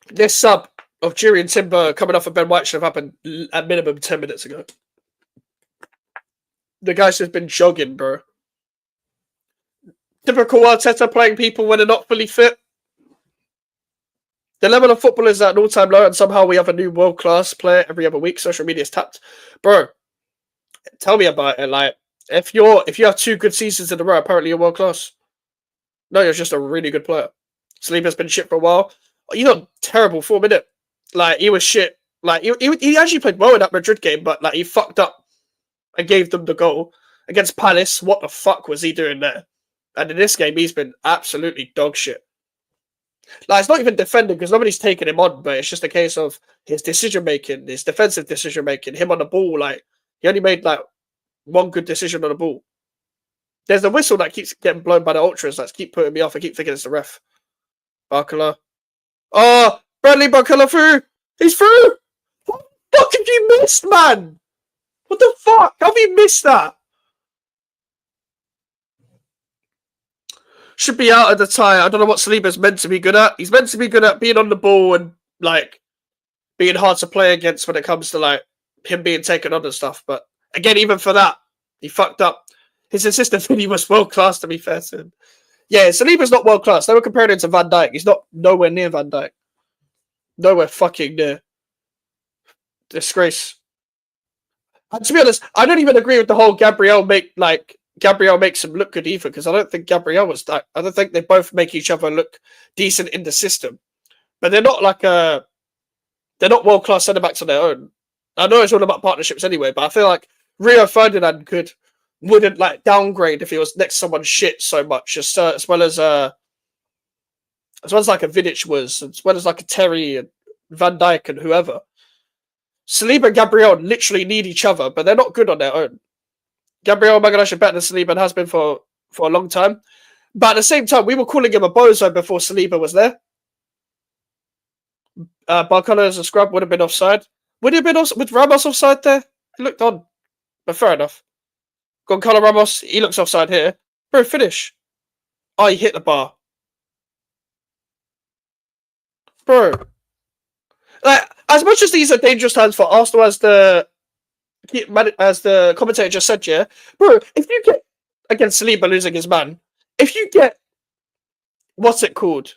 A: This sub of Jury and Timber coming off of Ben White should have happened at minimum 10 minutes ago. The guy's just been jogging, bro. Typical Arteta playing people when they're not fully fit. The level of football is at an all-time low, and somehow we have a new world-class player every other week. Social media's tapped. Bro, tell me about it. Like, if you have 2 good seasons in a row, apparently you're world-class. No, you're just a really good player. Saliba's been shit for a while. He's not terrible form, innit? Like, he was shit. Like, he actually played well in that Madrid game, but like he fucked up and gave them the goal. Against Palace, what the fuck was he doing there? And in this game, he's been absolutely dog shit. Like, it's not even defending because nobody's taking him on, but it's just a case of his decision-making, his defensive decision-making, him on the ball. Like, he only made, like, 1 good decision on the ball. There's a whistle that keeps getting blown by the ultras that keep putting me off. I keep thinking it's the ref. Barcola. Oh, Bradley Barcola through. He's through. What the fuck have you missed, man? What the fuck? How have you missed that? Should be out of the tie. I don't know what Saliba's meant to be good at. He's meant to be good at being on the ball and, like, being hard to play against when it comes to, like, him being taken on and stuff. But, again, even for that, he fucked up. His assistant Vinny was world-class, to be fair to him. Yeah, Saliba's not world-class. They were comparing him to Van Dijk. He's not nowhere near Van Dijk. Nowhere fucking near. Disgrace. And to be honest, I don't even agree with the whole Gabriel makes him look good either, because I don't think Gabriel was that. I don't think they both make each other look decent in the system. But they're not they're not world-class centre-backs on their own. I know it's all about partnerships anyway, but I feel like Rio Ferdinand wouldn't like downgrade if he was next to someone shit so much, as well as like a Vidic was, as well as like a Terry and Van Dijk and whoever. Saliba and Gabriel literally need each other, but they're not good on their own. Gabriel Magalhaes is better than Saliba and has been for a long time. But at the same time, we were calling him a bozo before Saliba was there. Barcola as a scrub would have been offside. Would it have been with Ramos offside there? It looked on. But fair enough. Goncalo Ramos, he looks offside here. Bro, finish. Oh, he hit the bar. Bro. Like, as much as these are dangerous times for Arsenal, as the commentator just said, yeah, bro, if you get, against Saliba losing his man, if you get, what's it called,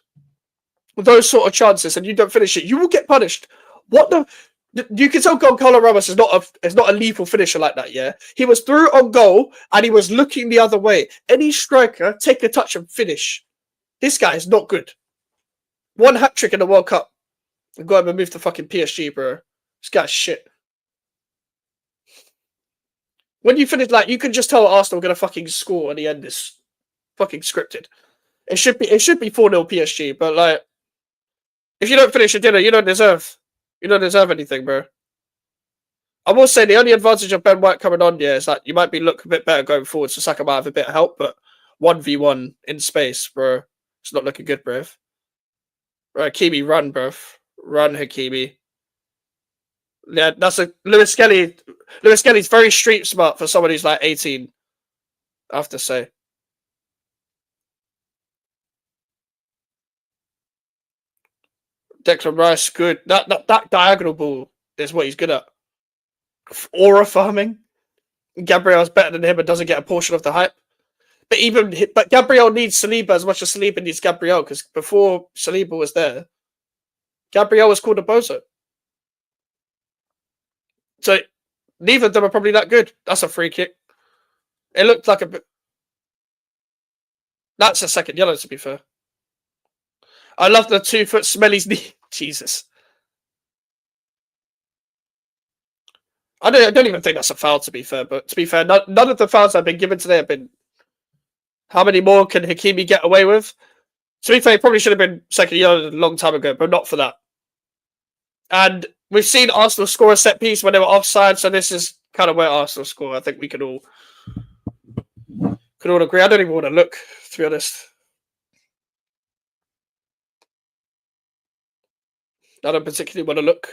A: those sort of chances and you don't finish it, you will get punished. What the... You can tell Goncalo Ramos is not a lethal finisher like that, yeah? He was through on goal and he was looking the other way. Any striker, take a touch and finish. This guy is not good. 1 hat-trick in the World Cup. And go and move to fucking PSG, bro. This guy's shit. When you finish, like, you can just tell Arsenal are going to fucking score at the end. It's fucking scripted. It should be 4-0 PSG, but, like, if you don't finish your dinner, you don't deserve anything, bro. I will say the only advantage of Ben White coming on here is that you might look a bit better going forward, so Saka might have a bit of help, but 1v1 in space, bro. It's not looking good, bro. Right, Hakimi, run, bro. Run, Hakimi. Yeah, that's a Lewis Kelly. Lewis Kelly's very street smart for someone who's like 18. I have to say. Declan Rice, good. That diagonal ball is what he's good at. Aura farming. Gabriel's better than him and doesn't get a portion of the hype. But Gabriel needs Saliba as much as Saliba needs Gabriel, because before Saliba was there, Gabriel was called a bozo. So neither of them are probably that good. That's a free kick. It looked like a bit. That's a second yellow, to be fair. I love the 2 foot smelly's knee. Jesus. I don't even think that's a foul, to be fair. But to be fair, none of the fouls that have been given today have been. How many more can Hakimi get away with? To be fair, he probably should have been second yellow a long time ago, but not for that. And we've seen Arsenal score a set piece when they were offside, so this is kind of where Arsenal score. I think we could all agree. I don't even want to look, to be honest. I don't particularly want to look.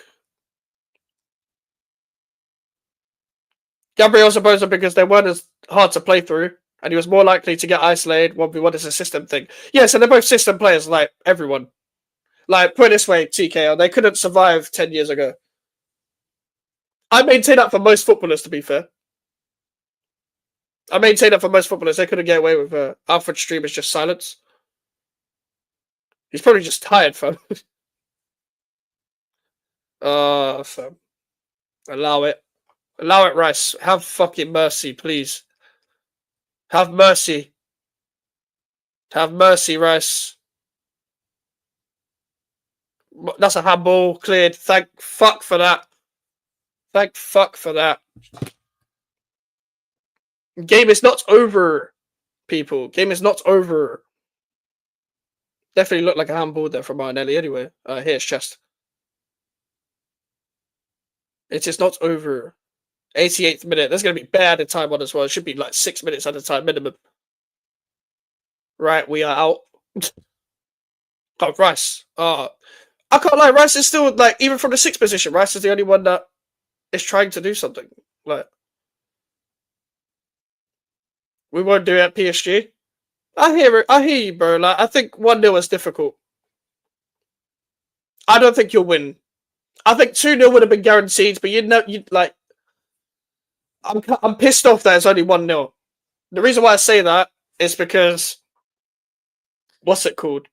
A: Gabriel's a bozo because they weren't as hard to play through, and he was more likely to get isolated. 1v1 is a system thing. Yeah, so they're both system players, like everyone. Like, put it this way, TKO, they couldn't survive 10 years ago. I maintain that for most footballers, to be fair. I maintain that for most footballers. They couldn't get away with Alfred Stream is just silence. He's probably just tired, fam. Fam. Allow it. Allow it, Rice. Have fucking mercy, please. Have mercy. Have mercy, Rice. That's a handball. Cleared. Thank fuck for that. Thank fuck for that. Game is not over, people. Game is not over. Definitely looked like a handball there from Martinelli anyway. Here's chest. It is not over. 88th minute. There's going to be bad at time on as well. It should be like 6 minutes at a time minimum. Right, we are out. Oh, Rice. I can't lie. Rice is still, like, even from the 6th position, Rice is the only one that is trying to do something. Like, we won't do it at PSG. I hear it. I hear you, bro. Like, I think 1-0 is difficult. I don't think you'll win. I think 2-0 would have been guaranteed, but you'd like. I'm pissed off that it's only 1-0. The reason why I say that is because what's it called?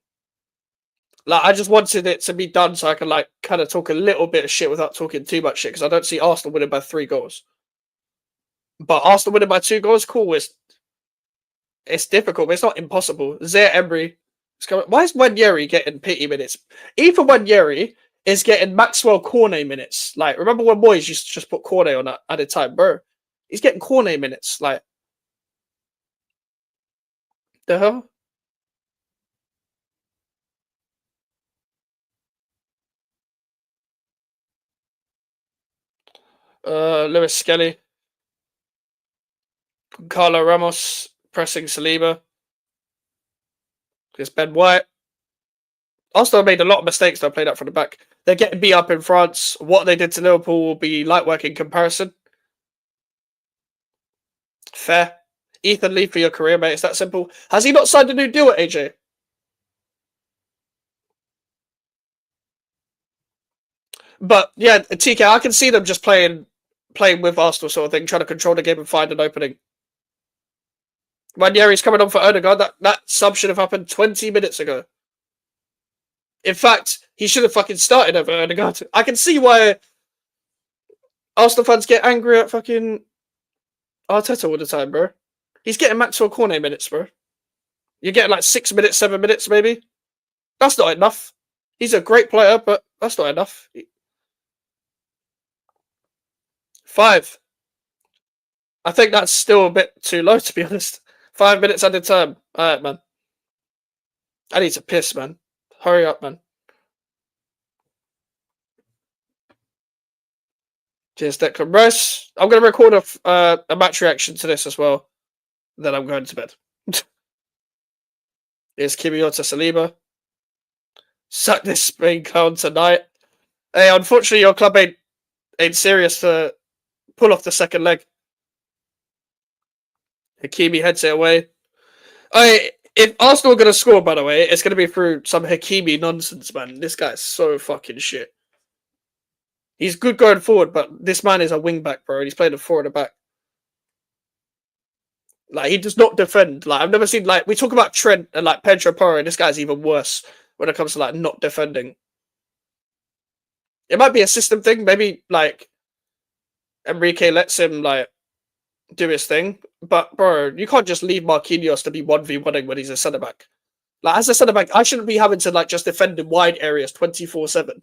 A: Like, I just wanted it to be done so I can like kind of talk a little bit of shit without talking too much shit because I don't see Arsenal winning by 3 goals. But Arsenal winning by 2 goals, cool. It's difficult, but it's not impossible. Zaire Emery is coming. Why is Wanyeri getting pity minutes? Even Wanyeri is getting Maxwell Cornet minutes. Like, remember when Moyes used to just put Cornet on that at a time, bro? He's getting Cornet minutes. Like, the hell? Lewis Skelly. Carlo Ramos pressing Saliba. It's Ben White. Arsenal made a lot of mistakes that played up from the back. They're getting beat up in France. What they did to Liverpool will be light work in comparison. Fair. Ethan, leave for your career, mate. It's that simple. Has he not signed a new deal at AJ? But yeah, TK, I can see them just playing with Arsenal sort of thing, trying to control the game and find an opening. Ranieri's coming on for Odegaard. That sub should have happened 20 minutes ago. In fact, he should have fucking started over Odegaard. I can see why Arsenal fans get angry at fucking Arteta all the time, bro. He's getting Maxwell Cornet minutes, bro. You're getting like 6 minutes, 7 minutes, maybe. That's not enough. He's a great player, but that's not enough. 5. I think that's still a bit too low, to be honest. 5 minutes at a time. Alright, man. I need to piss, man. Hurry up, man. Cheers, Declan Rice. I'm going to record a match reaction to this as well. Then I'm going to bed. Here's Kimiota Saliba. Suck this Spain clown tonight. Hey, unfortunately, your club ain't serious to pull off the second leg. Hakimi heads it away. If Arsenal are going to score, by the way, it's going to be through some Hakimi nonsense, man. This guy's so fucking shit. He's good going forward, but this man is a wing back, bro. And he's playing a 4 at the back. Like, he does not defend. Like, I've never seen, like, we talk about Trent and, like, Pedro Porro, and this guy's even worse when it comes to, like, not defending. It might be a system thing. Maybe, like, Enrique lets him, like, do his thing. But bro, you can't just leave Marquinhos to be 1v1ing when he's a centre back. Like as a centre back, I shouldn't be having to like just defend in wide areas 24/7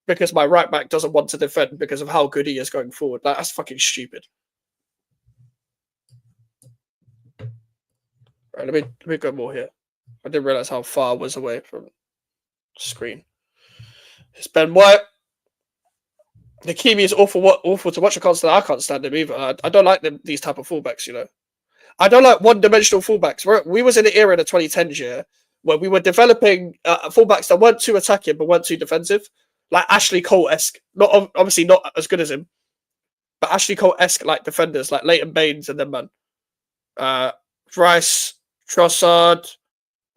A: because my right back doesn't want to defend because of how good he is going forward. Like that's fucking stupid. Right, let me go more here. I didn't realize how far I was away from the screen. It's Ben White. Hakimi is awful to watch. I can't stand him either. I don't like these type of fullbacks, you know. I don't like one-dimensional fullbacks. We was in an era in the 2010s, yeah, where we were developing fullbacks that weren't too attacking but weren't too defensive, like Ashley Cole-esque. Not obviously not as good as him, but Ashley Cole-esque like defenders, like Leighton Baines and them man. Rice, Trossard,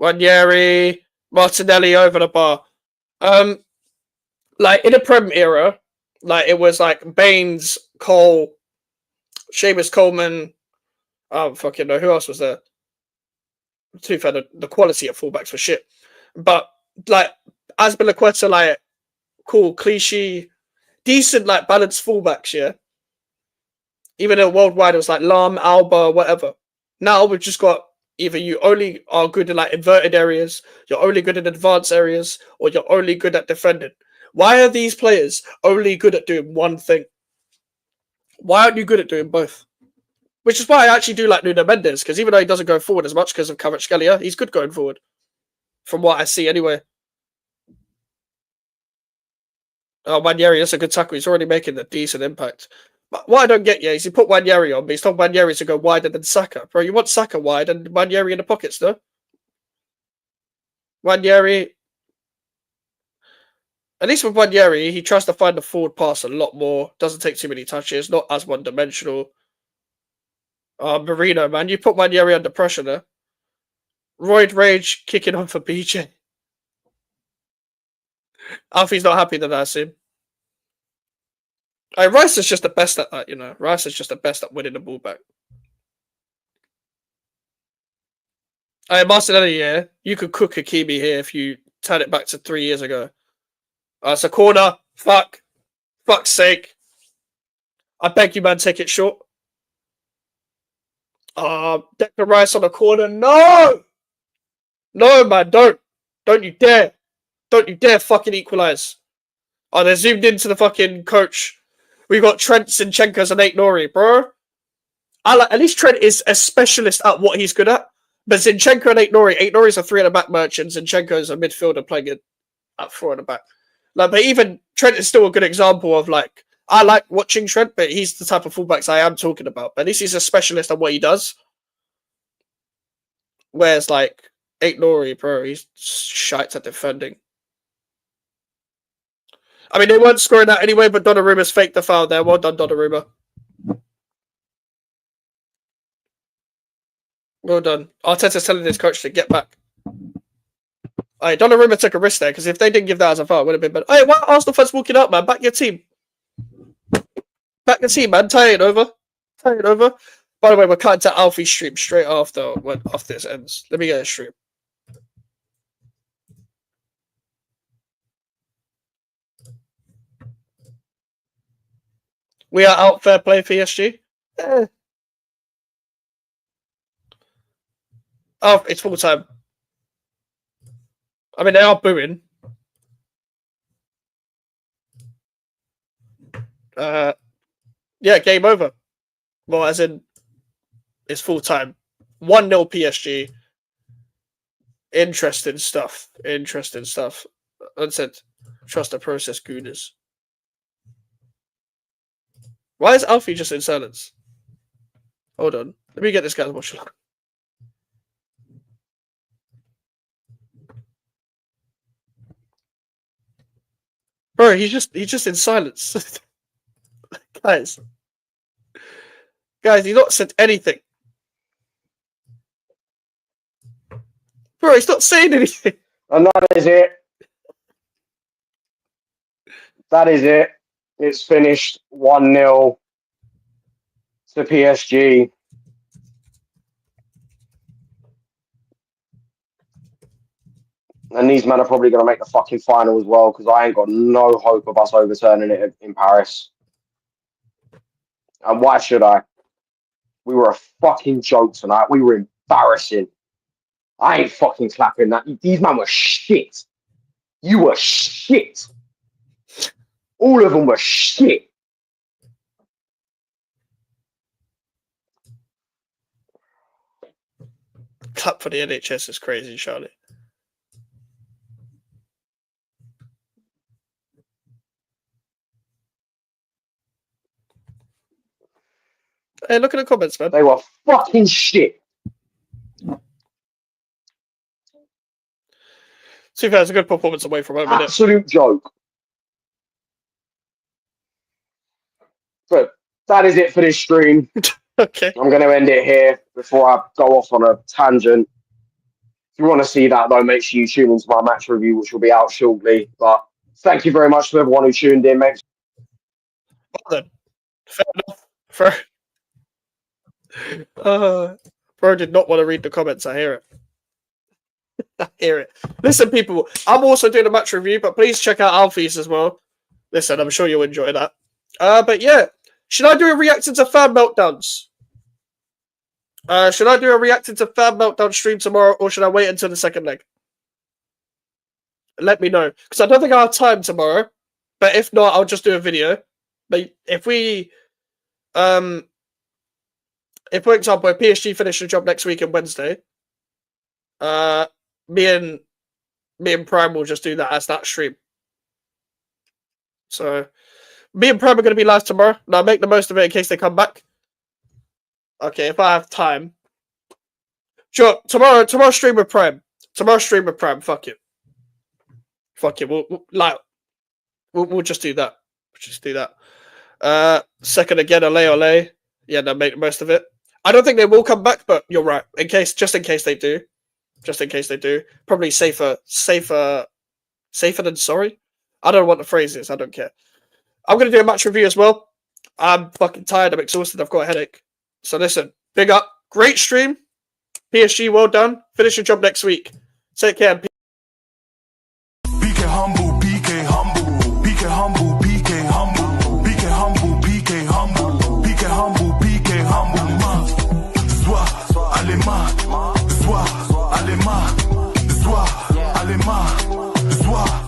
A: Wanyeri, Martinelli over the bar. Like in the Prem era, like it was like Baines, Cole, Seamus Coleman. I don't fucking know who else was there. To be fair, the quality of fullbacks was shit. But like Azpilicueta, like cool, cliche, decent, like balanced fullbacks, yeah. Even though worldwide it was like Lam, Alba, whatever. Now we've just got either you only are good in like inverted areas, you're only good in advanced areas, or you're only good at defending. Why are these players only good at doing one thing? Why aren't you good at doing both? Which is why I actually do like Nuno Mendes, because even though he doesn't go forward as much because of Kvaratskhelia, he's good going forward. From what I see anyway. Oh, Wanyeri, that's a good tackle. He's already making a decent impact. But what I don't get yet is you put Wanyeri on, but he's told Wanyeri to go wider than Saka. Bro, you want Saka wide and Wanyeri in the pockets, though? Wanyeri... At least with Wanyeri, he tries to find the forward pass a lot more. Doesn't take too many touches. Not as one-dimensional. Marino, man. You put Wanyeri under pressure there. Royd Rage kicking on for BJ. Alfie's not happy that I see him. Rice is just the best at that, you know. Rice is just the best at winning the ball back. Martinelli, yeah. You could cook Hakimi here if you turn it back to 3 years ago. It's a corner. Fuck. Fuck's sake. I beg you, man, take it short. Declan Rice on the corner. No! No, man, don't. Don't you dare. Don't you dare fucking equalise. Oh, they zoomed into the fucking coach. We got Trent, Zinchenko's and Nori, bro. At least Trent is a specialist at what he's good at. But Zinchenko and Nori's a 3 at the back merchant. Zinchenko's a midfielder playing it at 4 at the back. Like, but even Trent is still a good example of like, I like watching Trent, but he's the type of fullbacks I am talking about. But at least he's a specialist at what he does. Whereas like Nori, bro, he's shite at defending. I mean, they weren't scoring that anyway, but Donnarumma's faked the foul there. Well done, Donnarumma. Well done. Arteta's telling his coach to get back. Hey, Donnarumma took a risk there, because if they didn't give that as a foul, it would have been better. Hey, why Arsenal fans walking up, man? Back your team. Back your team, man. Tie it over. Tie it over. By the way, we're cutting to Alfie's stream straight after this ends. Let me get a stream. We are out. Fair play, PSG. Oh, it's full time. I mean, they are booing. Yeah, game over. Well, as in, it's full time. 1-0 PSG. Interesting stuff. Interesting stuff. That's it. Trust the process, gooners. Why is Alfie just in silence? Hold on. Let me get this guy's watch. Bro, he's just in silence. Guys, he's not said anything. Bro, he's not saying anything.
F: And that is it. That is it. It's finished 1-0 to PSG. And these men are probably going to make the fucking final as well, because I ain't got no hope of us overturning it in Paris. And why should I? We were a fucking joke tonight. We were embarrassing. I ain't fucking clapping that. These men were shit. You were shit. All of them were shit.
A: Clap for the NHS is crazy, Charlie. Hey, look at the comments, man.
F: They were fucking shit.
A: To be fair, it's a good performance away from home, isn't it?
F: Absolute joke. But that is it for this stream.
A: Okay.
F: I'm going to end it here before I go off on a tangent. If you want to see that, though, make sure you tune into my match review, which will be out shortly. But thank you very much to everyone who tuned in. Make
A: Well then, fair enough. Bro did not want to read the comments. I hear it. I hear it. Listen, people, I'm also doing a match review, but please check out Alfie's as well. Listen, I'm sure you'll enjoy that. But yeah, should I do a reacting to fan meltdowns? Should I do a reacting to fan meltdown stream tomorrow, or should I wait until the second leg? Let me know, because I don't think I have time tomorrow. But if not, I'll just do a video. But if we, if for example, if PSG finish the job next week and Wednesday, me and Prime will just do that as that stream. So me and Prime are going to be live tomorrow. Now make the most of it in case they come back. Okay, if I have time. Sure, tomorrow stream with Prime. Tomorrow stream with Prime. Fuck it. Fuck it. We'll just do that. Just do that. Second again, ole. Yeah, no, make the most of it. I don't think they will come back, but you're right. Just in case they do. Probably safer than sorry. I don't know what the phrase is. I don't care. I'm going to do a match review as well. I'm fucking tired. I'm exhausted. I've got a headache. So listen, big up. Great stream. PSG, well done. Finish your job next week. Take care.
G: PK humble, PK humble, PK humble, PK humble, PK humble, PK humble, PK humble, PK humble. Soir, allez, soir, allez, soir, allez, soir.